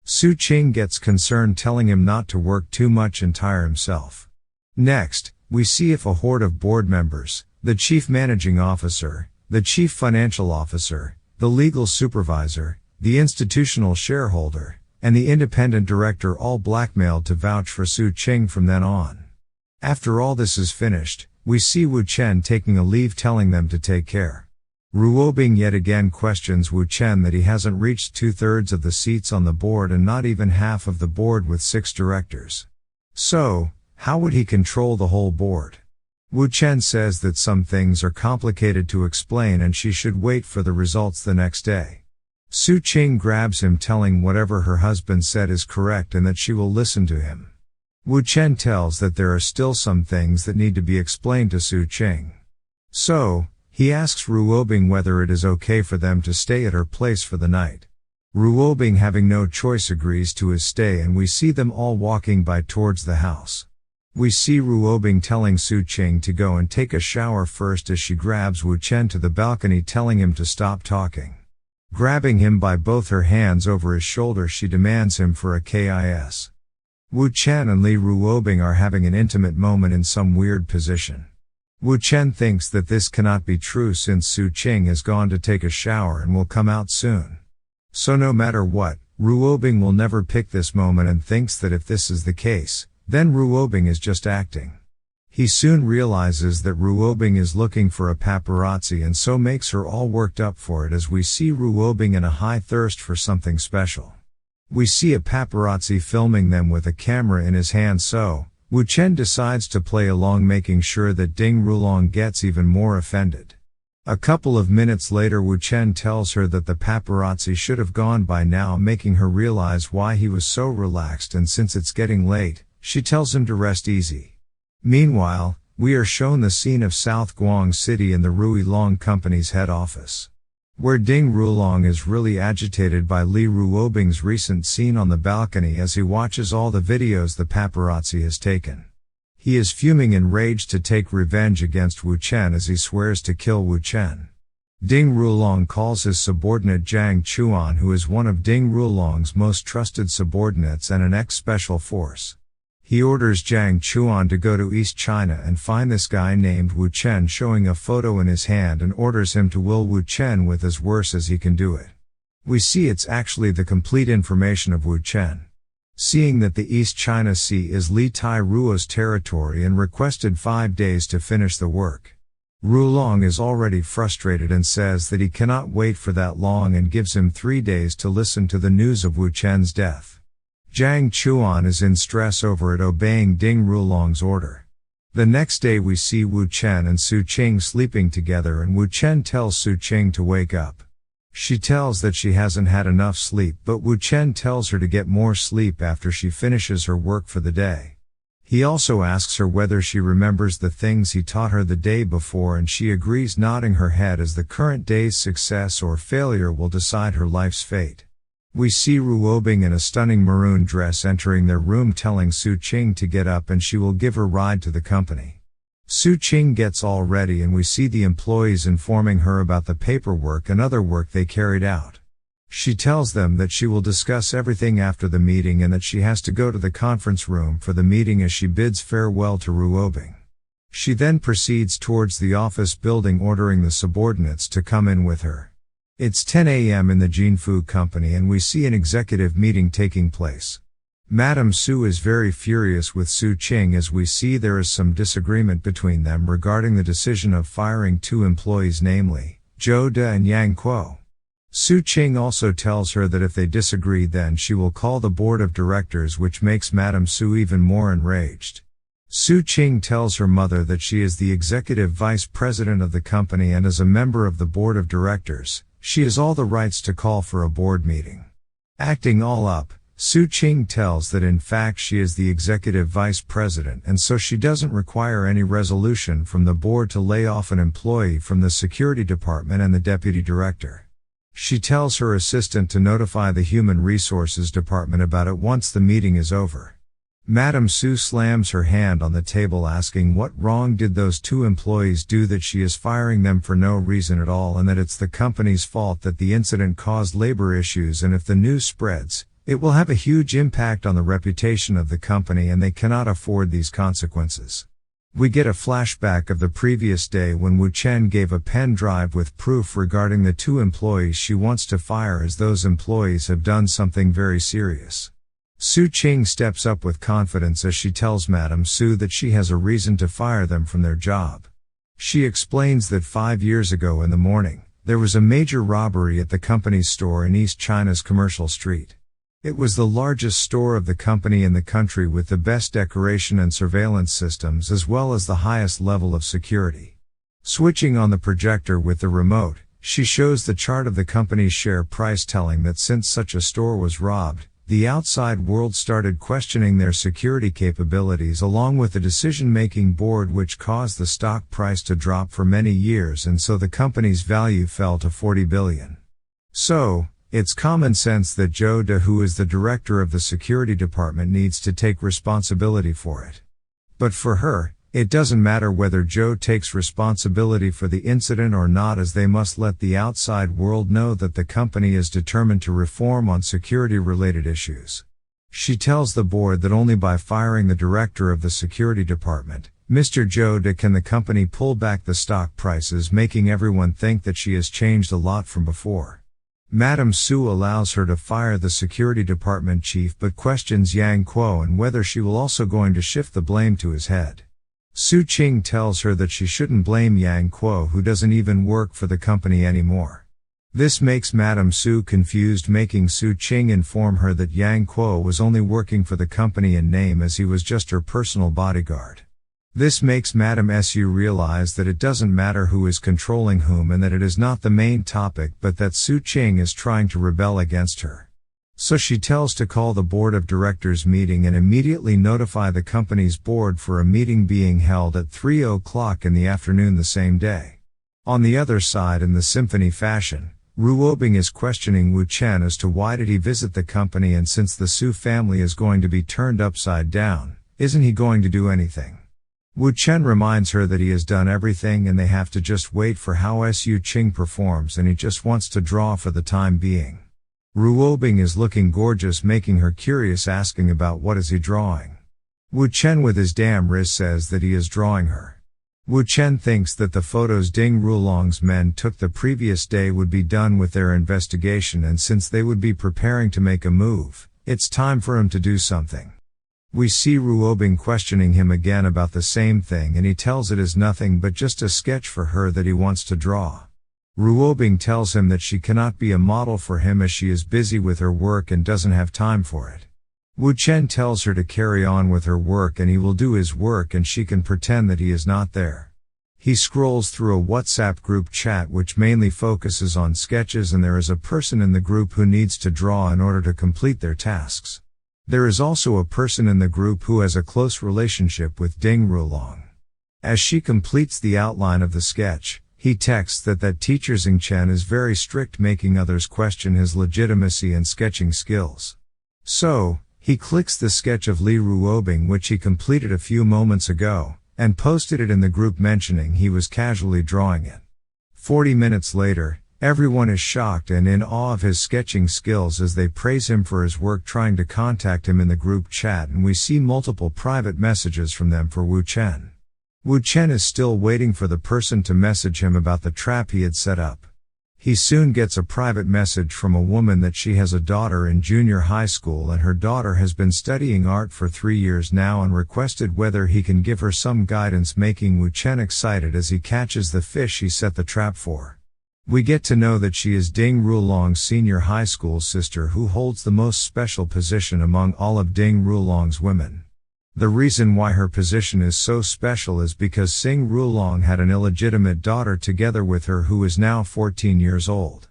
Su Qing gets concerned, telling him not to work too much and tire himself. Next, we see a horde of board members, the chief managing officer, the chief financial officer, the legal supervisor, the institutional shareholder, and the independent director, all blackmailed to vouch for Su Qing from then on. After all this is finished, we see Wu Chen taking a leave, telling them to take care. Ruobing yet again questions Wu Chen that he hasn't reached 2/3 of the seats on the board and not even half of the board with 6 directors. So, how would he control the whole board? Wu Chen says that some things are complicated to explain and she should wait for the results the next day. Su Qing grabs him, telling whatever her husband said is correct and that she will listen to him. Wu Chen tells that there are still some things that need to be explained to Su Qing. So, he asks Ruobing whether it is okay for them to stay at her place for the night. Ruobing, having no choice, agrees to his stay, and we see them all walking by towards the house. We see Ruobing telling Su Qing to go and take a shower first, as she grabs Wu Chen to the balcony, telling him to stop talking. Grabbing him by both her hands over his shoulder, she demands him for a kiss. Wu Chen and Li Ruobing are having an intimate moment in some weird position. Wu Chen thinks that this cannot be true since Su Qing has gone to take a shower and will come out soon. So no matter what, Ruobing will never pick this moment and thinks that if this is the case, then Ruobing is just acting. He soon realizes that Ruobing is looking for a paparazzi and so makes her all worked up for it, as we see Ruobing in a high thirst for something special. We see a paparazzi filming them with a camera in his hand, so Wu Chen decides to play along, making sure that Ding Rulong gets even more offended. A couple of minutes later, Wu Chen tells her that the paparazzi should have gone by now, making her realize why he was so relaxed, and since it's getting late, she tells him to rest easy. Meanwhile, we are shown the scene of South Guang City in the Rui Long Company's head office, where Ding Rulong is really agitated by Li Ruobing's recent scene on the balcony as he watches all the videos the paparazzi has taken. He is fuming in rage to take revenge against Wu Chen as he swears to kill Wu Chen. Ding Rulong calls his subordinate Zhang Chuan, who is one of Ding Rulong's most trusted subordinates and an ex-special force. He orders Zhang Chuan to go to East China and find this guy named Wu Chen, showing a photo in his hand, and orders him to will Wu Chen with as worse as he can do it. We see it's actually the complete information of Wu Chen. Seeing that the East China Sea is Li Tai Ruo's territory and requested 5 days to finish the work. Rulong is already frustrated and says that he cannot wait for that long and gives him 3 days to listen to the news of Wu Chen's death. Zhang Chuan is in stress over it, obeying Ding Rulong's order. The next day we see Wu Chen and Su Qing sleeping together, and Wu Chen tells Su Qing to wake up. She tells that she hasn't had enough sleep, but Wu Chen tells her to get more sleep after she finishes her work for the day. He also asks her whether she remembers the things he taught her the day before, and she agrees, nodding her head, as the current day's success or failure will decide her life's fate. We see Ruobing in a stunning maroon dress entering their room telling Su Qing to get up and she will give her ride to the company. Su Qing gets all ready and we see the employees informing her about the paperwork and other work they carried out. She tells them that she will discuss everything after the meeting and that she has to go to the conference room for the meeting as she bids farewell to Ruobing. She then proceeds towards the office building ordering the subordinates to come in with her. It's 10 a.m. in the Jinfu company and we see an executive meeting taking place. Madame Su is very furious with Su Qing as we see there is some disagreement between them regarding the decision of firing two employees, namely, Zhou De and Yang Kuo. Su Qing also tells her that if they disagree then she will call the board of directors, which makes Madame Su even more enraged. Su Qing tells her mother that she is the executive vice president of the company and as a member of the board of directors, she has all the rights to call for a board meeting. Acting all up, Su Qing tells that in fact she is the executive vice president and so she doesn't require any resolution from the board to lay off an employee from the security department and the deputy director. She tells her assistant to notify the human resources department about it once the meeting is over. Madame Su slams her hand on the table asking what wrong did those two employees do that she is firing them for no reason at all and that it's the company's fault that the incident caused labor issues and if the news spreads, it will have a huge impact on the reputation of the company and they cannot afford these consequences. We get a flashback of the previous day when Wu Chen gave a pen drive with proof regarding the two employees she wants to fire as those employees have done something very serious. Su Qing steps up with confidence as she tells Madame Su that she has a reason to fire them from their job. She explains that 5 years ago in the morning, there was a major robbery at the company's store in East China's Commercial Street. It was the largest store of the company in the country with the best decoration and surveillance systems as well as the highest level of security. Switching on the projector with the remote, she shows the chart of the company's share price telling that since such a store was robbed, the outside world started questioning their security capabilities along with the decision-making board which caused the stock price to drop for many years and so the company's value fell to 40 billion. So, it's common sense that Zhou De, who is the director of the security department, needs to take responsibility for it. But for her, it doesn't matter whether Zhou takes responsibility for the incident or not as they must let the outside world know that the company is determined to reform on security-related issues. She tells the board that only by firing the director of the security department, Mr. Zhou De, can the company pull back the stock prices, making everyone think that she has changed a lot from before. Madame Su allows her to fire the security department chief but questions Yang Kuo and whether she will also going to shift the blame to his head. Su Qing tells her that she shouldn't blame Yang Kuo, who doesn't even work for the company anymore. This makes Madame Su confused, making Su Qing inform her that Yang Kuo was only working for the company in name as he was just her personal bodyguard. This makes Madame Su realize that it doesn't matter who is controlling whom and that it is not the main topic but that Su Qing is trying to rebel against her. So she tells to call the board of directors meeting and immediately notify the company's board for a meeting being held at 3:00 in the afternoon the same day. On the other side, in the symphony fashion, Ruobing is questioning Wu Chen as to why did he visit the company, and since the Su family is going to be turned upside down, isn't he going to do anything? Wu Chen reminds her that he has done everything and they have to just wait for how Su Qing performs and he just wants to draw for the time being. Ruobing is looking gorgeous, making her curious, asking about what is he drawing. Wu Chen with his damn riz says that he is drawing her. Wu Chen thinks that the photos Ding Rulong's men took the previous day would be done with their investigation, and since they would be preparing to make a move, it's time for him to do something. We see Ruobing questioning him again about the same thing and he tells it is nothing but just a sketch for her that he wants to draw. Ruobing tells him that she cannot be a model for him as she is busy with her work and doesn't have time for it. Wu Chen tells her to carry on with her work and he will do his work and she can pretend that he is not there. He scrolls through a WhatsApp group chat which mainly focuses on sketches, and there is a person in the group who needs to draw in order to complete their tasks. There is also a person in the group who has a close relationship with Ding Rulong. As she completes the outline of the sketch, He texts that teacher Chen is very strict, making others question his legitimacy and sketching skills. So, he clicks the sketch of Li Ruobing which he completed a few moments ago, and posted it in the group mentioning he was casually drawing it. 40 minutes later, everyone is shocked and in awe of his sketching skills as they praise him for his work trying to contact him in the group chat, and we see multiple private messages from them for Wu Chen. Wu Chen is still waiting for the person to message him about the trap he had set up. He soon gets a private message from a woman that she has a daughter in junior high school and her daughter has been studying art for 3 years now, and requested whether he can give her some guidance, making Wu Chen excited as he catches the fish he set the trap for. We get to know that she is Ding Rulong's senior high school sister who holds the most special position among all of Ding Rulong's women. The reason why her position is so special is because Xing Rulong had an illegitimate daughter together with her who is now 14 years old.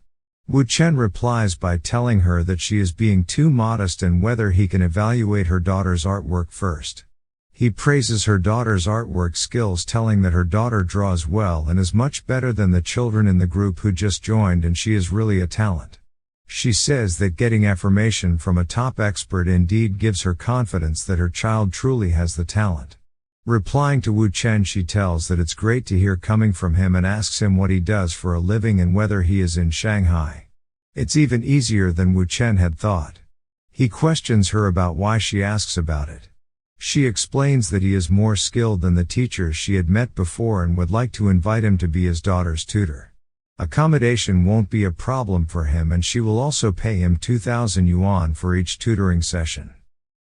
Wu Chen replies by telling her that she is being too modest and whether he can evaluate her daughter's artwork first. He praises her daughter's artwork skills, telling that her daughter draws well and is much better than the children in the group who just joined, and she is really a talent. She says that getting affirmation from a top expert indeed gives her confidence that her child truly has the talent. Replying to Wu Chen, she tells that it's great to hear coming from him and asks him what he does for a living and whether he is in Shanghai. It's even easier than Wu Chen had thought. He questions her about why she asks about it. She explains that he is more skilled than the teachers she had met before and would like to invite him to be his daughter's tutor. Accommodation won't be a problem for him, and she will also pay him 2,000 yuan for each tutoring session.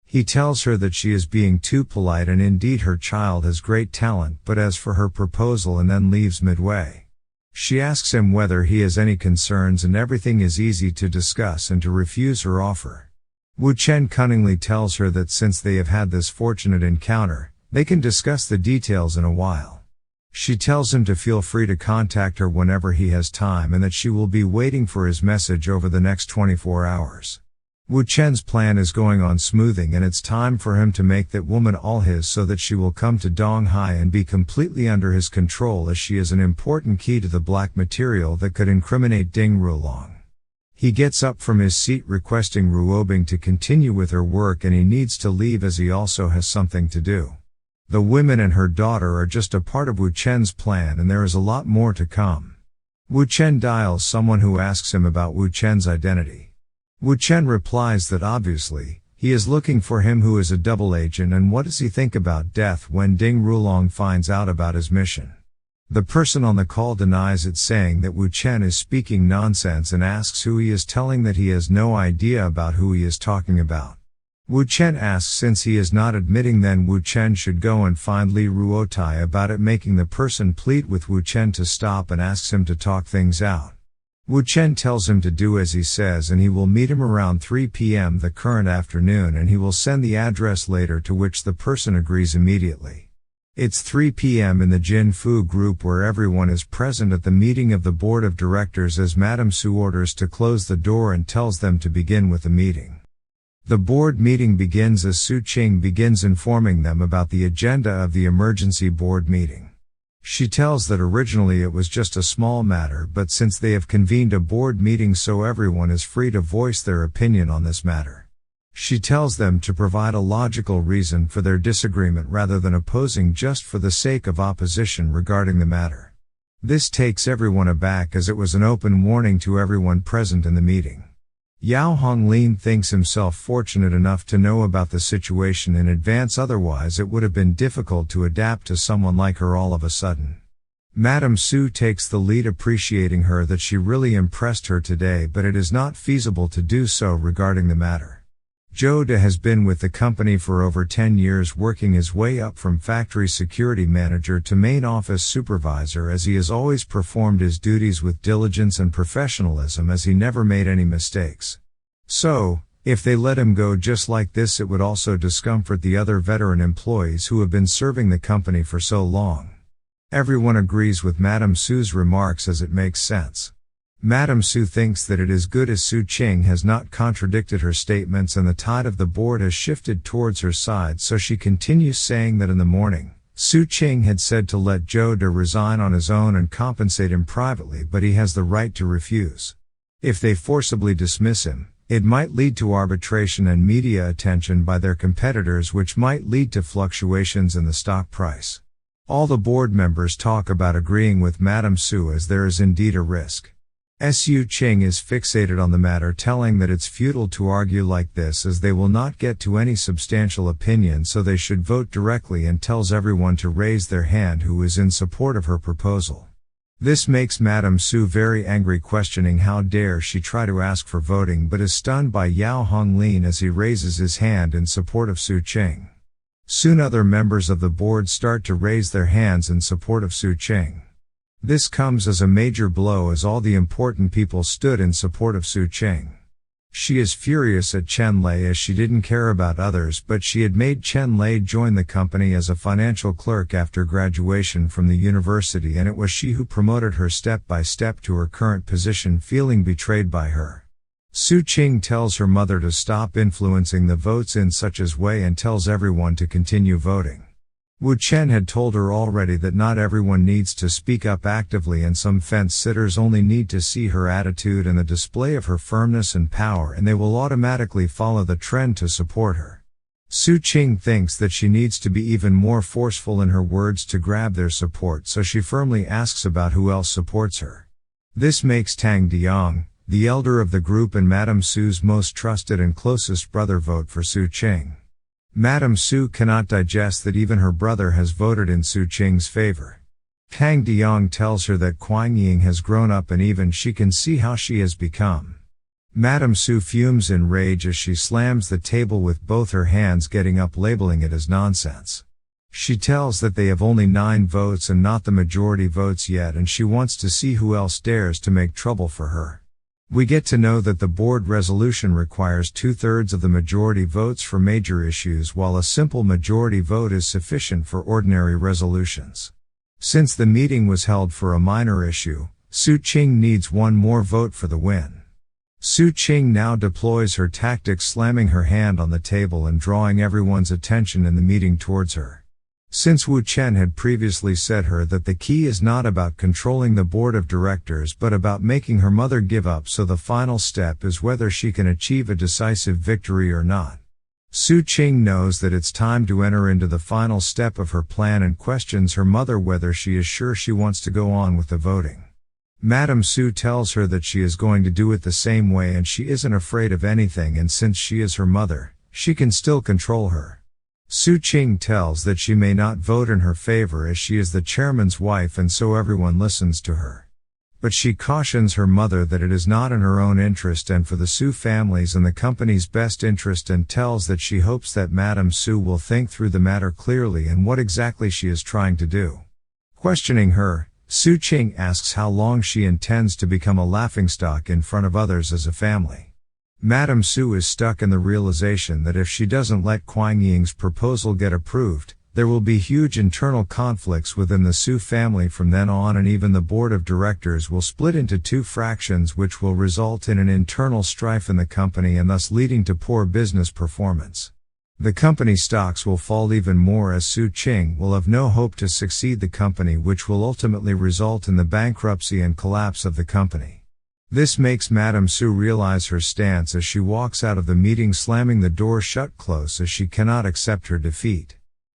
He tells her that she is being too polite and indeed her child has great talent, but as for her proposal, and then leaves midway. She asks him whether he has any concerns, and everything is easy to discuss and to refuse her offer. Wu Chen cunningly tells her that since they have had this fortunate encounter, they can discuss the details in a while. She tells him to feel free to contact her whenever he has time and that she will be waiting for his message over the next 24 hours. Wu Chen's plan is going on smoothing, and it's time for him to make that woman all his so that she will come to Donghai and be completely under his control, as she is an important key to the black material that could incriminate Ding Rulong. He gets up from his seat requesting Ruobing to continue with her work, and he needs to leave as he also has something to do. The women and her daughter are just a part of Wu Chen's plan, and there is a lot more to come. Wu Chen dials someone who asks him about Wu Chen's identity. Wu Chen replies that obviously, he is looking for him who is a double agent, and what does he think about death when Ding Rulong finds out about his mission. The person on the call denies it, saying that Wu Chen is speaking nonsense, and asks who he is, telling that he has no idea about who he is talking about. Wu Chen asks since he is not admitting, then Wu Chen should go and find Li Ruotai about it, making the person plead with Wu Chen to stop and asks him to talk things out. Wu Chen tells him to do as he says, and he will meet him around 3 p.m. the current afternoon, and he will send the address later, to which the person agrees immediately. It's 3 p.m. in the Jin Fu group, where everyone is present at the meeting of the board of directors, as Madame Su orders to close the door and tells them to begin with the meeting. The board meeting begins as Su Qing begins informing them about the agenda of the emergency board meeting. She tells that originally it was just a small matter, but since they have convened a board meeting, so everyone is free to voice their opinion on this matter. She tells them to provide a logical reason for their disagreement rather than opposing just for the sake of opposition regarding the matter. This takes everyone aback, as it was an open warning to everyone present in the meeting. Yao Honglin thinks himself fortunate enough to know about the situation in advance, otherwise it would have been difficult to adapt to someone like her all of a sudden. Madame Su takes the lead, appreciating her that she really impressed her today, but it is not feasible to do so regarding the matter. Zhou De has been with the company for over 10 years, working his way up from factory security manager to main office supervisor, as he has always performed his duties with diligence and professionalism, as he never made any mistakes. So, if they let him go just like this, it would also discomfort the other veteran employees who have been serving the company for so long. Everyone agrees with Madame Su's remarks, as it makes sense. Madame Su thinks that it is good as Su Qing has not contradicted her statements and the tide of the board has shifted towards her side, so she continues saying that in the morning, Su Qing had said to let Zhou De resign on his own and compensate him privately, but he has the right to refuse. If they forcibly dismiss him, it might lead to arbitration and media attention by their competitors, which might lead to fluctuations in the stock price. All the board members talk about agreeing with Madame Su, as there is indeed a risk. Su Qing is fixated on the matter, telling that it's futile to argue like this as they will not get to any substantial opinion, so they should vote directly, and tells everyone to raise their hand who is in support of her proposal. This makes Madame Su very angry, questioning how dare she try to ask for voting, but is stunned by Yao Honglin as he raises his hand in support of Su Qing. Soon other members of the board start to raise their hands in support of Su Qing. This comes as a major blow, as all the important people stood in support of Su Qing. She is furious at Chen Lei as she didn't care about others, but she had made Chen Lei join the company as a financial clerk after graduation from the university, and it was she who promoted her step by step to her current position, feeling betrayed by her. Su Qing tells her mother to stop influencing the votes in such a way and tells everyone to continue voting. Wu Chen had told her already that not everyone needs to speak up actively, and some fence-sitters only need to see her attitude and the display of her firmness and power, and they will automatically follow the trend to support her. Su Qing thinks that she needs to be even more forceful in her words to grab their support, so she firmly asks about who else supports her. This makes Tang Diang, the elder of the group and Madame Su's most trusted and closest brother, vote for Su Qing. Madame Su cannot digest that even her brother has voted in Su Qing's favor. Tang Diang tells her that Kuang Ying has grown up and even she can see how she has become. Madame Su fumes in rage as she slams the table with both her hands, getting up, labeling it as nonsense. She tells that they have only 9 votes and not the majority votes yet, and she wants to see who else dares to make trouble for her. We get to know that the board resolution requires 2/3 of the majority votes for major issues, while a simple majority vote is sufficient for ordinary resolutions. Since the meeting was held for a minor issue, Su Qing needs one more vote for the win. Su Qing now deploys her tactics, slamming her hand on the table and drawing everyone's attention in the meeting towards her. Since Wu Chen had previously said her that the key is not about controlling the board of directors but about making her mother give up, so the final step is whether she can achieve a decisive victory or not. Su Qing knows that it's time to enter into the final step of her plan and questions her mother whether she is sure she wants to go on with the voting. Madame Su tells her that she is going to do it the same way and she isn't afraid of anything, and since she is her mother, she can still control her. Su Qing tells that she may not vote in her favor as she is the chairman's wife and so everyone listens to her. But she cautions her mother that it is not in her own interest and for the Su family's and the company's best interest, and tells that she hopes that Madame Su will think through the matter clearly and what exactly she is trying to do. Questioning her, Su Qing asks how long she intends to become a laughingstock in front of others as a family. Madame Su is stuck in the realization that if she doesn't let Kuang Ying's proposal get approved, there will be huge internal conflicts within the Su family from then on, and even the board of directors will split into 2 fractions, which will result in an internal strife in the company and thus leading to poor business performance. The company stocks will fall even more as Su Qing will have no hope to succeed the company, which will ultimately result in the bankruptcy and collapse of the company. This makes Madame Su realize her stance as she walks out of the meeting, slamming the door shut close as she cannot accept her defeat.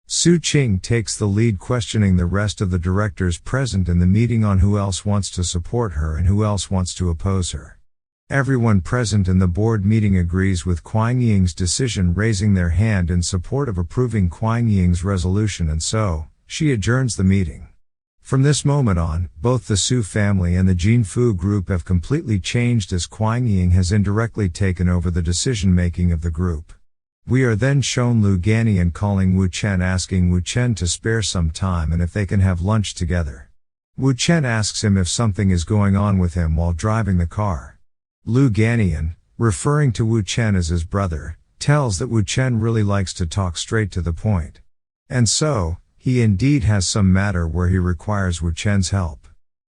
Su Qing takes the lead, questioning the rest of the directors present in the meeting on who else wants to support her and who else wants to oppose her. Everyone present in the board meeting agrees with Kuang Ying's decision, raising their hand in support of approving Kuang Ying's resolution, and so, she adjourns the meeting. From this moment on, both the Su family and the Jinfu group have completely changed as Kuang Ying has indirectly taken over the decision-making of the group. We are then shown Lu Gannian calling Wu Chen, asking Wu Chen to spare some time and if they can have lunch together. Wu Chen asks him if something is going on with him while driving the car. Lu Gannian, referring to Wu Chen as his brother, tells that Wu Chen really likes to talk straight to the point. And so, he indeed has some matter where he requires Wu Chen's help.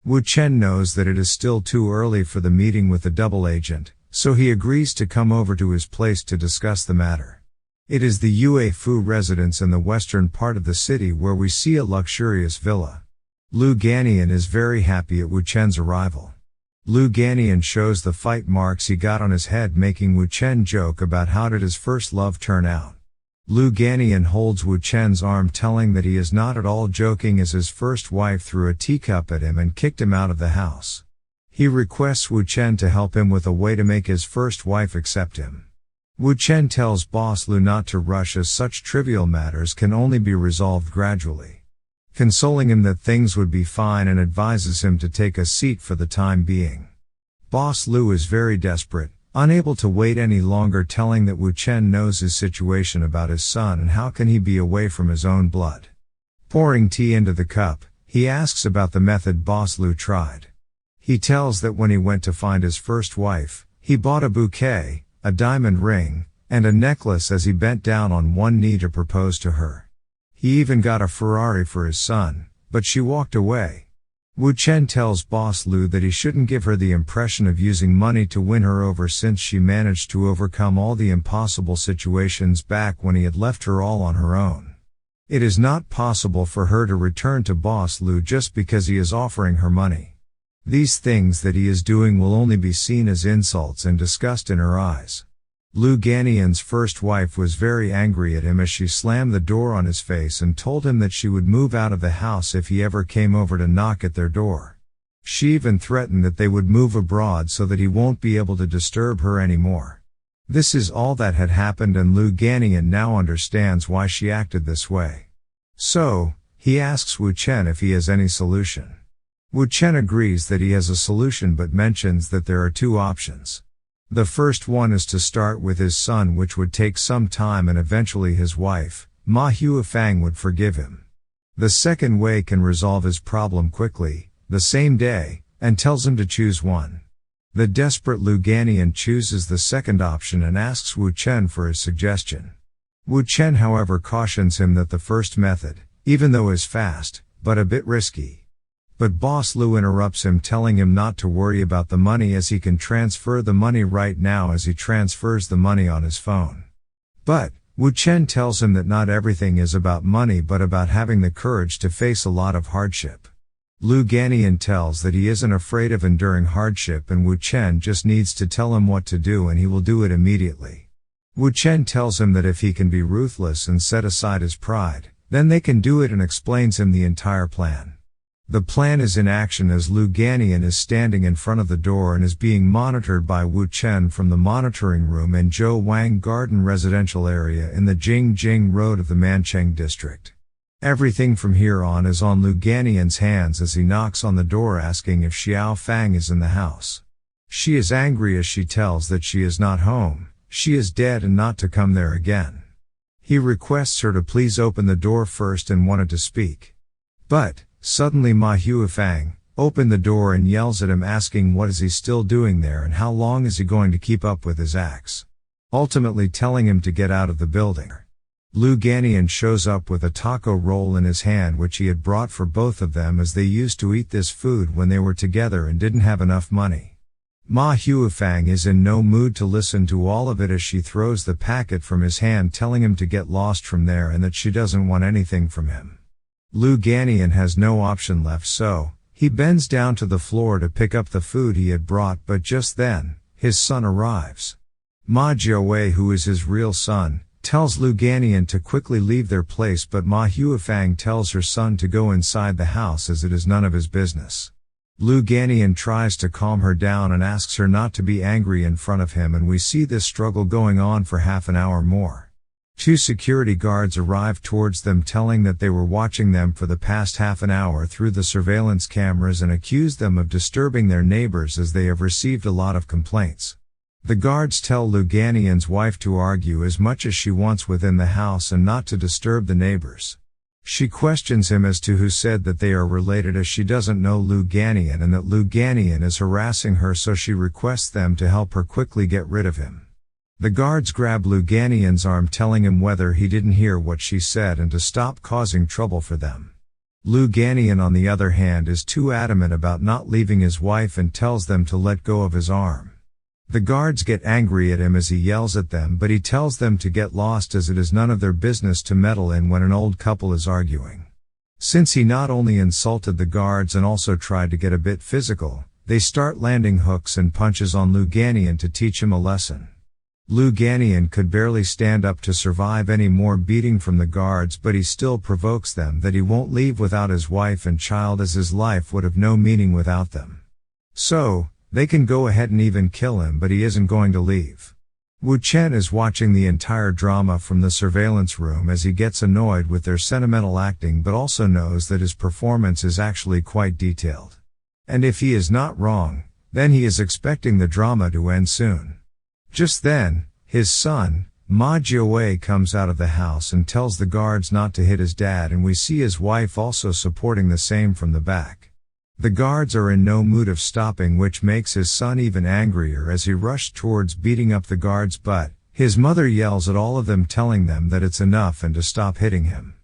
Wu Chen knows that it is still too early for the meeting with the double agent, so he agrees to come over to his place to discuss the matter. It is the Yue Fu residence in the western part of the city where we see a luxurious villa. Lu Gannian is very happy at Wu Chen's arrival. Lu Gannian shows the fight marks he got on his head, making Wu Chen joke about how did his first love turn out. Lu Gannian holds Wu Chen's arm, telling that he is not at all joking as his first wife threw a teacup at him and kicked him out of the house. He requests Wu Chen to help him with a way to make his first wife accept him. Wu Chen tells Boss Lu not to rush as such trivial matters can only be resolved gradually, consoling him that things would be fine and advises him to take a seat for the time being. Boss Lu is very desperate, unable to wait any longer, telling that Wu Chen knows his situation about his son and how can he be away from his own blood. Pouring tea into the cup, he asks about the method Boss Lu tried. He tells that when he went to find his first wife, he bought a bouquet, a diamond ring, and a necklace as he bent down on one knee to propose to her. He even got a Ferrari for his son, but she walked away. Wu Chen tells Boss Lu that he shouldn't give her the impression of using money to win her over, since she managed to overcome all the impossible situations back when he had left her all on her own. It is not possible for her to return to Boss Lu just because he is offering her money. These things that he is doing will only be seen as insults and disgust in her eyes. Lu Gannian's first wife was very angry at him as she slammed the door on his face and told him that she would move out of the house if he ever came over to knock at their door. She even threatened that they would move abroad so that he won't be able to disturb her anymore. This is all that had happened, and Lu Gannian now understands why she acted this way. So, he asks Wu Chen if he has any solution. Wu Chen agrees that he has a solution but mentions that there are two options. The first one is to start with his son, which would take some time, and eventually his wife, Ma Huafang, would forgive him. The second way can resolve his problem quickly, the same day, and tells him to choose one. The desperate Lu Gannian chooses the second option and asks Wu Chen for his suggestion. Wu Chen, however, cautions him that the first method, even though is fast, but a bit risky. But Boss Lu interrupts him, telling him not to worry about the money as he can transfer the money right now as he transfers the money on his phone. But, Wu Chen tells him that not everything is about money but about having the courage to face a lot of hardship. Lu Gannian tells that he isn't afraid of enduring hardship, and Wu Chen just needs to tell him what to do and he will do it immediately. Wu Chen tells him that if he can be ruthless and set aside his pride, then they can do it, and explains him the entire plan. The plan is in action as Lu Gannian is standing in front of the door and is being monitored by Wu Chen from the monitoring room in Zhou Wang Garden residential area in the Jingjing Road of the Mancheng district. Everything from here on is on Lu Gannian's hands as he knocks on the door asking if Xiao Fang is in the house. She is angry as she tells that she is not home, she is dead and not to come there again. He requests her to please open the door first and wanted to speak. But, suddenly Ma Huafang opened the door and yells at him, asking what is he still doing there and how long is he going to keep up with his acts, ultimately telling him to get out of the building. Lu Gannian shows up with a taco roll in his hand which he had brought for both of them as they used to eat this food when they were together and didn't have enough money. Ma Huafang is in no mood to listen to all of it as she throws the packet from his hand, telling him to get lost from there and that she doesn't want anything from him. Lu Gannian has no option left, so he bends down to the floor to pick up the food he had brought, but just then, his son arrives. Ma Jiawei, who is his real son, tells Lu Gannian to quickly leave their place, but Ma Huafang tells her son to go inside the house as it is none of his business. Lu Gannian tries to calm her down and asks her not to be angry in front of him, and we see this struggle going on for half an hour more. Two security guards arrive towards them, telling that they were watching them for the past half an hour through the surveillance cameras and accuse them of disturbing their neighbors as they have received a lot of complaints. The guards tell Lu Gannian's wife to argue as much as she wants within the house and not to disturb the neighbors. She questions him as to who said that they are related, as she doesn't know Lu Gannian and that Lu Gannian is harassing her, so she requests them to help her quickly get rid of him. The guards grab Lu Gannian's arm, telling him whether he didn't hear what she said and to stop causing trouble for them. Lu Gannian, on the other hand, is too adamant about not leaving his wife and tells them to let go of his arm. The guards get angry at him as he yells at them, but he tells them to get lost as it is none of their business to meddle in when an old couple is arguing. Since he not only insulted the guards and also tried to get a bit physical, they start landing hooks and punches on Luganian to teach him a lesson. Luganian could barely stand up to survive any more beating from the guards, but he still provokes them that he won't leave without his wife and child as his life would have no meaning without them. So, they can go ahead and even kill him, but he isn't going to leave. Chen is watching the entire drama from the surveillance room as he gets annoyed with their sentimental acting, but also knows that his performance is actually quite detailed. And if he is not wrong, then he is expecting the drama to end soon. Just then, his son, Ma Jiawei, comes out of the house and tells the guards not to hit his dad, and we see his wife also supporting the same from the back. The guards are in no mood of stopping, which makes his son even angrier as he rushed towards beating up the guards, but his mother yells at all of them, telling them that it's enough and to stop hitting him.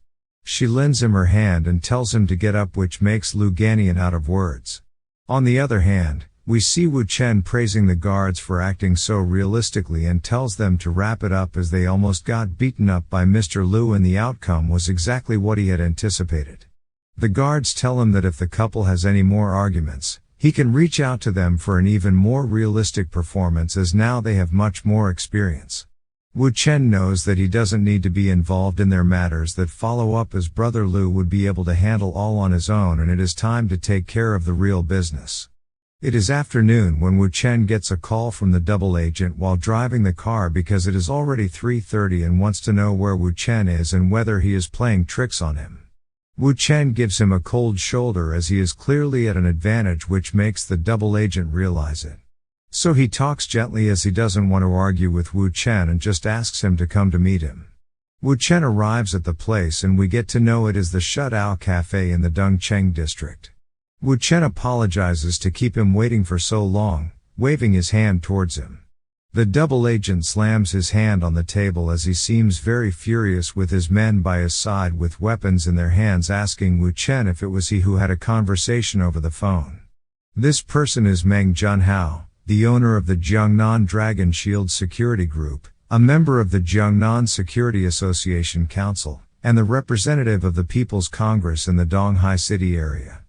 She lends him her hand and tells him to get up, which makes Luganian out of words. On the other hand, we see Chen praising the guards for acting so realistically and tells them to wrap it up as they almost got beaten up by Mr. Liu, and the outcome was exactly what he had anticipated. The guards tell him that if the couple has any more arguments, he can reach out to them for an even more realistic performance, as now they have much more experience. Chen knows that he doesn't need to be involved in their matters that follow up, as brother Liu would be able to handle all on his own, and it is time to take care of the real business. It is afternoon when Chen gets a call from the double agent while driving the car because it is already 3:30 and wants to know where Chen is and whether he is playing tricks on him. Chen gives him a cold shoulder as he is clearly at an advantage, which makes the double agent realize it. So he talks gently as he doesn't want to argue with Chen and just asks him to come to meet him. Chen arrives at the place and we get to know it is the Shut-Ao Cafe in the Dongcheng district. Chen apologizes to keep him waiting for so long, waving his hand towards him. The double agent slams his hand on the table as he seems very furious with his men by his side with weapons in their hands, asking Chen if it was he who had a conversation over the phone. This person is Meng Junhao, the owner of the Jiangnan Dragon Shield Security Group, a member of the Jiangnan Security Association Council, and the representative of the People's Congress in the Donghai City area.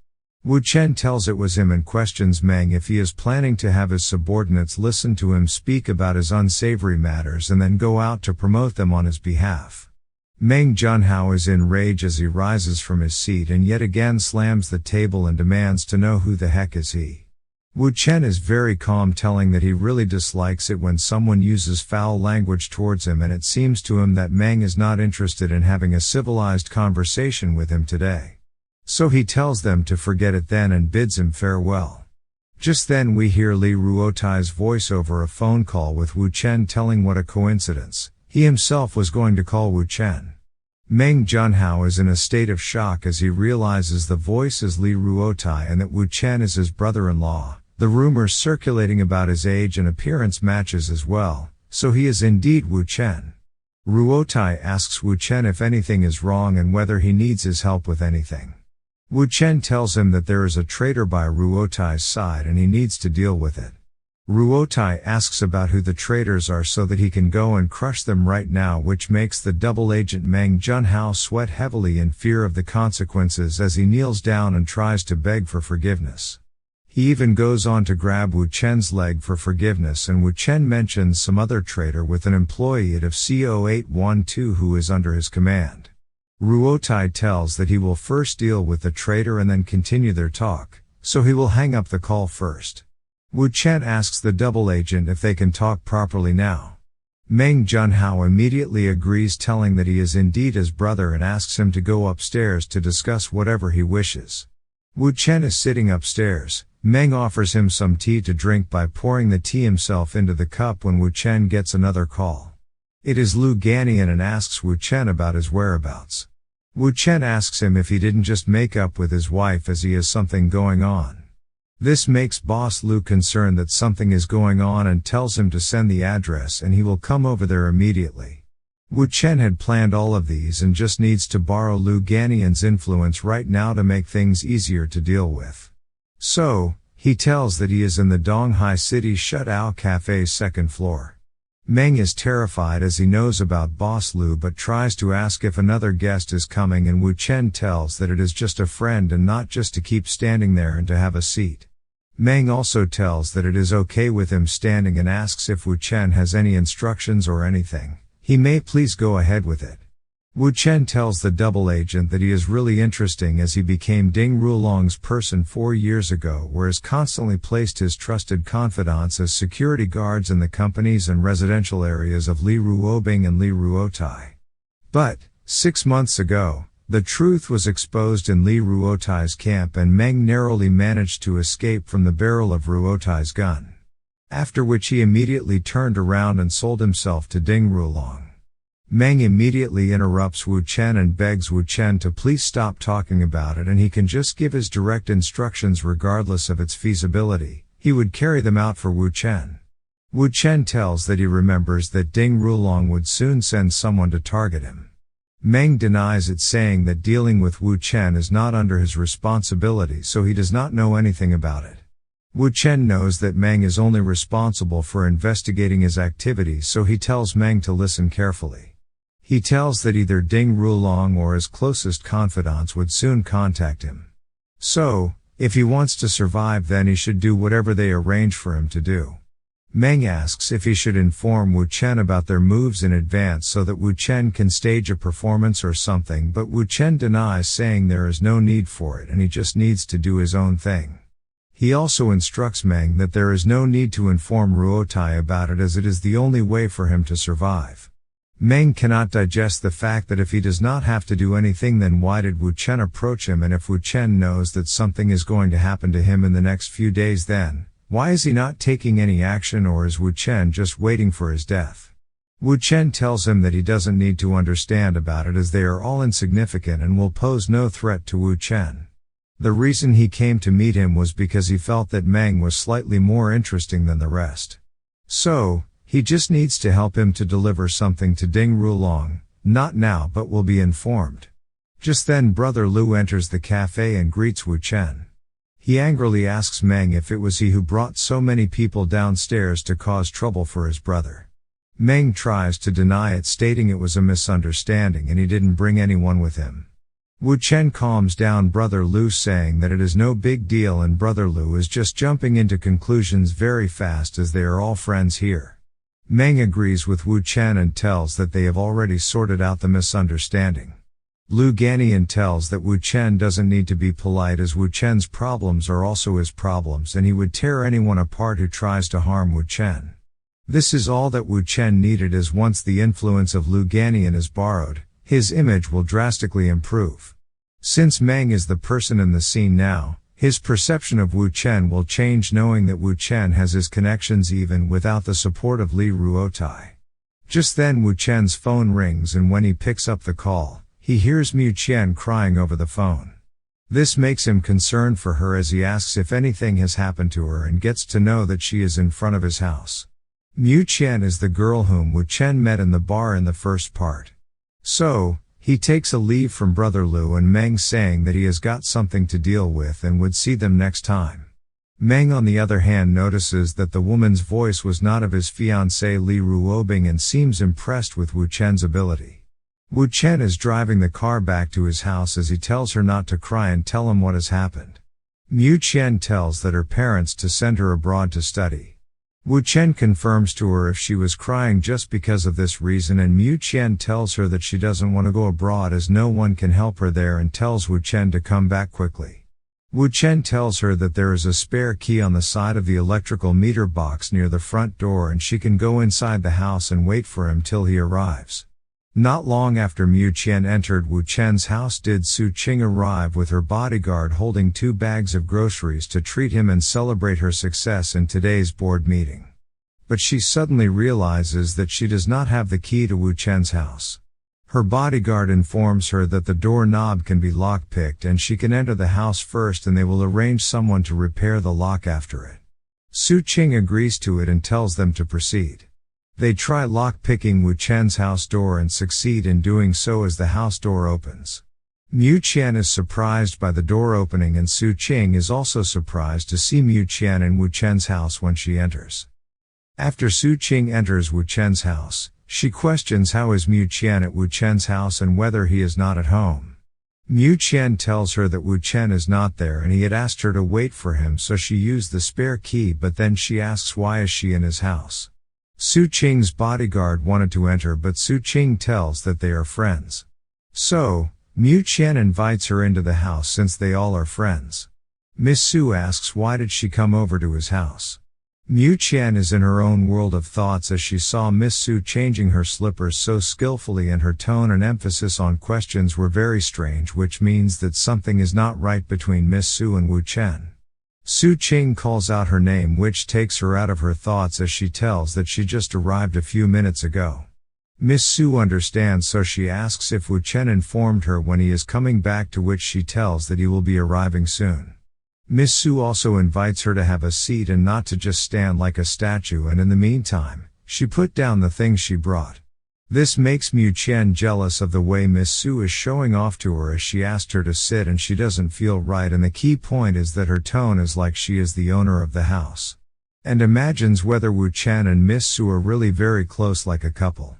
Chen tells it was him and questions Meng if he is planning to have his subordinates listen to him speak about his unsavory matters and then go out to promote them on his behalf. Meng Junhao is in rage as he rises from his seat and yet again slams the table and demands to know who the heck is he. Chen is very calm, telling that he really dislikes it when someone uses foul language towards him, and it seems to him that Meng is not interested in having a civilized conversation with him today. So he tells them to forget it then and bids him farewell. Just then we hear Li Ruotai's voice over a phone call with Chen, telling what a coincidence, he himself was going to call Chen. Meng Junhao is in a state of shock as he realizes the voice is Li Ruotai and that Chen is his brother-in-law. The rumors circulating about his age and appearance matches as well, so he is indeed Chen. Ruotai asks Chen if anything is wrong and whether he needs his help with anything. Chen tells him that there is a traitor by Ruotai's side and he needs to deal with it. Ruotai asks about who the traitors are so that he can go and crush them right now, which makes the double agent Meng Junhao sweat heavily in fear of the consequences as he kneels down and tries to beg for forgiveness. He even goes on to grab Chen's leg for forgiveness, and Chen mentions some other traitor with an employee of CO812 who is under his command. Ruotai tells that he will first deal with the traitor and then continue their talk, so he will hang up the call first. Chen asks the double agent if they can talk properly now. Meng Junhao immediately agrees, telling that he is indeed his brother and asks him to go upstairs to discuss whatever he wishes. Chen is sitting upstairs. Meng offers him some tea to drink by pouring the tea himself into the cup when Chen gets another call. It is Lu Ganian and asks Chen about his whereabouts. Chen asks him if he didn't just make up with his wife as he has something going on. This makes boss Lu concerned that something is going on and tells him to send the address and he will come over there immediately. Chen had planned all of these and just needs to borrow Lu Ganian's influence right now to make things easier to deal with. So, He tells that he is in the Donghai City Shut-Ao Cafe's second floor. Meng is terrified as he knows about Boss Lu but tries to ask if another guest is coming, and Wu Chen tells that it is just a friend and not just to keep standing there and to have a seat. Meng also tells that it is okay with him standing and asks if Wu Chen has any instructions or anything. He may please go ahead with it. Wu Chen tells the double agent that he is really interesting as he became Ding Rulong's person 4 years ago, where has constantly placed his trusted confidants as security guards in the companies and residential areas of Li Ruobing and Li Ruotai. But, 6 months ago, the truth was exposed in Li Ruotai's camp and Meng narrowly managed to escape from the barrel of Ruotai's gun. After which he immediately turned around and sold himself to Ding Rulong. Meng immediately interrupts Wu Chen and begs Wu Chen to please stop talking about it and he can just give his direct instructions regardless of its feasibility. He would carry them out for Wu Chen. Wu Chen tells that he remembers that Ding Rulong would soon send someone to target him. Meng denies it, saying that dealing with Wu Chen is not under his responsibility, so he does not know anything about it. Wu Chen knows that Meng is only responsible for investigating his activities, so he tells Meng to listen carefully. He tells that either Ding Rulong or his closest confidants would soon contact him. So, if he wants to survive, then he should do whatever they arrange for him to do. Meng asks if he should inform Wu Chen about their moves in advance so that Wu Chen can stage a performance or something, but Wu Chen denies, saying there is no need for it and he just needs to do his own thing. He also instructs Meng that there is no need to inform Ruotai about it as it is the only way for him to survive. Meng cannot digest the fact that if he does not have to do anything, then why did Wu Chen approach him, and if Wu Chen knows that something is going to happen to him in the next few days, then why is he not taking any action, or is Wu Chen just waiting for his death? Wu Chen tells him that he doesn't need to understand about it as they are all insignificant and will pose no threat to Wu Chen. The reason he came to meet him was because he felt that Meng was slightly more interesting than the rest. So, he just needs to help him to deliver something to Ding Rulong, not now but will be informed. Just then Brother Lu enters the cafe and greets Wu Chen. He angrily asks Meng if it was he who brought so many people downstairs to cause trouble for his brother. Meng tries to deny it, stating it was a misunderstanding and he didn't bring anyone with him. Wu Chen calms down Brother Lu, saying that it is no big deal and Brother Lu is just jumping into conclusions very fast as they are all friends here. Meng agrees with Wu Chen and tells that they have already sorted out the misunderstanding. Lu Ganian tells that Wu Chen doesn't need to be polite as Wu Chen's problems are also his problems and he would tear anyone apart who tries to harm Wu Chen. This is all that Wu Chen needed, as once the influence of Lu Ganian is borrowed, his image will drastically improve. Since Meng is the person in the scene now, his perception of Wu Chen will change, knowing that Wu Chen has his connections even without the support of Li Ruotai. Just then Wu Chen's phone rings and when he picks up the call, he hears Mu Qian crying over the phone. This makes him concerned for her as he asks if anything has happened to her and gets to know that she is in front of his house. Mu Qian is the girl whom Wu Chen met in the bar in the first part. So, he takes a leave from Brother Lu and Meng, saying that he has got something to deal with and would see them next time. Meng on the other hand notices that the woman's voice was not of his fiancée Li Ruobing and seems impressed with Wu Chen's ability. Wu Chen is driving the car back to his house as he tells her not to cry and tell him what has happened. Mu Qian tells that her parents to send her abroad to study. Wu Chen confirms to her if she was crying just because of this reason, and Mu Qian tells her that she doesn't want to go abroad as no one can help her there and tells Wu Chen to come back quickly. Wu Chen tells her that there is a spare key on the side of the electrical meter box near the front door and she can go inside the house and wait for him till he arrives. Not long after Mu Qian entered Wu Chen's house did Su Qing arrive with her bodyguard holding 2 bags of groceries to treat him and celebrate her success in today's board meeting. But she suddenly realizes that she does not have the key to Wu Chen's house. Her bodyguard informs her that the door knob can be lockpicked and she can enter the house first and they will arrange someone to repair the lock after it. Su Qing agrees to it and tells them to proceed. They try lock-picking Wu Chen's house door and succeed in doing so as the house door opens. Mu Qian is surprised by the door opening, and Su Qing is also surprised to see Mu Qian in Wu Chen's house when she enters. After Su Qing enters Wu Chen's house, she questions how is Mu Qian at Wu Chen's house and whether he is not at home. Mu Qian tells her that Wu Chen is not there and he had asked her to wait for him, so she used the spare key, but then she asks why is she in his house. Su Qing's bodyguard wanted to enter, but Su Qing tells that they are friends. So, Mu Qian invites her into the house since they all are friends. Miss Su asks why did she come over to his house. Mu Qian is in her own world of thoughts as she saw Miss Su changing her slippers so skillfully, and her tone and emphasis on questions were very strange, which means that something is not right between Miss Su and Wu Chen. Su Qing calls out her name, which takes her out of her thoughts as she tells that she just arrived a few minutes ago. Miss Su understands, so she asks if Wu Chen informed her when he is coming back, to which she tells that he will be arriving soon. Miss Su also invites her to have a seat and not to just stand like a statue, and in the meantime, she put down the things she brought. This makes Mu Qian jealous of the way Miss Su is showing off to her as she asked her to sit and she doesn't feel right, and the key point is that her tone is like she is the owner of the house. And imagines whether Wu Chen and Miss Su are really very close like a couple.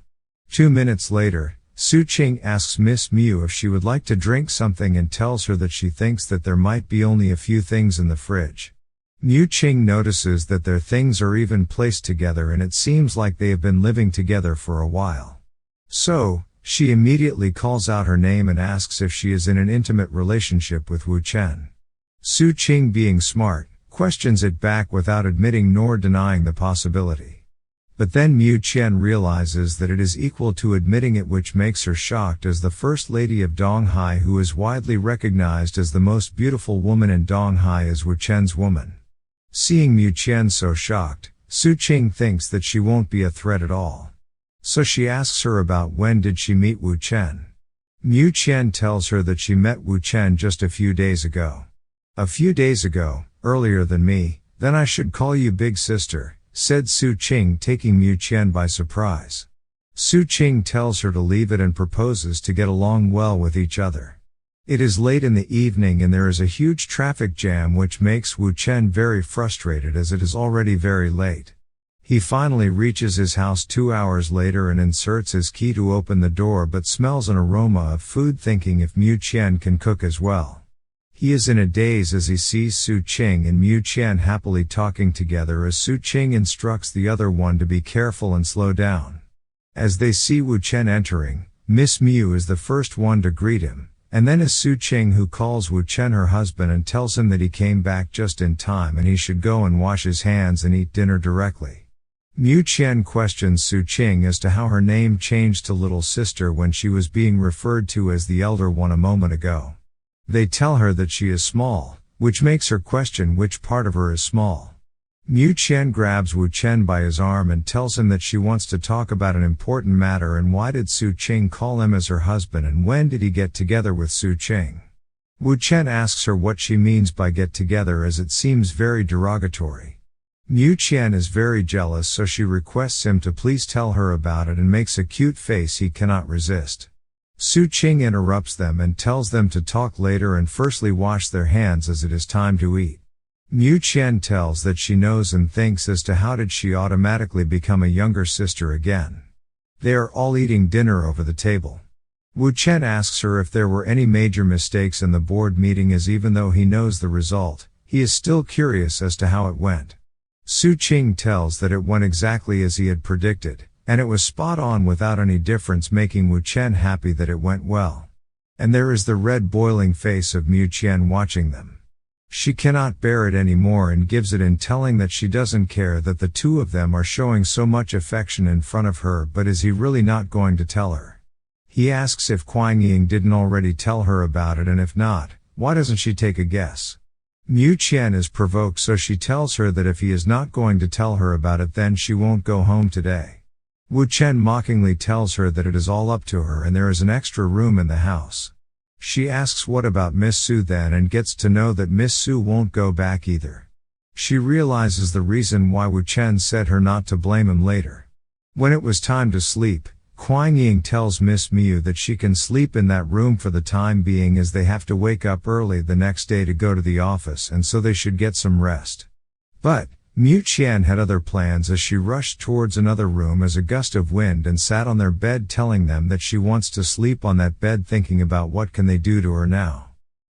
2 minutes later, Su Qing asks Miss Mu if she would like to drink something and tells her that she thinks that there might be only a few things in the fridge. Mu Qing notices that their things are even placed together and it seems like they have been living together for a while. So, she immediately calls out her name and asks if she is in an intimate relationship with Wu Chen. Su Qing, being smart, questions it back without admitting nor denying the possibility. But then Mu Qian realizes that it is equal to admitting it, which makes her shocked, as the First Lady of Donghai, who is widely recognized as the most beautiful woman in Donghai, is Wu Chen's woman. Seeing Mu Qian so shocked, Su Qing thinks that she won't be a threat at all. So she asks her about when did she meet Wu Chen. Mu Qian tells her that she met Wu Chen just a few days ago. A few days ago, earlier than me, then I should call you big sister, said Su Qing, taking Mu Qian by surprise. Su Qing tells her to leave it and proposes to get along well with each other. It is late in the evening and there is a huge traffic jam, which makes Wu Chen very frustrated as it is already very late. He finally reaches his house 2 hours later and inserts his key to open the door, but smells an aroma of food, thinking if Mu Qian can cook as well. He is in a daze as he sees Su Qing and Mu Qian happily talking together, as Su Qing instructs the other one to be careful and slow down. As they see Wu Chen entering, Miss Mu is the first one to greet him, and then is Su Qing, who calls Wu Chen her husband and tells him that he came back just in time and he should go and wash his hands and eat dinner directly. Mu Qian questions Su Qing as to how her name changed to little sister when she was being referred to as the elder one a moment ago. They tell her that she is small, which makes her question which part of her is small. Mu Qian grabs Wu Chen by his arm and tells him that she wants to talk about an important matter, and why did Su Qing call him as her husband and when did he get together with Su Qing. Wu Chen asks her what she means by get together, as it seems very derogatory. Mu Qian is very jealous, so she requests him to please tell her about it and makes a cute face he cannot resist. Su Qing interrupts them and tells them to talk later and firstly wash their hands as it is time to eat. Mu Qian tells that she knows and thinks as to how did she automatically become a younger sister again. They are all eating dinner over the table. Wu Chen asks her if there were any major mistakes in the board meeting, as even though he knows the result, he is still curious as to how it went. Su Qing tells that it went exactly as he had predicted, and it was spot on without any difference, making Wu Chen happy that it went well. And there is the red boiling face of Mu Qian watching them. She cannot bear it anymore and gives it in, telling that she doesn't care that the two of them are showing so much affection in front of her, but is he really not going to tell her? He asks if Kuang Ying didn't already tell her about it, and if not, why doesn't she take a guess? Mu Qian is provoked, so she tells her that if he is not going to tell her about it, then she won't go home today. Wu Chen mockingly tells her that it is all up to her and there is an extra room in the house. She asks what about Miss Su then, and gets to know that Miss Su won't go back either. She realizes the reason why Wu Chen said her not to blame him later. When it was time to sleep, Kuang Ying tells Miss Miu that she can sleep in that room for the time being as they have to wake up early the next day to go to the office and so they should get some rest. But, Miu Qian had other plans as she rushed towards another room as a gust of wind and sat on their bed telling them that she wants to sleep on that bed thinking about what can they do to her now.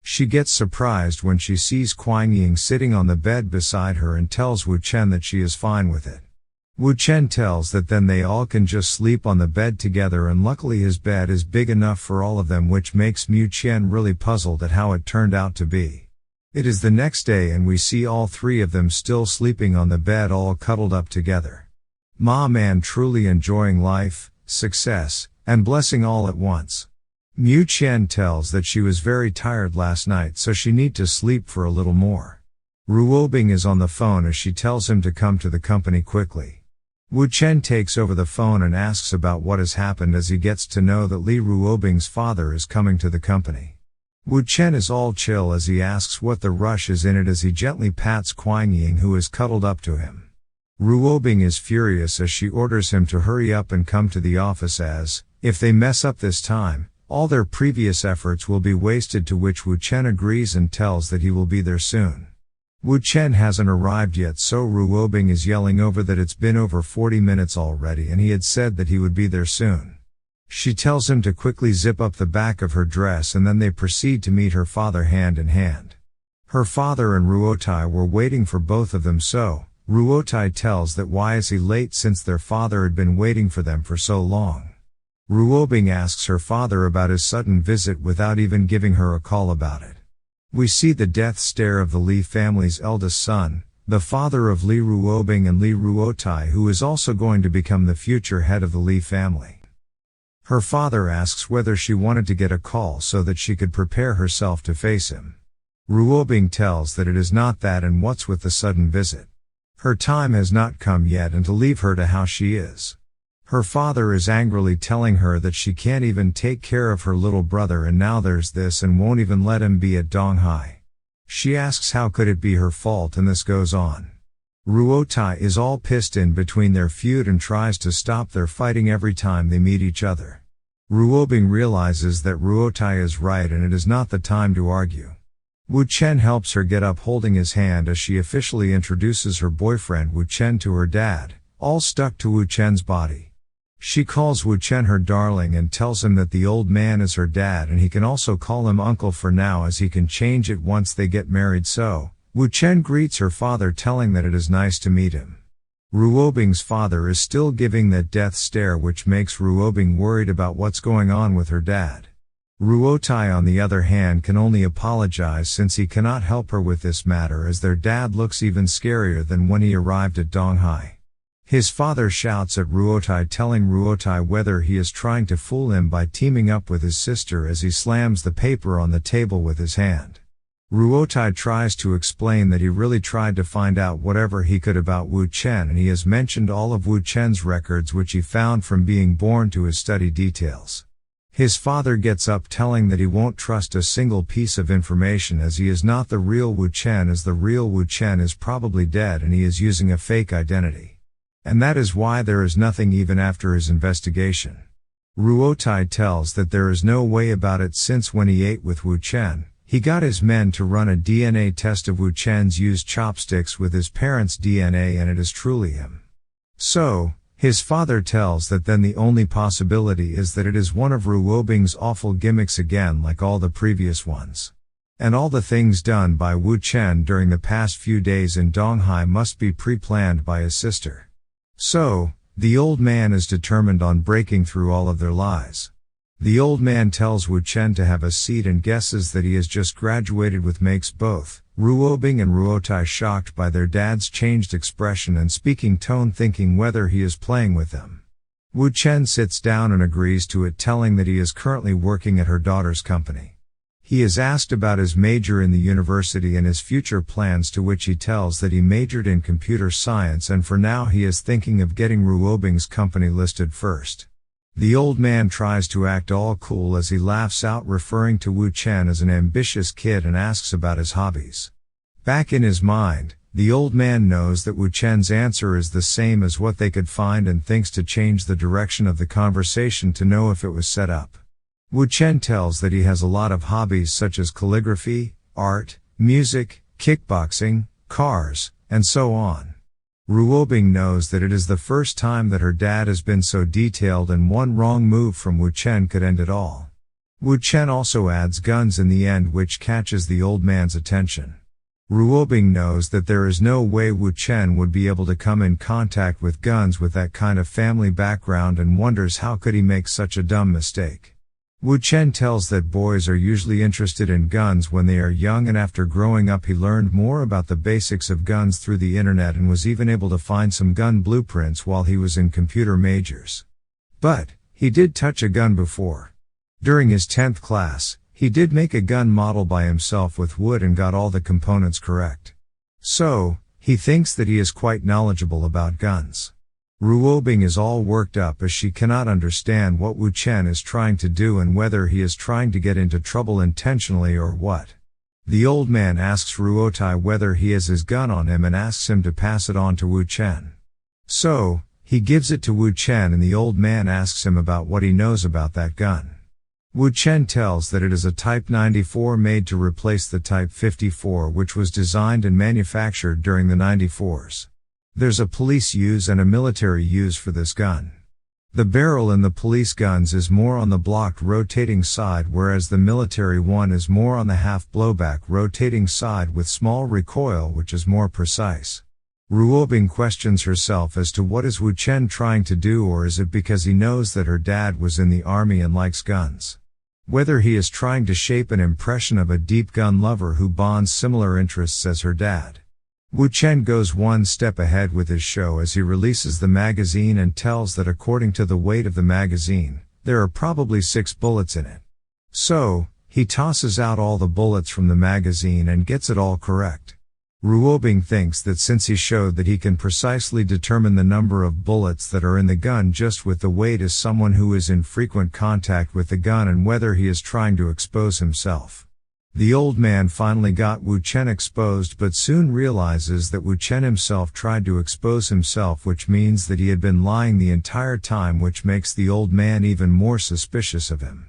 She gets surprised when she sees Kuang Ying sitting on the bed beside her and tells Wu Chen that she is fine with it. Wu Chen tells that then they all can just sleep on the bed together and luckily his bed is big enough for all of them, which makes Miu Qian really puzzled at how it turned out to be. It is the next day and we see all three of them still sleeping on the bed all cuddled up together. Ma Man truly enjoying life, success, and blessing all at once. Miu Qian tells that she was very tired last night so she need to sleep for a little more. Ruobing is on the phone as she tells him to come to the company quickly. Wu Chen takes over the phone and asks about what has happened as he gets to know that Li Ruobing's father is coming to the company. Wu Chen is all chill as he asks what the rush is in it as he gently pats Kuang Ying who is cuddled up to him. Ruobing is furious as she orders him to hurry up and come to the office as, if they mess up this time, all their previous efforts will be wasted, to which Wu Chen agrees and tells that he will be there soon. Wu Chen hasn't arrived yet so Ruobing is yelling over that it's been over 40 minutes already and he had said that he would be there soon. She tells him to quickly zip up the back of her dress and then they proceed to meet her father hand in hand. Her father and Ruotai were waiting for both of them so, Ruotai tells that why is he late since their father had been waiting for them for so long. Ruobing asks her father about his sudden visit without even giving her a call about it. We see the death stare of the Li family's eldest son, the father of Li Ruobing and Li Ruotai, who is also going to become the future head of the Li family. Her father asks whether she wanted to get a call so that she could prepare herself to face him. Ruobing tells that it is not that and what's with the sudden visit. Her time has not come yet and to leave her to how she is. Her father is angrily telling her that she can't even take care of her little brother and now there's this and won't even let him be at Donghai. She asks how could it be her fault and this goes on. Ruotai is all pissed in between their feud and tries to stop their fighting every time they meet each other. Ruobing realizes that Ruotai is right and it is not the time to argue. Wu Chen helps her get up holding his hand as she officially introduces her boyfriend Wu Chen to her dad, all stuck to Wu Chen's body. She calls Wu Chen her darling and tells him that the old man is her dad and he can also call him uncle for now as he can change it once they get married so, Wu Chen greets her father telling that it is nice to meet him. Ruobing's father is still giving that death stare which makes Ruobing worried about what's going on with her dad. Ruotai on the other hand can only apologize since he cannot help her with this matter as their dad looks even scarier than when he arrived at Donghai. His father shouts at Ruotai telling Ruotai whether he is trying to fool him by teaming up with his sister as he slams the paper on the table with his hand. Ruotai tries to explain that he really tried to find out whatever he could about Wu Chen and he has mentioned all of Wu Chen's records which he found from being born to his study details. His father gets up telling that he won't trust a single piece of information as he is not the real Wu Chen as the real Wu Chen is probably dead and he is using a fake identity. And that is why there is nothing even after his investigation. Ruotai tells that there is no way about it since when he ate with Wu Chen, he got his men to run a DNA test of Wu Chen's used chopsticks with his parents' DNA and it is truly him. So, his father tells that then the only possibility is that it is one of Ruobing's awful gimmicks again like all the previous ones. And all the things done by Wu Chen during the past few days in Donghai must be pre-planned by his sister. So, the old man is determined on breaking through all of their lies. The old man tells Wu Chen to have a seat and guesses that he has just graduated with makes both Ruobing and Ruotai shocked by their dad's changed expression and speaking tone thinking whether he is playing with them. Wu Chen sits down and agrees to it telling that he is currently working at her daughter's company. He is asked about his major in the university and his future plans to which he tells that he majored in computer science and for now he is thinking of getting Ruobing's company listed first. The old man tries to act all cool as he laughs out referring to Wu Chen as an ambitious kid and asks about his hobbies. Back in his mind, The old man knows that Wu Chen's answer is the same as what they could find and thinks to change the direction of the conversation to know if it was set up. Wu Chen tells that he has a lot of hobbies such as calligraphy, art, music, kickboxing, cars, and so on. Ruobing knows that it is the first time that her dad has been so detailed and one wrong move from Wu Chen could end it all. Wu Chen also adds guns in the end, which catches the old man's attention. Ruobing knows that there is no way Wu Chen would be able to come in contact with guns with that kind of family background and wonders how could he make such a dumb mistake. Wu Chen tells that boys are usually interested in guns when they are young, and after growing up he learned more about the basics of guns through the internet and was even able to find some gun blueprints while he was in computer majors. But he did touch a gun before. During his 10th class, he did make a gun model by himself with wood and got all the components correct. So, he thinks that he is quite knowledgeable about guns. Ruobing is all worked up as she cannot understand what Wu Chen is trying to do and whether he is trying to get into trouble intentionally or what. The old man asks Ruotai whether he has his gun on him and asks him to pass it on to Wu Chen. So, he gives it to Wu Chen and the old man asks him about what he knows about that gun. Wu Chen tells that it is a Type 94 made to replace the Type 54, which was designed and manufactured during the 94s. There's a police use and a military use for this gun. The barrel in the police guns is more on the blocked rotating side, whereas the military one is more on the half blowback rotating side with small recoil, which is more precise. Ruobing questions herself as to what is Wu Chen trying to do, or is it because he knows that her dad was in the army and likes guns? Whether he is trying to shape an impression of a deep gun lover who bonds similar interests as her dad. Wu Chen goes one step ahead with his show as he releases the magazine and tells that according to the weight of the magazine, there are probably 6 bullets in it. So, he tosses out all the bullets from the magazine and gets it all correct. Ruobing thinks that since he showed that he can precisely determine the number of bullets that are in the gun just with the weight as someone who is in frequent contact with the gun and whether he is trying to expose himself. The old man finally got Wu Chen exposed but soon realizes that Wu Chen himself tried to expose himself, which means that he had been lying the entire time, which makes the old man even more suspicious of him.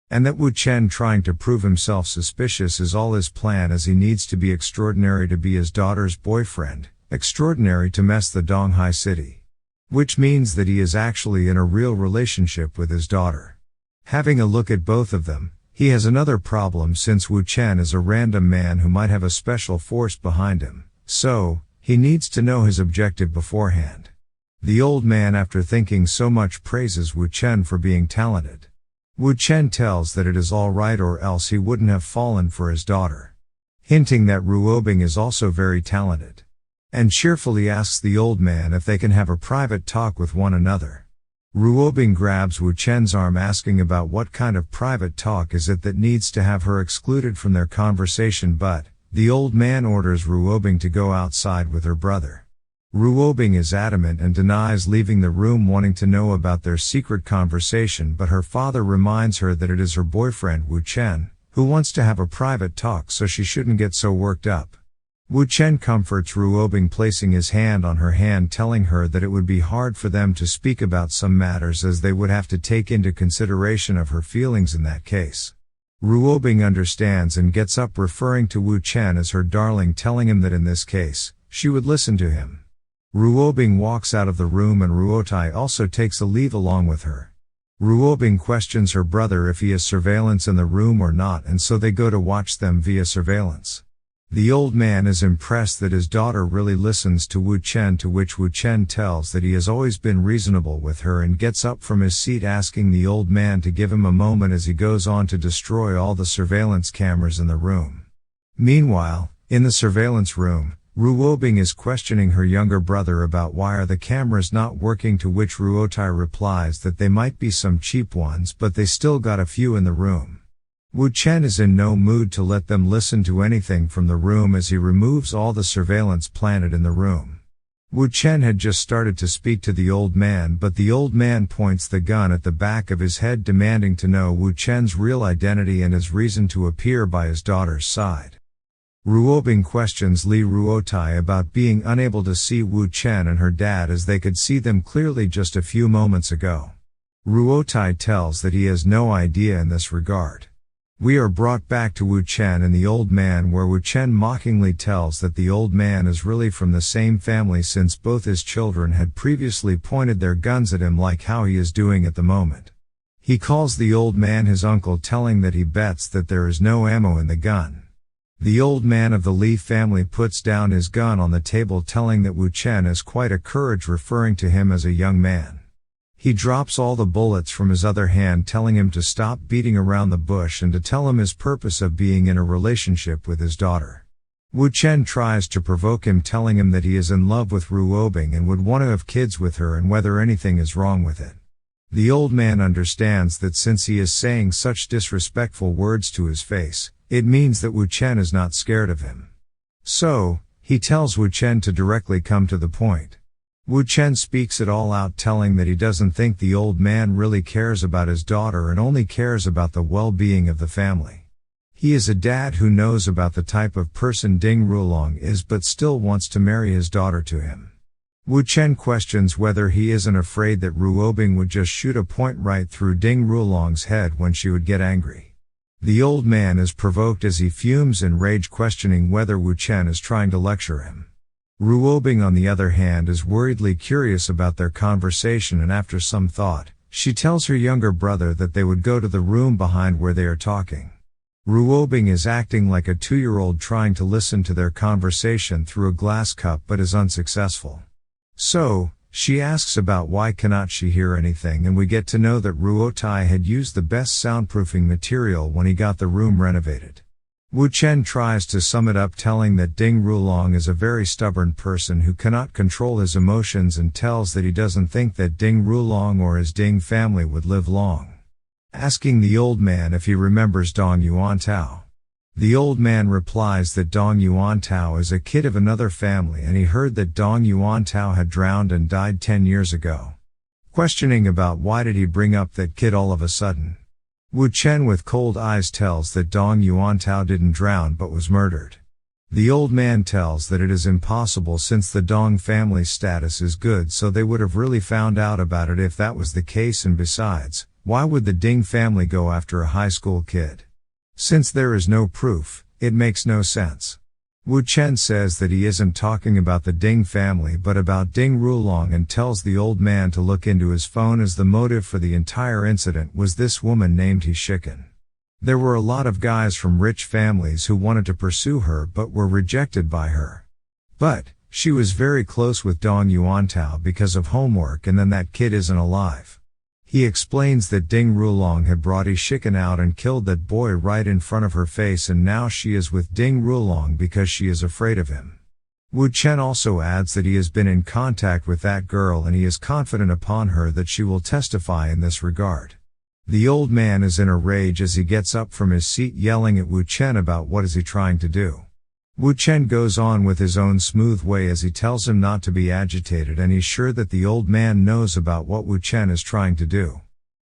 And that Wu Chen trying to prove himself suspicious is all his plan, as he needs to be extraordinary to be his daughter's boyfriend, extraordinary to mess the Donghai city. Which means that he is actually in a real relationship with his daughter. Having a look at both of them, he has another problem since Wu Chen is a random man who might have a special force behind him, so, he needs to know his objective beforehand. The old man, after thinking so much, praises Wu Chen for being talented. Wu Chen tells that it is all right or else he wouldn't have fallen for his daughter. Hinting that Ruobing is also very talented. And cheerfully asks the old man if they can have a private talk with one another. Ruobing grabs Wu Chen's arm asking about what kind of private talk is it that needs to have her excluded from their conversation, but the old man orders Ruobing to go outside with her brother. Ruobing is adamant and denies leaving the room, wanting to know about their secret conversation, but her father reminds her that it is her boyfriend Wu Chen, who wants to have a private talk, so she shouldn't get so worked up. Wu Chen comforts Ruobing, placing his hand on her hand, telling her that it would be hard for them to speak about some matters as they would have to take into consideration of her feelings in that case. Ruobing understands and gets up, referring to Wu Chen as her darling, telling him that in this case, she would listen to him. Ruobing walks out of the room and Ruotai also takes a leave along with her. Ruobing questions her brother if he has surveillance in the room or not, and so they go to watch them via surveillance. The old man is impressed that his daughter really listens to Wu Chen, to which Wu Chen tells that he has always been reasonable with her and gets up from his seat, asking the old man to give him a moment as he goes on to destroy all the surveillance cameras in the room. Meanwhile, in the surveillance room, Ruobing is questioning her younger brother about why are the cameras not working, to which Ruotai replies that they might be some cheap ones, but they still got a few in the room. Wu Chen is in no mood to let them listen to anything from the room as he removes all the surveillance planted in the room. Wu Chen had just started to speak to the old man, but the old man points the gun at the back of his head, demanding to know Wu Chen's real identity and his reason to appear by his daughter's side. Ruobing questions Li Ruotai about being unable to see Wu Chen and her dad as they could see them clearly just a few moments ago. Ruotai tells that he has no idea in this regard. We are brought back to Wu Chen and the old man, where Wu Chen mockingly tells that the old man is really from the same family since both his children had previously pointed their guns at him, like how he is doing at the moment. He calls the old man his uncle, telling that he bets that there is no ammo in the gun. The old man of the Li family puts down his gun on the table, telling that Wu Chen is quite a courage, referring to him as a young man. He drops all the bullets from his other hand, telling him to stop beating around the bush and to tell him his purpose of being in a relationship with his daughter. Wu Chen tries to provoke him, telling him that he is in love with Ruobing and would want to have kids with her, and whether anything is wrong with it. The old man understands that since he is saying such disrespectful words to his face, it means that Wu Chen is not scared of him. So, he tells Wu Chen to directly come to the point. Wu Chen speaks it all out, telling that he doesn't think the old man really cares about his daughter and only cares about the well-being of the family. He is a dad who knows about the type of person Ding Rulong is, but still wants to marry his daughter to him. Wu Chen questions whether he isn't afraid that Ruobing would just shoot a point right through Ding Rulong's head when she would get angry. The old man is provoked as he fumes in rage, questioning whether Wu Chen is trying to lecture him. Ruobing, on the other hand, is worriedly curious about their conversation, and after some thought, she tells her younger brother that they would go to the room behind where they are talking. Ruobing is acting like a 2-year-old, trying to listen to their conversation through a glass cup, but is unsuccessful. So, she asks about why cannot she hear anything, and we get to know that Ruotai had used the best soundproofing material when he got the room renovated. Wu Chen tries to sum it up, telling that Ding Rulong is a very stubborn person who cannot control his emotions, and tells that he doesn't think that Ding Rulong or his Ding family would live long. Asking the old man if he remembers Dong Yuantao. The old man replies that Dong Yuantao is a kid of another family, and he heard that Dong Yuantao had drowned and died 10 years ago. Questioning about why did he bring up that kid all of a sudden. Wu Chen with cold eyes tells that Dong Yuantao didn't drown but was murdered. The old man tells that it is impossible since the Dong family's status is good, so they would have really found out about it if that was the case, and besides, why would the Ding family go after a high school kid? Since there is no proof, it makes no sense. Wu Chen says that he isn't talking about the Ding family but about Ding Rulong, and tells the old man to look into his phone, as the motive for the entire incident was this woman named He Shiken. There were a lot of guys from rich families who wanted to pursue her but were rejected by her. But, she was very close with Dong Yuantao because of homework, and then that kid isn't alive. He explains that Ding Rulong had brought He Shiken out and killed that boy right in front of her face, and now she is with Ding Rulong because she is afraid of him. Wu Chen also adds that he has been in contact with that girl, and he is confident upon her that she will testify in this regard. The old man is in a rage as he gets up from his seat, yelling at Wu Chen about what is he trying to do. Wu Chen goes on with his own smooth way as he tells him not to be agitated, and he's sure that the old man knows about what Wu Chen is trying to do.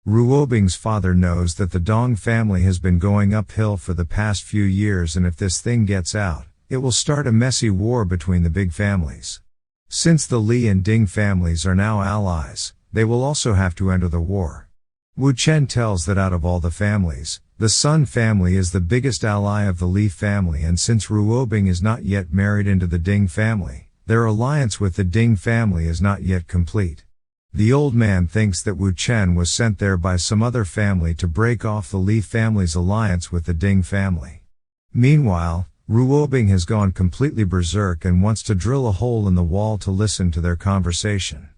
Ruobing's father knows that the Dong family has been going uphill for the past few years, and if this thing gets out, it will start a messy war between the big families. Since the Li and Ding families are now allies, they will also have to enter the war. Wu Chen tells that out of all the families, the Sun family is the biggest ally of the Li family, and since Ruobing is not yet married into the Ding family, their alliance with the Ding family is not yet complete. The old man thinks that Wu Chen was sent there by some other family to break off the Li family's alliance with the Ding family. Meanwhile, Ruobing has gone completely berserk and wants to drill a hole in the wall to listen to their conversation.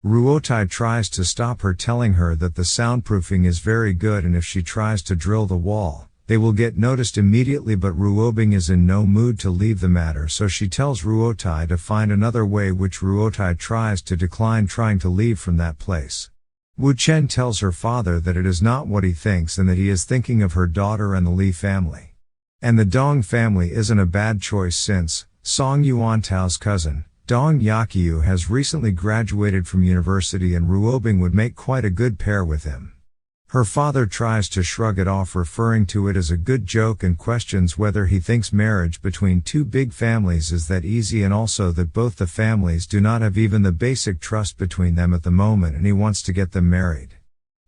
Ruotai tries to stop her, telling her that the soundproofing is very good, and if she tries to drill the wall, they will get noticed immediately, but Ruobing is in no mood to leave the matter, so she tells Ruotai to find another way, which Ruotai tries to decline, trying to leave from that place. Wu Chen tells her father that it is not what he thinks and that he is thinking of her daughter and the Li family. And the Dong family isn't a bad choice since Song Yuantao's cousin, Dong Yaqiu, has recently graduated from university, and Ruobing would make quite a good pair with him. Her father tries to shrug it off, referring to it as a good joke, and questions whether he thinks marriage between two big families is that easy, and also that both the families do not have even the basic trust between them at the moment, and he wants to get them married.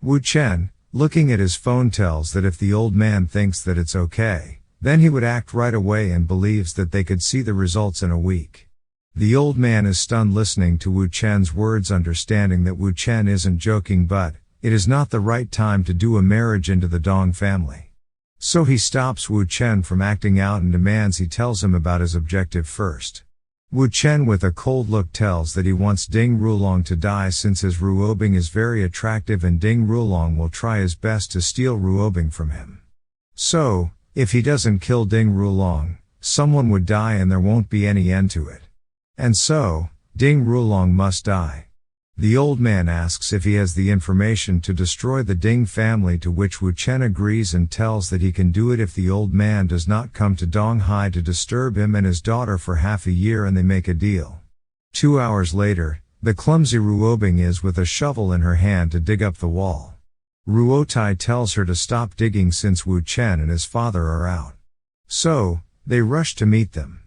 Wu Chen, looking at his phone, tells that if the old man thinks that it's okay, then he would act right away, and believes that they could see the results in a week. The old man is stunned listening to Wu Chen's words, understanding that Wu Chen isn't joking, but it is not the right time to do a marriage into the Dong family. So he stops Wu Chen from acting out and demands he tells him about his objective first. Wu Chen, with a cold look, tells that he wants Ding Rulong to die since his Ruobing is very attractive, and Ding Rulong will try his best to steal Ruobing from him. So, if he doesn't kill Ding Rulong, someone would die and there won't be any end to it. And so, Ding Rulong must die. The old man asks if he has the information to destroy the Ding family, to which Wu Chen agrees and tells that he can do it if the old man does not come to Donghai to disturb him and his daughter for half a year, and they make a deal. 2 hours later, the clumsy Ruobing is with a shovel in her hand to dig up the wall. Ruotai tells her to stop digging since Wu Chen and his father are out. So, they rush to meet them.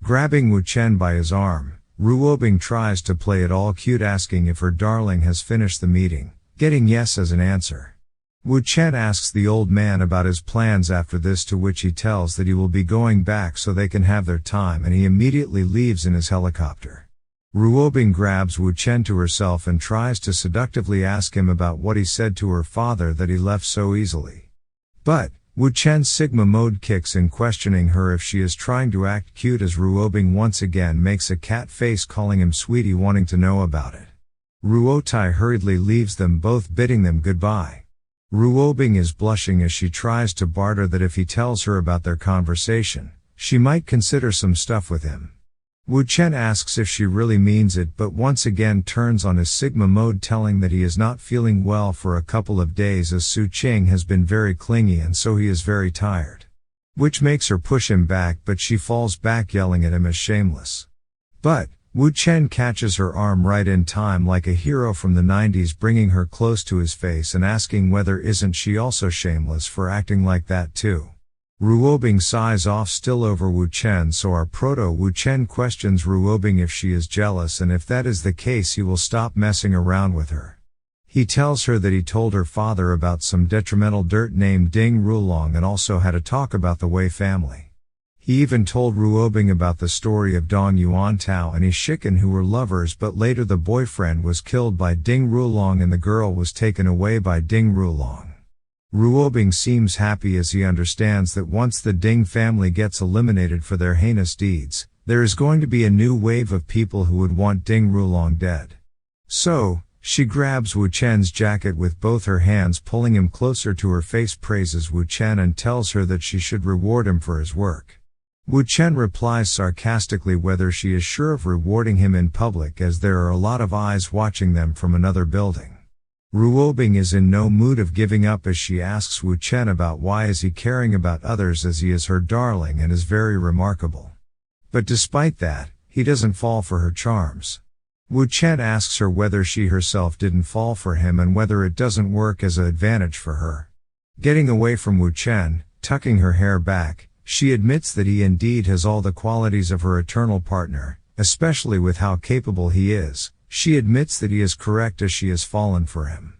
Grabbing Wu Chen by his arm, Ruobing tries to play it all cute, asking if her darling has finished the meeting, getting yes as an answer. Wu Chen asks the old man about his plans after this, to which he tells that he will be going back so they can have their time, and he immediately leaves in his helicopter. Ruobing grabs Wu Chen to herself and tries to seductively ask him about what he said to her father that he left so easily. But Wu Chen's Sigma mode kicks in, questioning her if she is trying to act cute, as Ruobing once again makes a cat face, calling him sweetie, wanting to know about it. Ruotai hurriedly leaves them both, bidding them goodbye. Ruobing is blushing as she tries to barter that if he tells her about their conversation, she might consider some stuff with him. Wu Chen asks if she really means it, but once again turns on his Sigma mode, telling that he is not feeling well for a couple of days, as Su Qing has been very clingy and so he is very tired. Which makes her push him back, but she falls back, yelling at him as shameless. But Wu Chen catches her arm right in time, like a hero from the 90s, bringing her close to his face and asking whether isn't she also shameless for acting like that too. Ruobing sighs off, still over Wu Chen, so our proto-Wu Chen questions Ruobing if she is jealous, and if that is the case he will stop messing around with her. He tells her that he told her father about some detrimental dirt named Ding Rulong, and also had a talk about the Wei family. He even told Ruobing about the story of Dong Yuan Tao and Ishikan, who were lovers, but later the boyfriend was killed by Ding Rulong and the girl was taken away by Ding Rulong. Ruobing seems happy as he understands that once the Ding family gets eliminated for their heinous deeds, there is going to be a new wave of people who would want Ding Rulong dead. So, she grabs Wu Chen's jacket with both her hands, pulling him closer to her face, praises Wu Chen and tells her that she should reward him for his work. Wu Chen replies sarcastically whether she is sure of rewarding him in public, as there are a lot of eyes watching them from another building. Ruobing is in no mood of giving up as she asks Wu Chen about why is he caring about others, as he is her darling and is very remarkable. But despite that, he doesn't fall for her charms. Wu Chen asks her whether she herself didn't fall for him and whether it doesn't work as an advantage for her. Getting away from Wu Chen, tucking her hair back, she admits that he indeed has all the qualities of her eternal partner, especially with how capable he is. She admits that he is correct as she has fallen for him.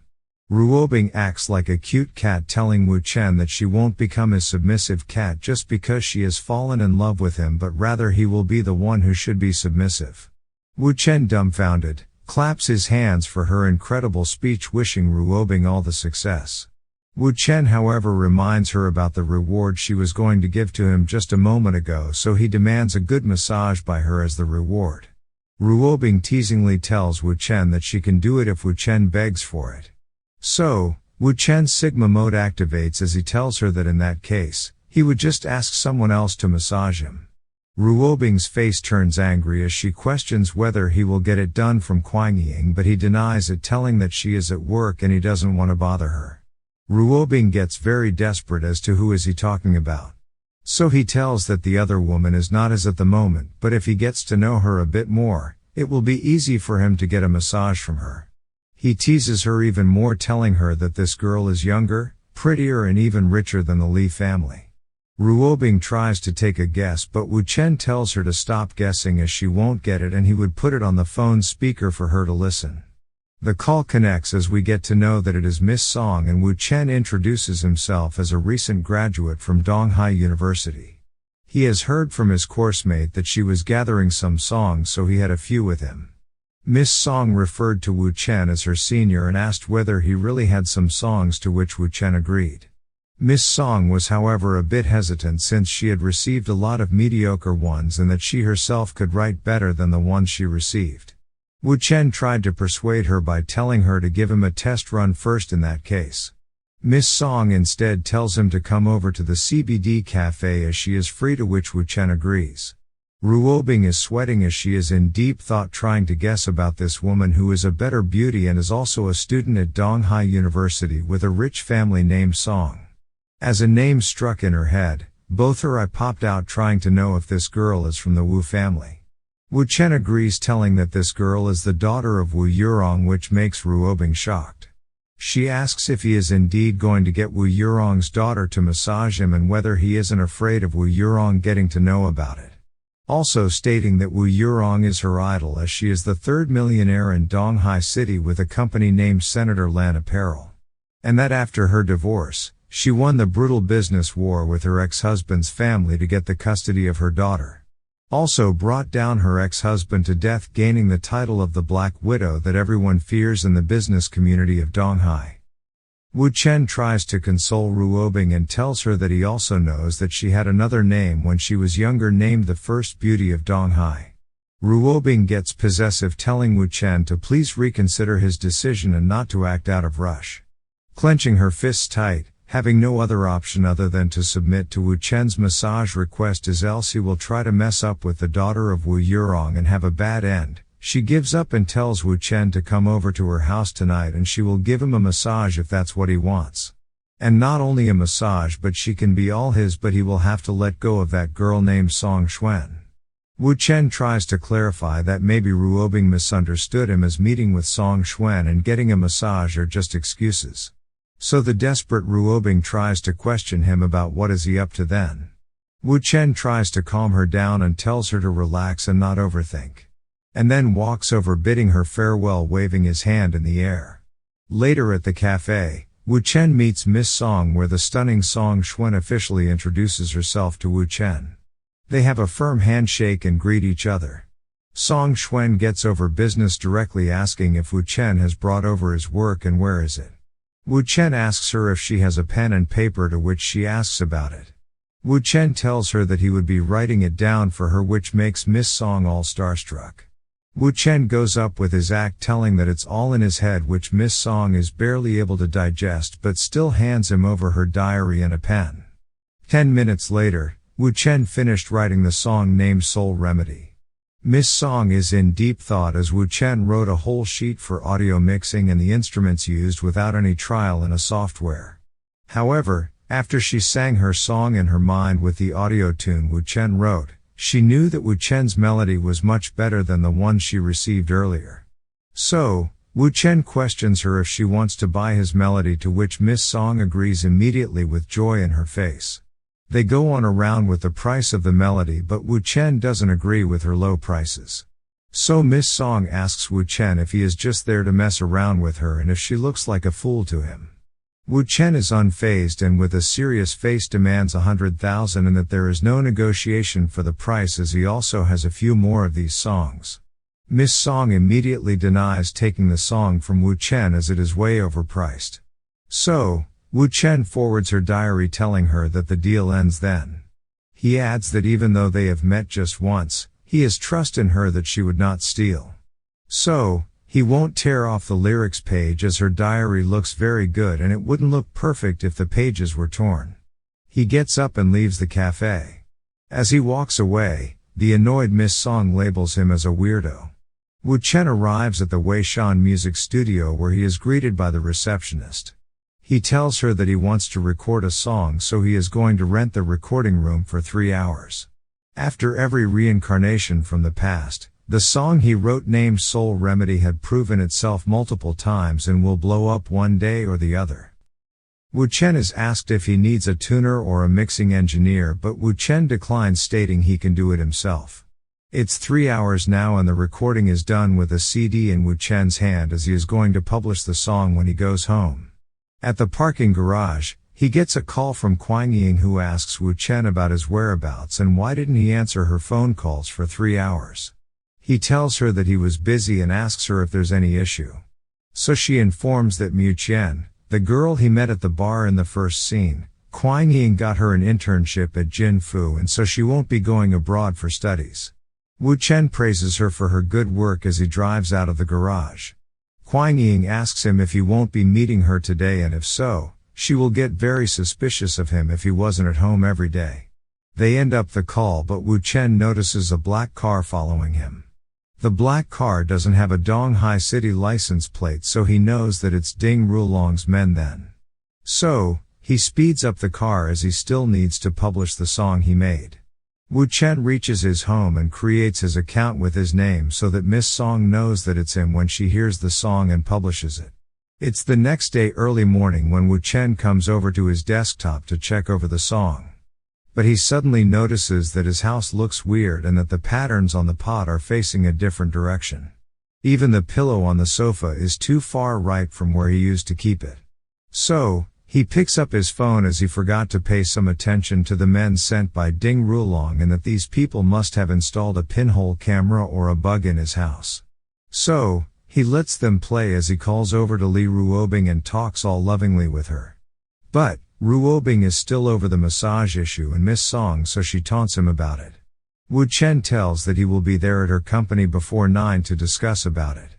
Ruobing acts like a cute cat, telling Wu Chen that she won't become his submissive cat just because she has fallen in love with him, but rather he will be the one who should be submissive. Wu Chen, dumbfounded, claps his hands for her incredible speech, wishing Ruobing all the success. Wu Chen, however, reminds her about the reward she was going to give to him just a moment ago, so he demands a good massage by her as the reward. Ruobing teasingly tells Wu Chen that she can do it if Wu Chen begs for it. So, Wu Chen's Sigma mode activates as he tells her that in that case, he would just ask someone else to massage him. Ruobing's face turns angry as she questions whether he will get it done from Kuangying, but he denies it, telling that she is at work and he doesn't want to bother her. Ruobing gets very desperate as to who is he talking about. So he tells that the other woman is not his at the moment, but if he gets to know her a bit more, it will be easy for him to get a massage from her. He teases her even more, telling her that this girl is younger, prettier and even richer than the Li family. Ruobing tries to take a guess, but Wu Chen tells her to stop guessing as she won't get it, and he would put it on the phone speaker for her to listen. The call connects as we get to know that it is Miss Song, and Wu Chen introduces himself as a recent graduate from Donghai University. He has heard from his coursemate that she was gathering some songs, so he had a few with him. Miss Song referred to Wu Chen as her senior and asked whether he really had some songs, to which Wu Chen agreed. Miss Song was however a bit hesitant since she had received a lot of mediocre ones and that she herself could write better than the ones she received. Wu Chen tried to persuade her by telling her to give him a test run first in that case. Miss Song instead tells him to come over to the CBD cafe as she is free, to which Wu Chen agrees. Ruobing is sweating as she is in deep thought trying to guess about this woman who is a better beauty and is also a student at Donghai University with a rich family named Song. As a name struck in her head, both her eyes popped out trying to know if this girl is from the Wu family. Wu Chen agrees, telling that this girl is the daughter of Wu Yurong, which makes Ruobing shocked. She asks if he is indeed going to get Wu Yurong's daughter to massage him and whether he isn't afraid of Wu Yurong getting to know about it. Also stating that Wu Yurong is her idol as she is the third millionaire in Donghai City with a company named Senator Lan Apparel. And that after her divorce, she won the brutal business war with her ex-husband's family to get the custody of her daughter. Also brought down her ex-husband to death, gaining the title of the Black Widow that everyone fears in the business community of Donghai. Wu Chen tries to console Ruobing and tells her that he also knows that she had another name when she was younger named the First Beauty of Donghai. Ruobing gets possessive, telling Wu Chen to please reconsider his decision and not to act out of rush. Clenching her fists tight, having no other option other than to submit to Wu Chen's massage request, as else he will try to mess up with the daughter of Wu Yurong and have a bad end, she gives up and tells Wu Chen to come over to her house tonight and she will give him a massage if that's what he wants. And not only a massage, but she can be all his, but he will have to let go of that girl named Song Xuan. Wu Chen tries to clarify that maybe Ruobing misunderstood him, as meeting with Song Xuan and getting a massage are just excuses. So the desperate Ruobing tries to question him about what is he up to then. Wu Chen tries to calm her down and tells her to relax and not overthink. And then walks over, bidding her farewell, waving his hand in the air. Later at the cafe, Wu Chen meets Miss Song, where the stunning Song Xuan officially introduces herself to Wu Chen. They have a firm handshake and greet each other. Song Xuan gets over business, directly asking if Wu Chen has brought over his work and where is it. Wu Chen asks her if she has a pen and paper, to which she asks about it. Wu Chen tells her that he would be writing it down for her, which makes Miss Song all starstruck. Wu Chen goes up with his act, telling that it's all in his head, which Miss Song is barely able to digest, but still hands him over her diary and a pen. 10 minutes later, Wu Chen finished writing the song named Soul Remedy. Miss Song is in deep thought as Wu Chen wrote a whole sheet for audio mixing and the instruments used without any trial in a software. However, after she sang her song in her mind with the audio tune Wu Chen wrote, she knew that Wu Chen's melody was much better than the one she received earlier. So, Wu Chen questions her if she wants to buy his melody, to which Miss Song agrees immediately with joy in her face. They go on around with the price of the melody, but Wu Chen doesn't agree with her low prices. So Miss Song asks Wu Chen if he is just there to mess around with her and if she looks like a fool to him. Wu Chen is unfazed and with a serious face demands 100,000 and that there is no negotiation for the price, as he also has a few more of these songs. Miss Song immediately denies taking the song from Wu Chen as it is way overpriced. So, Wu Chen forwards her diary telling her that the deal ends then. He adds that even though they have met just once, he has trust in her that she would not steal. So, he won't tear off the lyrics page as her diary looks very good and it wouldn't look perfect if the pages were torn. He gets up and leaves the cafe. As he walks away, the annoyed Miss Song labels him as a weirdo. Wu Chen arrives at the Weishan music studio where he is greeted by the receptionist. He tells her that he wants to record a song, so he is going to rent the recording room for 3 hours. After every reincarnation from the past, The song he wrote named Soul Remedy had proven itself multiple times and will blow up one day or the other. Wu Chen is asked if he needs a tuner or a mixing engineer, but Wu Chen declines, stating he can do it himself. It's 3 hours now and the recording is done with a CD in Wu Chen's hand as he is going to publish the song when he goes home. At the parking garage, he gets a call from Kuang Ying, who asks Wu Chen about his whereabouts and why didn't he answer her phone calls for 3 hours. He tells her that he was busy and asks her if there's any issue. So she informs that Mu Chen, the girl he met at the bar in the first scene, Kuang Ying got her an internship at Jinfu and so she won't be going abroad for studies. Wu Chen praises her for her good work as he drives out of the garage. Kuang Ying asks him if he won't be meeting her today, and if so, she will get very suspicious of him if he wasn't at home every day. They end up the call, but Wu Chen notices a black car following him. The black car doesn't have a Donghai city license plate, so he knows that it's Ding Rulong's men then. So, he speeds up the car as he still needs to publish the song he made. Wu Chen reaches his home and creates his account with his name so that Miss Song knows that it's him when she hears the song and publishes it. It's the next day early morning when Wu Chen comes over to his desktop to check over the song. But he suddenly notices that his house looks weird and that the patterns on the pot are facing a different direction. Even the pillow on the sofa is too far right from where he used to keep it. So, he picks up his phone as he forgot to pay some attention to the men sent by Ding Rulong and that these people must have installed a pinhole camera or a bug in his house. So, he lets them play as he calls over to Li Ruobing and talks all lovingly with her. But, Ruobing is still over the massage issue and Miss Song, so she taunts him about it. Wu Chen tells that he will be there at her company before 9 to discuss about it.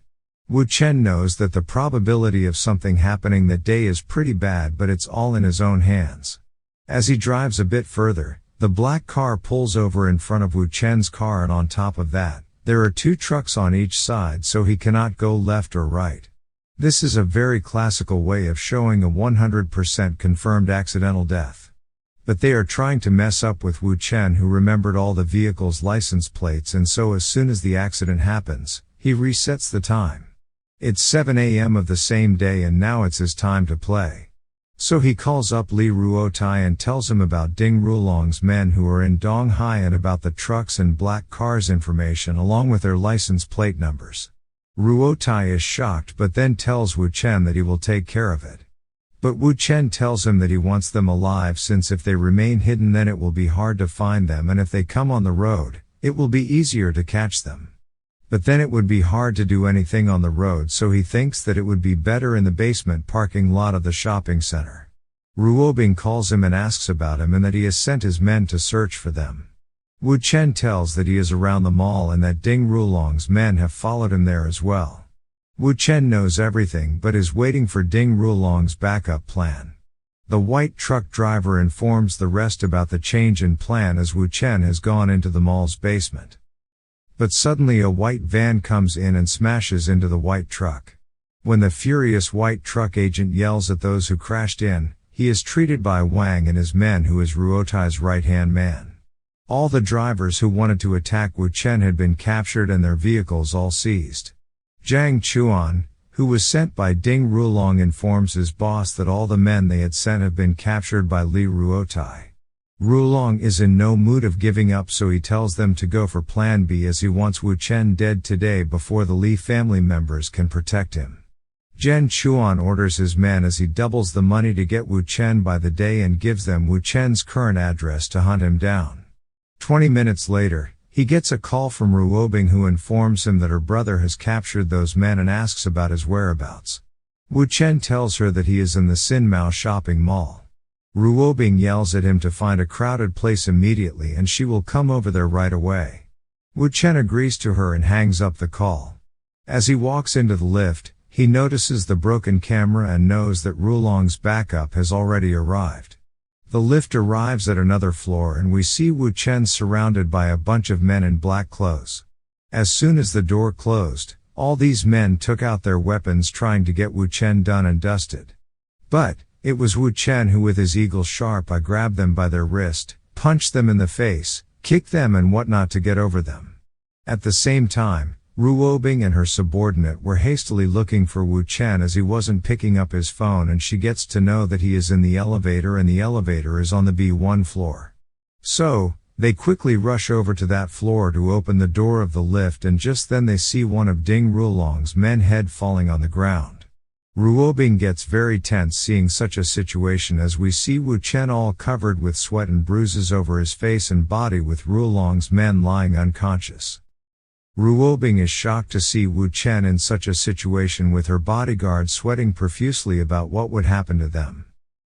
Wu Chen knows that the probability of something happening that day is pretty bad, but it's all in his own hands. As he drives a bit further, the black car pulls over in front of Wu Chen's car, and on top of that, there are 2 trucks on each side, so he cannot go left or right. This is a very classical way of showing a 100% confirmed accidental death. But they are trying to mess up with Wu Chen, who remembered all the vehicle's license plates, and so as soon as the accident happens, he resets the time. It's 7 a.m. of the same day and now it's his time to play. So he calls up Li Ruotai and tells him about Ding Rulong's men who are in Donghai and about the trucks and black cars information along with their license plate numbers. Ruotai is shocked but then tells Wu Chen that he will take care of it. But Wu Chen tells him that he wants them alive, since if they remain hidden then it will be hard to find them, and if they come on the road, it will be easier to catch them. But then it would be hard to do anything on the road, so he thinks that it would be better in the basement parking lot of the shopping center. Ruobing calls him and asks about him and that he has sent his men to search for them. Wu Chen tells that he is around the mall and that Ding Rulong's men have followed him there as well. Wu Chen knows everything but is waiting for Ding Rulong's backup plan. The white truck driver informs the rest about the change in plan as Wu Chen has gone into the mall's basement. But suddenly a white van comes in and smashes into the white truck. When the furious white truck agent yells at those who crashed in, he is treated by Wang and his men, who is Ruotai's right-hand man. All the drivers who wanted to attack Wu Chen had been captured and their vehicles all seized. Zhang Chuan, who was sent by Ding Rulong, informs his boss that all the men they had sent have been captured by Li Ruotai. Rulong is in no mood of giving up, so he tells them to go for plan B as he wants Wu Chen dead today before the Li family members can protect him. Zhang Chuan orders his men as he doubles the money to get Wu Chen by the day and gives them Wu Chen's current address to hunt him down. 20 minutes later, he gets a call from Ruobing, who informs him that her brother has captured those men and asks about his whereabouts. Wu Chen tells her that he is in the Sinmao shopping mall. Ruobing yells at him to find a crowded place immediately and she will come over there right away. Wu Chen agrees to her and hangs up the call. As he walks into the lift, he notices the broken camera and knows that Rulong's backup has already arrived. The lift arrives at another floor and we see Wu Chen surrounded by a bunch of men in black clothes. As soon as the door closed, all these men took out their weapons trying to get Wu Chen done and dusted. But it was Wu Chen who, with his eagle-sharp eye, grabbed them by their wrist, punched them in the face, kicked them and whatnot to get over them. At the same time, Ruobing and her subordinate were hastily looking for Wu Chen as he wasn't picking up his phone, and she gets to know that he is in the elevator and the elevator is on the B1 floor. So, they quickly rush over to that floor to open the door of the lift, and just then they see one of Ding Rulong's men head falling on the ground. Ruobing gets very tense seeing such a situation as we see Wu Chen all covered with sweat and bruises over his face and body with Rulong's men lying unconscious. Ruobing is shocked to see Wu Chen in such a situation with her bodyguard sweating profusely about what would happen to them.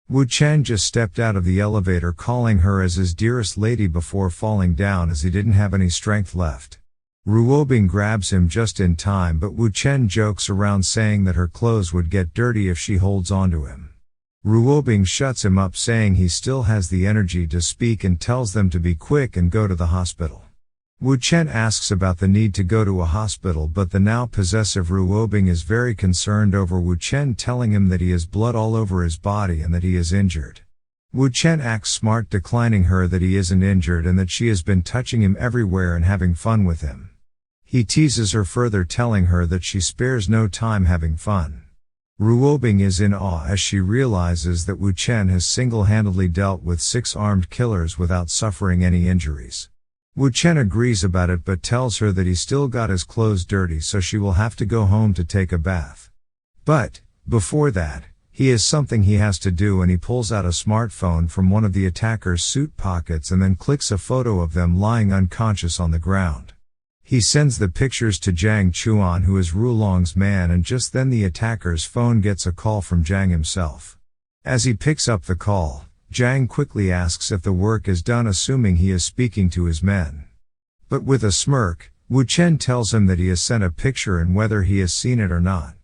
Wu Chen just stepped out of the elevator calling her as his dearest lady before falling down as he didn't have any strength left. Ruobing grabs him just in time, but Wu Chen jokes around saying that her clothes would get dirty if she holds onto him. Ruobing shuts him up saying he still has the energy to speak and tells them to be quick and go to the hospital. Wu Chen asks about the need to go to a hospital, but the now possessive Ruobing is very concerned over Wu Chen telling him that he has blood all over his body and that he is injured. Wu Chen acts smart, declining her that he isn't injured and that she has been touching him everywhere and having fun with him. He teases her further, telling her that she spares no time having fun. Ruobing is in awe as she realizes that Wu Chen has single-handedly dealt with 6 armed killers without suffering any injuries. Wu Chen agrees about it but tells her that he still got his clothes dirty, so she will have to go home to take a bath. But, before that, he has something he has to do, and he pulls out a smartphone from one of the attacker's suit pockets and then clicks a photo of them lying unconscious on the ground. He sends the pictures to Zhang Chuan, who is Rulong's man, and just then the attacker's phone gets a call from Zhang himself. As he picks up the call, Zhang quickly asks if the work is done, assuming he is speaking to his men. But with a smirk, Wu Chen tells him that he has sent a picture and whether he has seen it or not.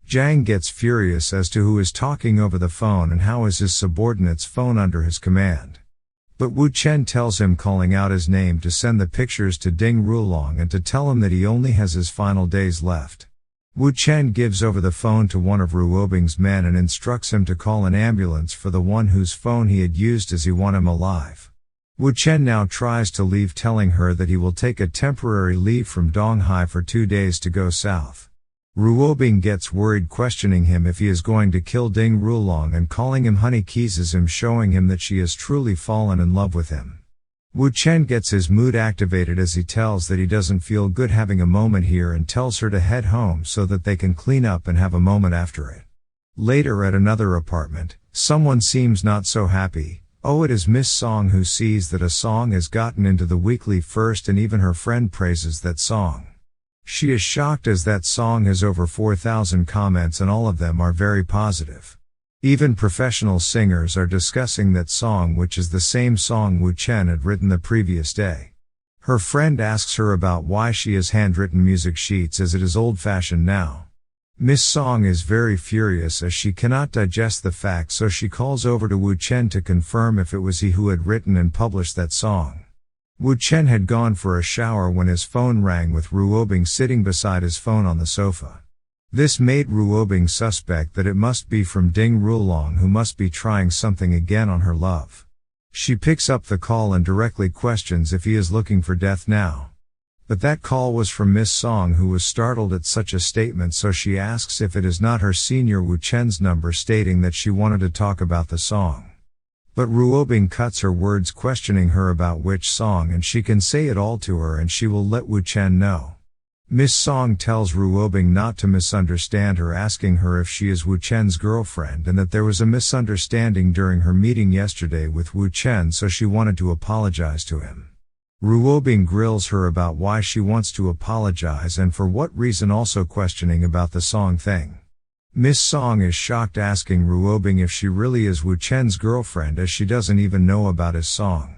Zhang gets furious as to who is talking over the phone and how is his subordinate's phone under his command. But Wu Chen tells him, calling out his name, to send the pictures to Ding Rulong and to tell him that he only has his final days left. Wu Chen gives over the phone to one of Ruobing's men and instructs him to call an ambulance for the one whose phone he had used as he wanted him alive. Wu Chen now tries to leave, telling her that he will take a temporary leave from Donghai for 2 days to go south. Ruobing gets worried, questioning him if he is going to kill Ding Rulong and calling him honey, kisses him, showing him that she has truly fallen in love with him. Wu Chen gets his mood activated as he tells that he doesn't feel good having a moment here and tells her to head home so that they can clean up and have a moment after it. Later at another apartment, someone seems not so happy. Oh, it is Miss Song, who sees that a song has gotten into the weekly first and even her friend praises that song. She is shocked as that song has over 4,000 comments and all of them are very positive. Even professional singers are discussing that song, which is the same song Wu Chen had written the previous day. Her friend asks her about why she has handwritten music sheets as it is old-fashioned now. Miss Song is very furious as she cannot digest the fact, so she calls over to Wu Chen to confirm if it was he who had written and published that song. Wu Chen had gone for a shower when his phone rang, with Ruobing sitting beside his phone on the sofa. This made Ruobing suspect that it must be from Ding Rulong, who must be trying something again on her love. She picks up the call and directly questions if he is looking for death now. But that call was from Miss Song, who was startled at such a statement, so she asks if it is not her senior Wu Chen's number, stating that she wanted to talk about the song. But Ruobing cuts her words, questioning her about which song, and she can say it all to her and she will let Wu Chen know. Miss Song tells Ruobing not to misunderstand her, asking her if she is Wu Chen's girlfriend and that there was a misunderstanding during her meeting yesterday with Wu Chen, so she wanted to apologize to him. Ruobing grills her about why she wants to apologize and for what reason, also questioning about the song thing. Miss Song is shocked, asking Ruobing if she really is Wu Chen's girlfriend, as she doesn't even know about his song.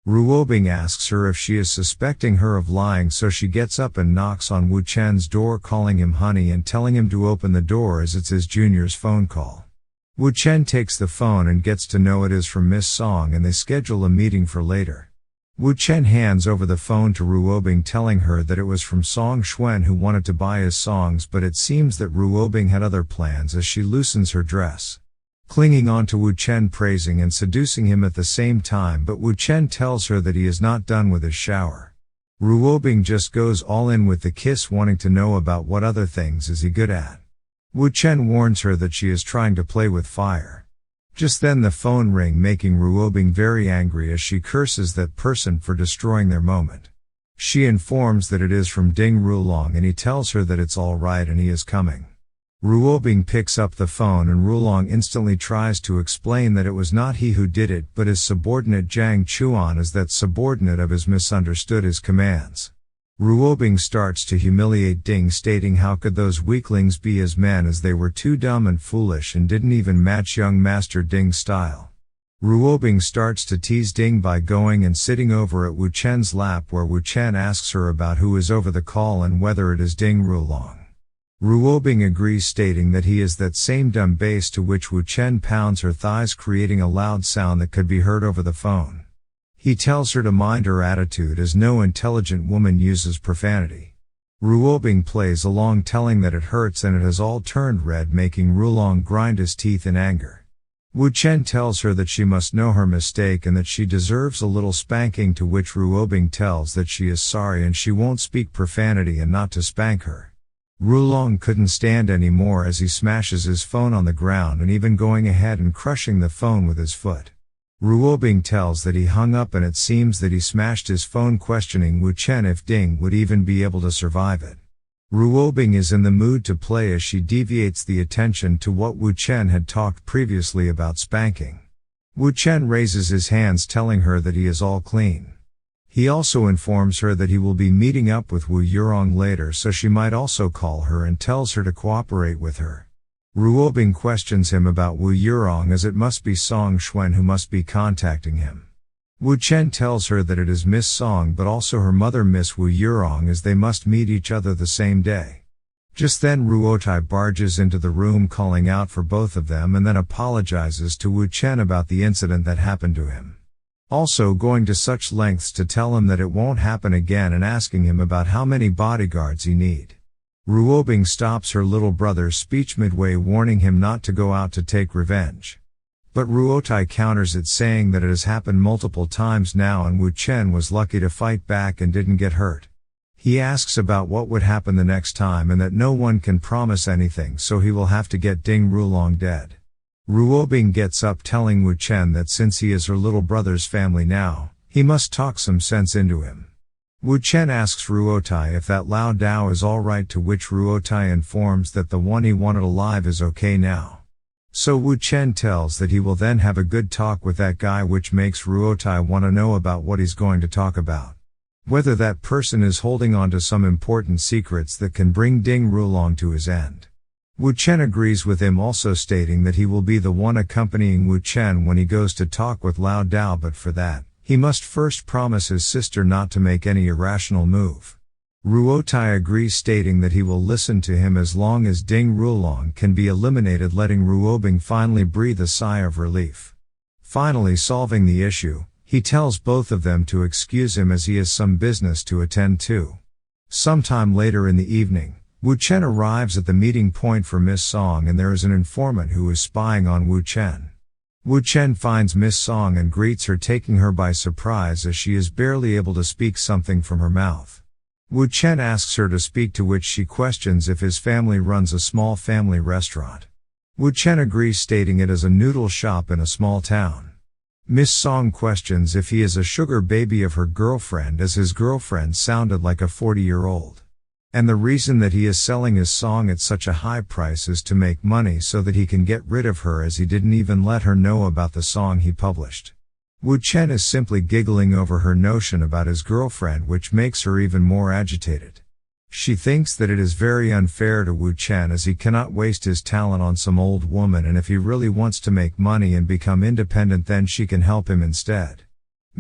Ruobing asks her if she is suspecting her of lying, so she gets up and knocks on Wu Chen's door, calling him honey and telling him to open the door as it's his junior's phone call. Wu Chen takes the phone and gets to know it is from Miss Song, and they schedule a meeting for later. Wu Chen hands over the phone to Ruobing, telling her that it was from Song Xuan, who wanted to buy his songs, but it seems that Ruobing had other plans as she loosens her dress, clinging on to Wu Chen, praising and seducing him at the same time, but Wu Chen tells her that he is not done with his shower. Ruobing just goes all in with the kiss, wanting to know about what other things is he good at. Wu Chen warns her that she is trying to play with fire. Just then the phone ring, making Ruobing very angry as she curses that person for destroying their moment. She informs that it is from Ding Rulong and he tells her that it's alright and he is coming. Ruobing picks up the phone and Rulong instantly tries to explain that it was not he who did it but his subordinate Zhang Chuan, as that subordinate of his misunderstood his commands. Ruobing starts to humiliate Ding, stating how could those weaklings be his men, as they were too dumb and foolish and didn't even match young Master Ding's style. Ruobing starts to tease Ding by going and sitting over at Wu Chen's lap, where Wu Chen asks her about who is over the call and whether it is Ding Rulong. Ruobing agrees, stating that he is that same dumb bass, to which Wu Chen pounds her thighs, creating a loud sound that could be heard over the phone. He tells her to mind her attitude, as no intelligent woman uses profanity. Ruobing plays along, telling that it hurts and it has all turned red, making Rulong grind his teeth in anger. Wu Chen tells her that she must know her mistake and that she deserves a little spanking, to which Ruobing tells that she is sorry and she won't speak profanity and not to spank her. Rulong couldn't stand anymore as he smashes his phone on the ground and even going ahead and crushing the phone with his foot. Ruobing tells that he hung up and it seems that he smashed his phone, questioning Wu Chen if Ding would even be able to survive it. Ruobing is in the mood to play as she deviates the attention to what Wu Chen had talked previously about spanking. Wu Chen raises his hands, telling her that he is all clean. He also informs her that he will be meeting up with Wu Yurong later, so she might also call her, and tells her to cooperate with her. Ruobing questions him about Wu Yurong, as it must be Song Xuan who must be contacting him. Wu Chen tells her that it is Miss Song but also her mother Miss Wu Yurong, as they must meet each other the same day. Just then Ruotai barges into the room, calling out for both of them, and then apologizes to Wu Chen about the incident that happened to him. Also going to such lengths to tell him that it won't happen again and asking him about how many bodyguards he need. Ruobing stops her little brother's speech midway, warning him not to go out to take revenge. But Ruotai counters it, saying that it has happened multiple times now and Wu Chen was lucky to fight back and didn't get hurt. He asks about what would happen the next time and that no one can promise anything, so he will have to get Ding Rulong dead. Ruobing gets up, telling Wu Chen that since he is her little brother's family now, he must talk some sense into him. Wu Chen asks Ruotai if that Lao Dao is alright, to which Ruotai informs that the one he wanted alive is okay now. So Wu Chen tells that he will then have a good talk with that guy, which makes Ruotai want to know about what he's going to talk about. Whether that person is holding on to some important secrets that can bring Ding Rulong to his end. Wu Chen agrees with him, also stating that he will be the one accompanying Wu Chen when he goes to talk with Lao Dao, but for that, he must first promise his sister not to make any irrational move. Ruotai agrees, stating that he will listen to him as long as Ding Rulong can be eliminated, letting Ruobing finally breathe a sigh of relief. Finally solving the issue, he tells both of them to excuse him as he has some business to attend to. Sometime later in the evening, Wu Chen arrives at the meeting point for Miss Song, and there is an informant who is spying on Wu Chen. Wu Chen finds Miss Song and greets her, taking her by surprise as she is barely able to speak something from her mouth. Wu Chen asks her to speak, to which she questions if his family runs a small family restaurant. Wu Chen agrees, stating it is a noodle shop in a small town. Miss Song questions if he is a sugar baby of her girlfriend, as his girlfriend sounded like a 40-year-old. And the reason that he is selling his song at such a high price is to make money so that he can get rid of her, as he didn't even let her know about the song he published. Wu Chen is simply giggling over her notion about his girlfriend, which makes her even more agitated. She thinks that it is very unfair to Wu Chen, as he cannot waste his talent on some old woman, and if he really wants to make money and become independent, then she can help him instead.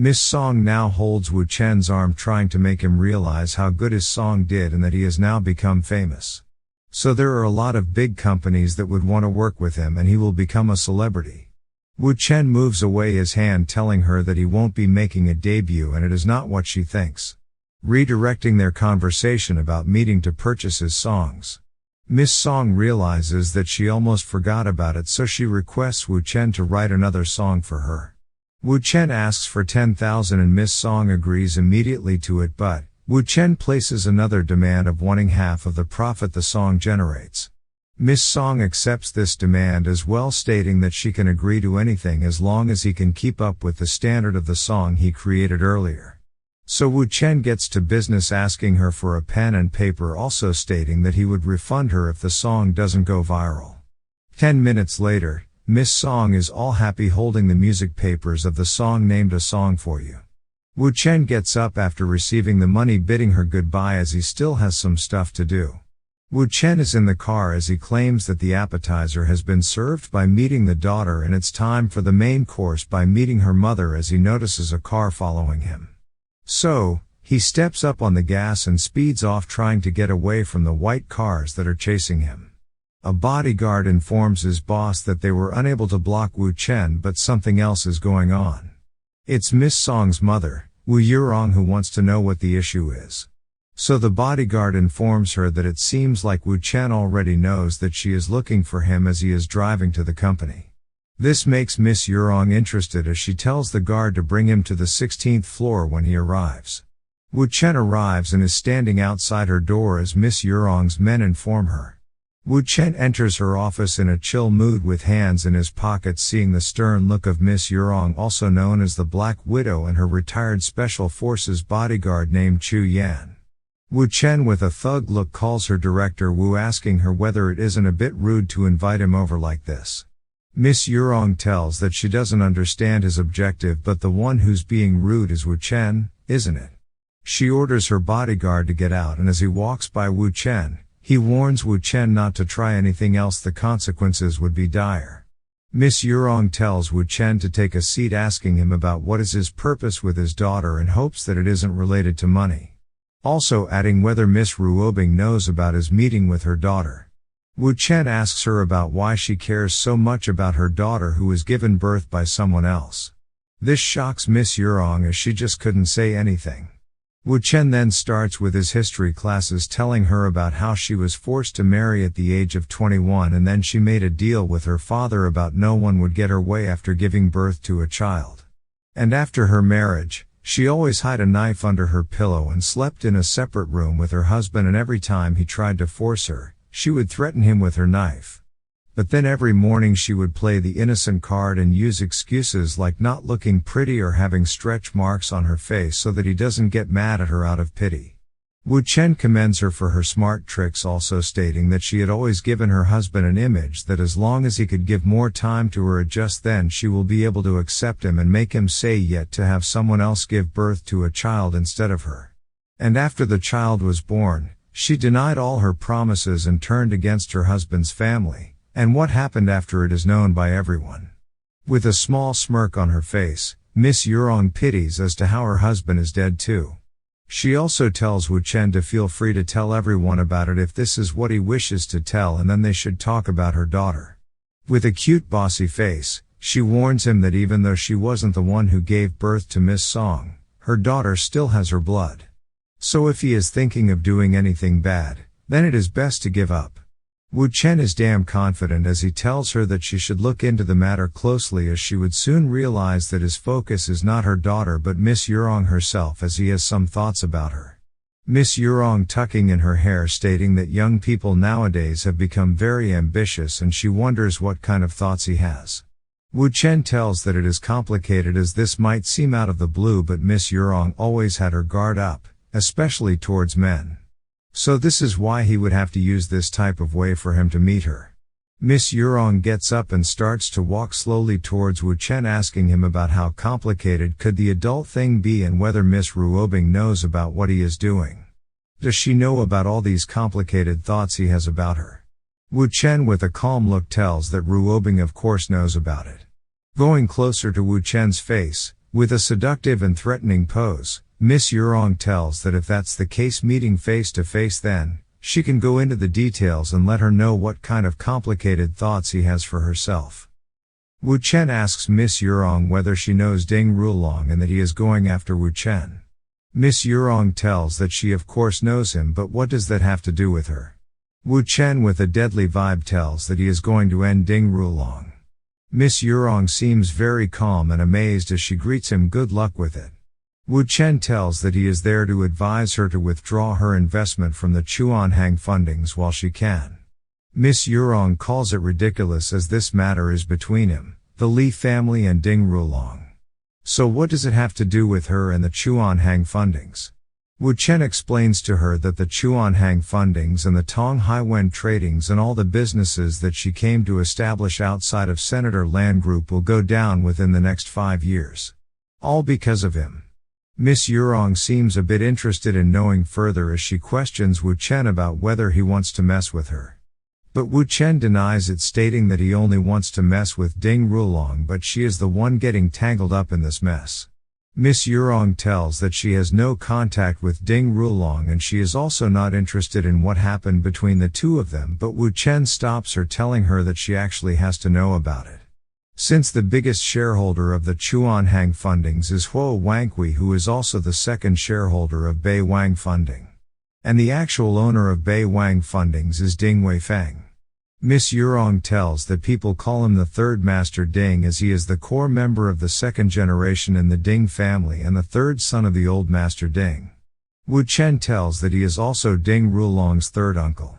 Miss Song now holds Wu Chen's arm, trying to make him realize how good his song did and that he has now become famous. So there are a lot of big companies that would want to work with him and he will become a celebrity. Wu Chen moves away his hand, telling her that he won't be making a debut, and it is not what she thinks. Redirecting their conversation about meeting to purchase his songs. Miss Song realizes that she almost forgot about it, so she requests Wu Chen to write another song for her. Wu Chen asks for 10,000 and Miss Song agrees immediately to it, but, Wu Chen places another demand of wanting half of the profit the song generates. Miss Song accepts this demand as well, stating that she can agree to anything as long as he can keep up with the standard of the song he created earlier. So Wu Chen gets to business, asking her for a pen and paper, also stating that he would refund her if the song doesn't go viral. 10 minutes later, Miss Song is all happy holding the music papers of the song named A Song For You. Wu Chen gets up after receiving the money, bidding her goodbye as he still has some stuff to do. Wu Chen is in the car as he claims that the appetizer has been served by meeting the daughter, and it's time for the main course by meeting her mother as he notices a car following him. So, he steps up on the gas and speeds off, trying to get away from the white cars that are chasing him. A bodyguard informs his boss that they were unable to block Wu Chen, but something else is going on. It's Miss Song's mother, Wu Yurong, who wants to know what the issue is. So the bodyguard informs her that it seems like Wu Chen already knows that she is looking for him as he is driving to the company. This makes Miss Yurong interested as she tells the guard to bring him to the 16th floor when he arrives. Wu Chen arrives and is standing outside her door as Miss Yurong's men inform her. Wu Chen enters her office in a chill mood with hands in his pockets, seeing the stern look of Miss Yurong, also known as the Black Widow, and her retired Special Forces bodyguard named Chu Yan. Wu Chen, with a thug look, calls her director Wu, asking her whether it isn't a bit rude to invite him over like this. Miss Yurong tells that she doesn't understand his objective, but the one who's being rude is Wu Chen, isn't it? She orders her bodyguard to get out, and as he walks by Wu Chen, he warns Wu Chen not to try anything else, the consequences would be dire. Miss Yurong tells Wu Chen to take a seat, asking him about what is his purpose with his daughter and hopes that it isn't related to money. Also adding whether Miss Ruobing knows about his meeting with her daughter. Wu Chen asks her about why she cares so much about her daughter, who was given birth by someone else. This shocks Miss Yurong as she just couldn't say anything. Wu Chen then starts with his history classes, telling her about how she was forced to marry at the age of 21, and then she made a deal with her father about no one would get her way after giving birth to a child. And after her marriage, she always hid a knife under her pillow and slept in a separate room with her husband, and every time he tried to force her, she would threaten him with her knife. But then every morning she would play the innocent card and use excuses like not looking pretty or having stretch marks on her face so that he doesn't get mad at her out of pity. Wu Chen commends her for her smart tricks, also stating that she had always given her husband an image that as long as he could give more time to her, just then she will be able to accept him and make him say yet to have someone else give birth to a child instead of her. And after the child was born, she denied all her promises and turned against her husband's family. And what happened after it is known by everyone. With a small smirk on her face, Miss Yurong pities as to how her husband is dead too. She also tells Wu Chen to feel free to tell everyone about it if this is what he wishes to tell, and then they should talk about her daughter. With a cute bossy face, she warns him that even though she wasn't the one who gave birth to Miss Song, her daughter still has her blood. So if he is thinking of doing anything bad, then it is best to give up. Wu Chen is damn confident as he tells her that she should look into the matter closely, as she would soon realize that his focus is not her daughter but Miss Yurong herself, as he has some thoughts about her. Miss Yurong tucking in her hair, stating that young people nowadays have become very ambitious, and she wonders what kind of thoughts he has. Wu Chen tells that it is complicated, as this might seem out of the blue, but Miss Yurong always had her guard up, especially towards men. So this is why he would have to use this type of way for him to meet her. Miss Yurong gets up and starts to walk slowly towards Wu Chen, asking him about how complicated could the adult thing be and whether Miss Ruobing knows about what he is doing. Does she know about all these complicated thoughts he has about her? Wu Chen with a calm look tells that Ruobing of course knows about it. Going closer to Wu Chen's face, with a seductive and threatening pose, Miss Yurong tells that if that's the case, meeting face to face, then she can go into the details and let her know what kind of complicated thoughts he has for herself. Wu Chen asks Miss Yurong whether she knows Ding Rulong and that he is going after Wu Chen. Miss Yurong tells that she of course knows him, but what does that have to do with her? Wu Chen with a deadly vibe tells that he is going to end Ding Rulong. Miss Yurong seems very calm and amazed as she greets him good luck with it. Wu Chen tells that he is there to advise her to withdraw her investment from the Chuanhang fundings while she can. Miss Yurong calls it ridiculous as this matter is between him, the Li family and Ding Rulong. So what does it have to do with her and the Chuanhang fundings? Wu Chen explains to her that the Chuanhang fundings and the Tong Haiwen tradings and all the businesses that she came to establish outside of Senator Land Group will go down within the next 5 years. All because of him. Miss Yurong seems a bit interested in knowing further as she questions Wu Chen about whether he wants to mess with her. But Wu Chen denies it, stating that he only wants to mess with Ding Rulong, but she is the one getting tangled up in this mess. Miss Yurong tells that she has no contact with Ding Rulong and she is also not interested in what happened between the two of them, but Wu Chen stops her, telling her that she actually has to know about it. Since the biggest shareholder of the Chuanhang fundings is Huo Wangqi, who is also the second shareholder of Bei Wang Funding. And the actual owner of Bei Wang Fundings is Ding Weifeng. Miss Yurong tells that people call him the third Master Ding as he is the core member of the second generation in the Ding family and the third son of the old Master Ding. Wu Chen tells that he is also Ding Rulong's third uncle.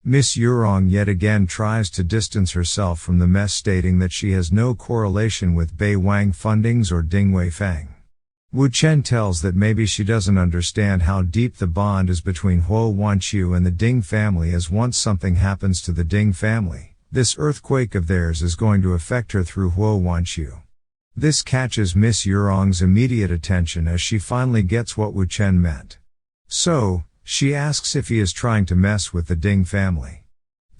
Miss Yurong yet again tries to distance herself from the mess, stating that she has no correlation with Bei Wang Fundings or Ding Weifeng. Wu Chen tells that maybe she doesn't understand how deep the bond is between Huo Wanqiu and the Ding family, as once something happens to the Ding family, this earthquake of theirs is going to affect her through Huo Wanqiu. This catches Miss Yurong's immediate attention as she finally gets what Wu Chen meant. So, she asks if he is trying to mess with the Ding family.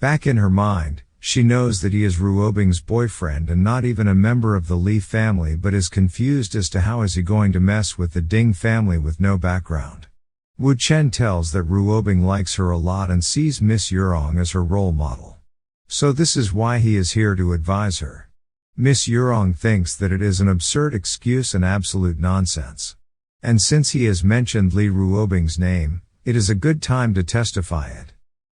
Back in her mind, she knows that he is Ruobing's boyfriend and not even a member of the Li family, but is confused as to how is he going to mess with the Ding family with no background. Wu Chen tells that Ruobing likes her a lot and sees Miss Yurong as her role model. So this is why he is here to advise her. Miss Yurong thinks that it is an absurd excuse and absolute nonsense. And since he has mentioned Li Ruobing's name, it is a good time to testify it.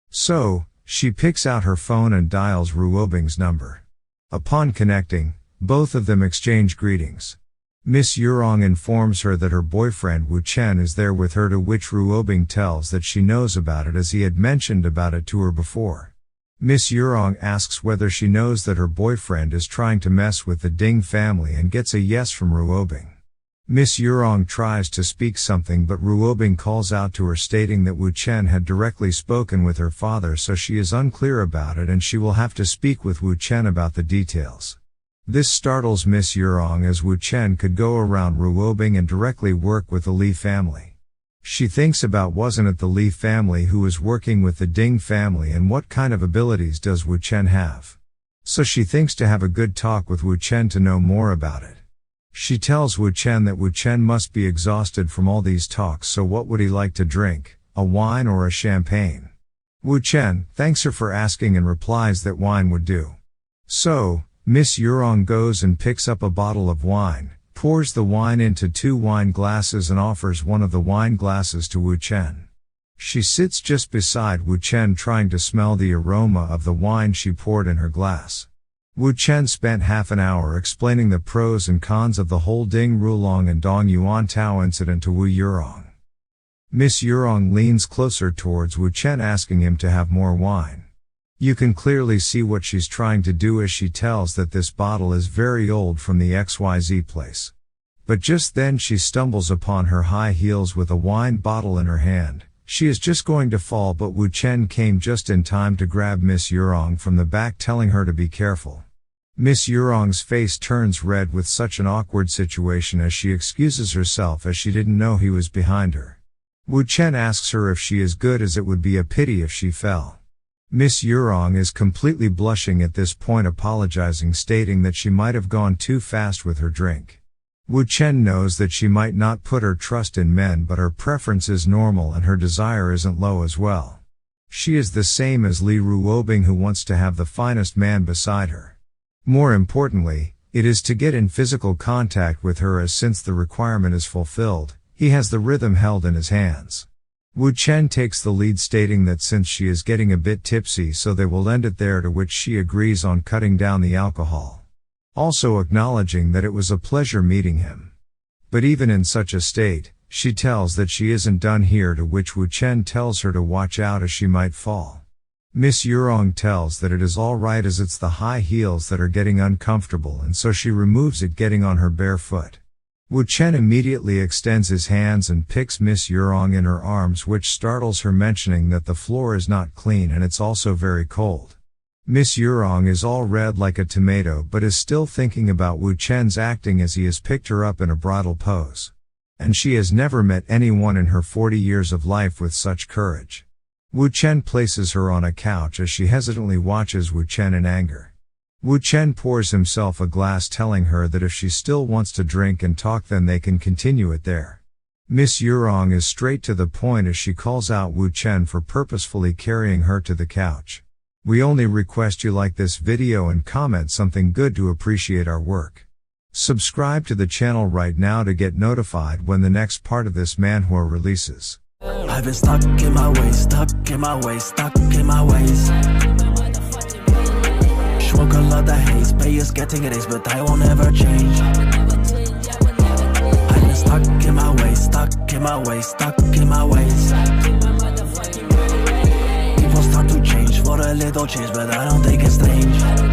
So, she picks out her phone and dials Ruobing's number. Upon connecting, both of them exchange greetings. Miss Yurong informs her that her boyfriend Wu Chen is there with her, to which Ruobing tells that she knows about it as he had mentioned about it to her before. Miss Yurong asks whether she knows that her boyfriend is trying to mess with the Ding family and gets a yes from Ruobing. Miss Yurong tries to speak something, but Ruobing calls out to her, stating that Wu Chen had directly spoken with her father, so she is unclear about it and she will have to speak with Wu Chen about the details. This startles Miss Yurong as Wu Chen could go around Ruobing and directly work with the Li family. She thinks about, wasn't it the Li family who was working with the Ding family, and what kind of abilities does Wu Chen have? So she thinks to have a good talk with Wu Chen to know more about it. She tells Wu Chen that Wu Chen must be exhausted from all these talks, so what would he like to drink, a wine or a champagne? Wu Chen thanks her for asking and replies that wine would do. So, Miss Yurong goes and picks up a bottle of wine, pours the wine into 2 wine glasses and offers one of the wine glasses to Wu Chen. She sits just beside Wu Chen, trying to smell the aroma of the wine she poured in her glass. Wu Chen spent half an hour explaining the pros and cons of the whole Ding Rulong and Dong Yuan Tao incident to Wu Yurong. Miss Yurong leans closer towards Wu Chen, asking him to have more wine. You can clearly see what she's trying to do as she tells that this bottle is very old, from the XYZ place. But just then she stumbles upon her high heels with a wine bottle in her hand. She is just going to fall, but Wu Chen came just in time to grab Miss Yurong from the back, telling her to be careful. Miss Yurong's face turns red with such an awkward situation as she excuses herself as she didn't know he was behind her. Wu Chen asks her if she is good, as it would be a pity if she fell. Miss Yurong is completely blushing at this point, apologizing, stating that she might have gone too fast with her drink. Wu Chen knows that she might not put her trust in men, but her preference is normal and her desire isn't low as well. She is the same as Li Ruobing, who wants to have the finest man beside her. More importantly, it is to get in physical contact with her, as since the requirement is fulfilled, he has the rhythm held in his hands. Wu Chen takes the lead, stating that since she is getting a bit tipsy, so they will end it there, to which she agrees on cutting down the alcohol. Also acknowledging that it was a pleasure meeting him. But even in such a state, she tells that she isn't done here, to which Wu Chen tells her to watch out as she might fall. Miss Yurong tells that it is all right as it's the high heels that are getting uncomfortable, and so she removes it, getting on her bare foot. Wu Chen immediately extends his hands and picks Miss Yurong in her arms, which startles her, mentioning that the floor is not clean and it's also very cold. Miss Yurong is all red like a tomato, but is still thinking about Wu Chen's acting as he has picked her up in a bridal pose. And she has never met anyone in her 40 years of life with such courage. Wu Chen places her on a couch as she hesitantly watches Wu Chen in anger. Wu Chen pours himself a glass, telling her that if she still wants to drink and talk, then they can continue it there. Miss Yurong is straight to the point as she calls out Wu Chen for purposefully carrying her to the couch. We only request you like this video and comment something good to appreciate our work. Subscribe to the channel right now to get notified when the next part of this manhwa releases. I've been stuck in my ways, stuck in my ways, stuck in my ways. Smoke a lot of haze, pay is getting it is, but I won't ever change. I've been stuck in my ways, stuck in my ways, stuck in my ways. People start to change for a little change, but I don't think it's strange.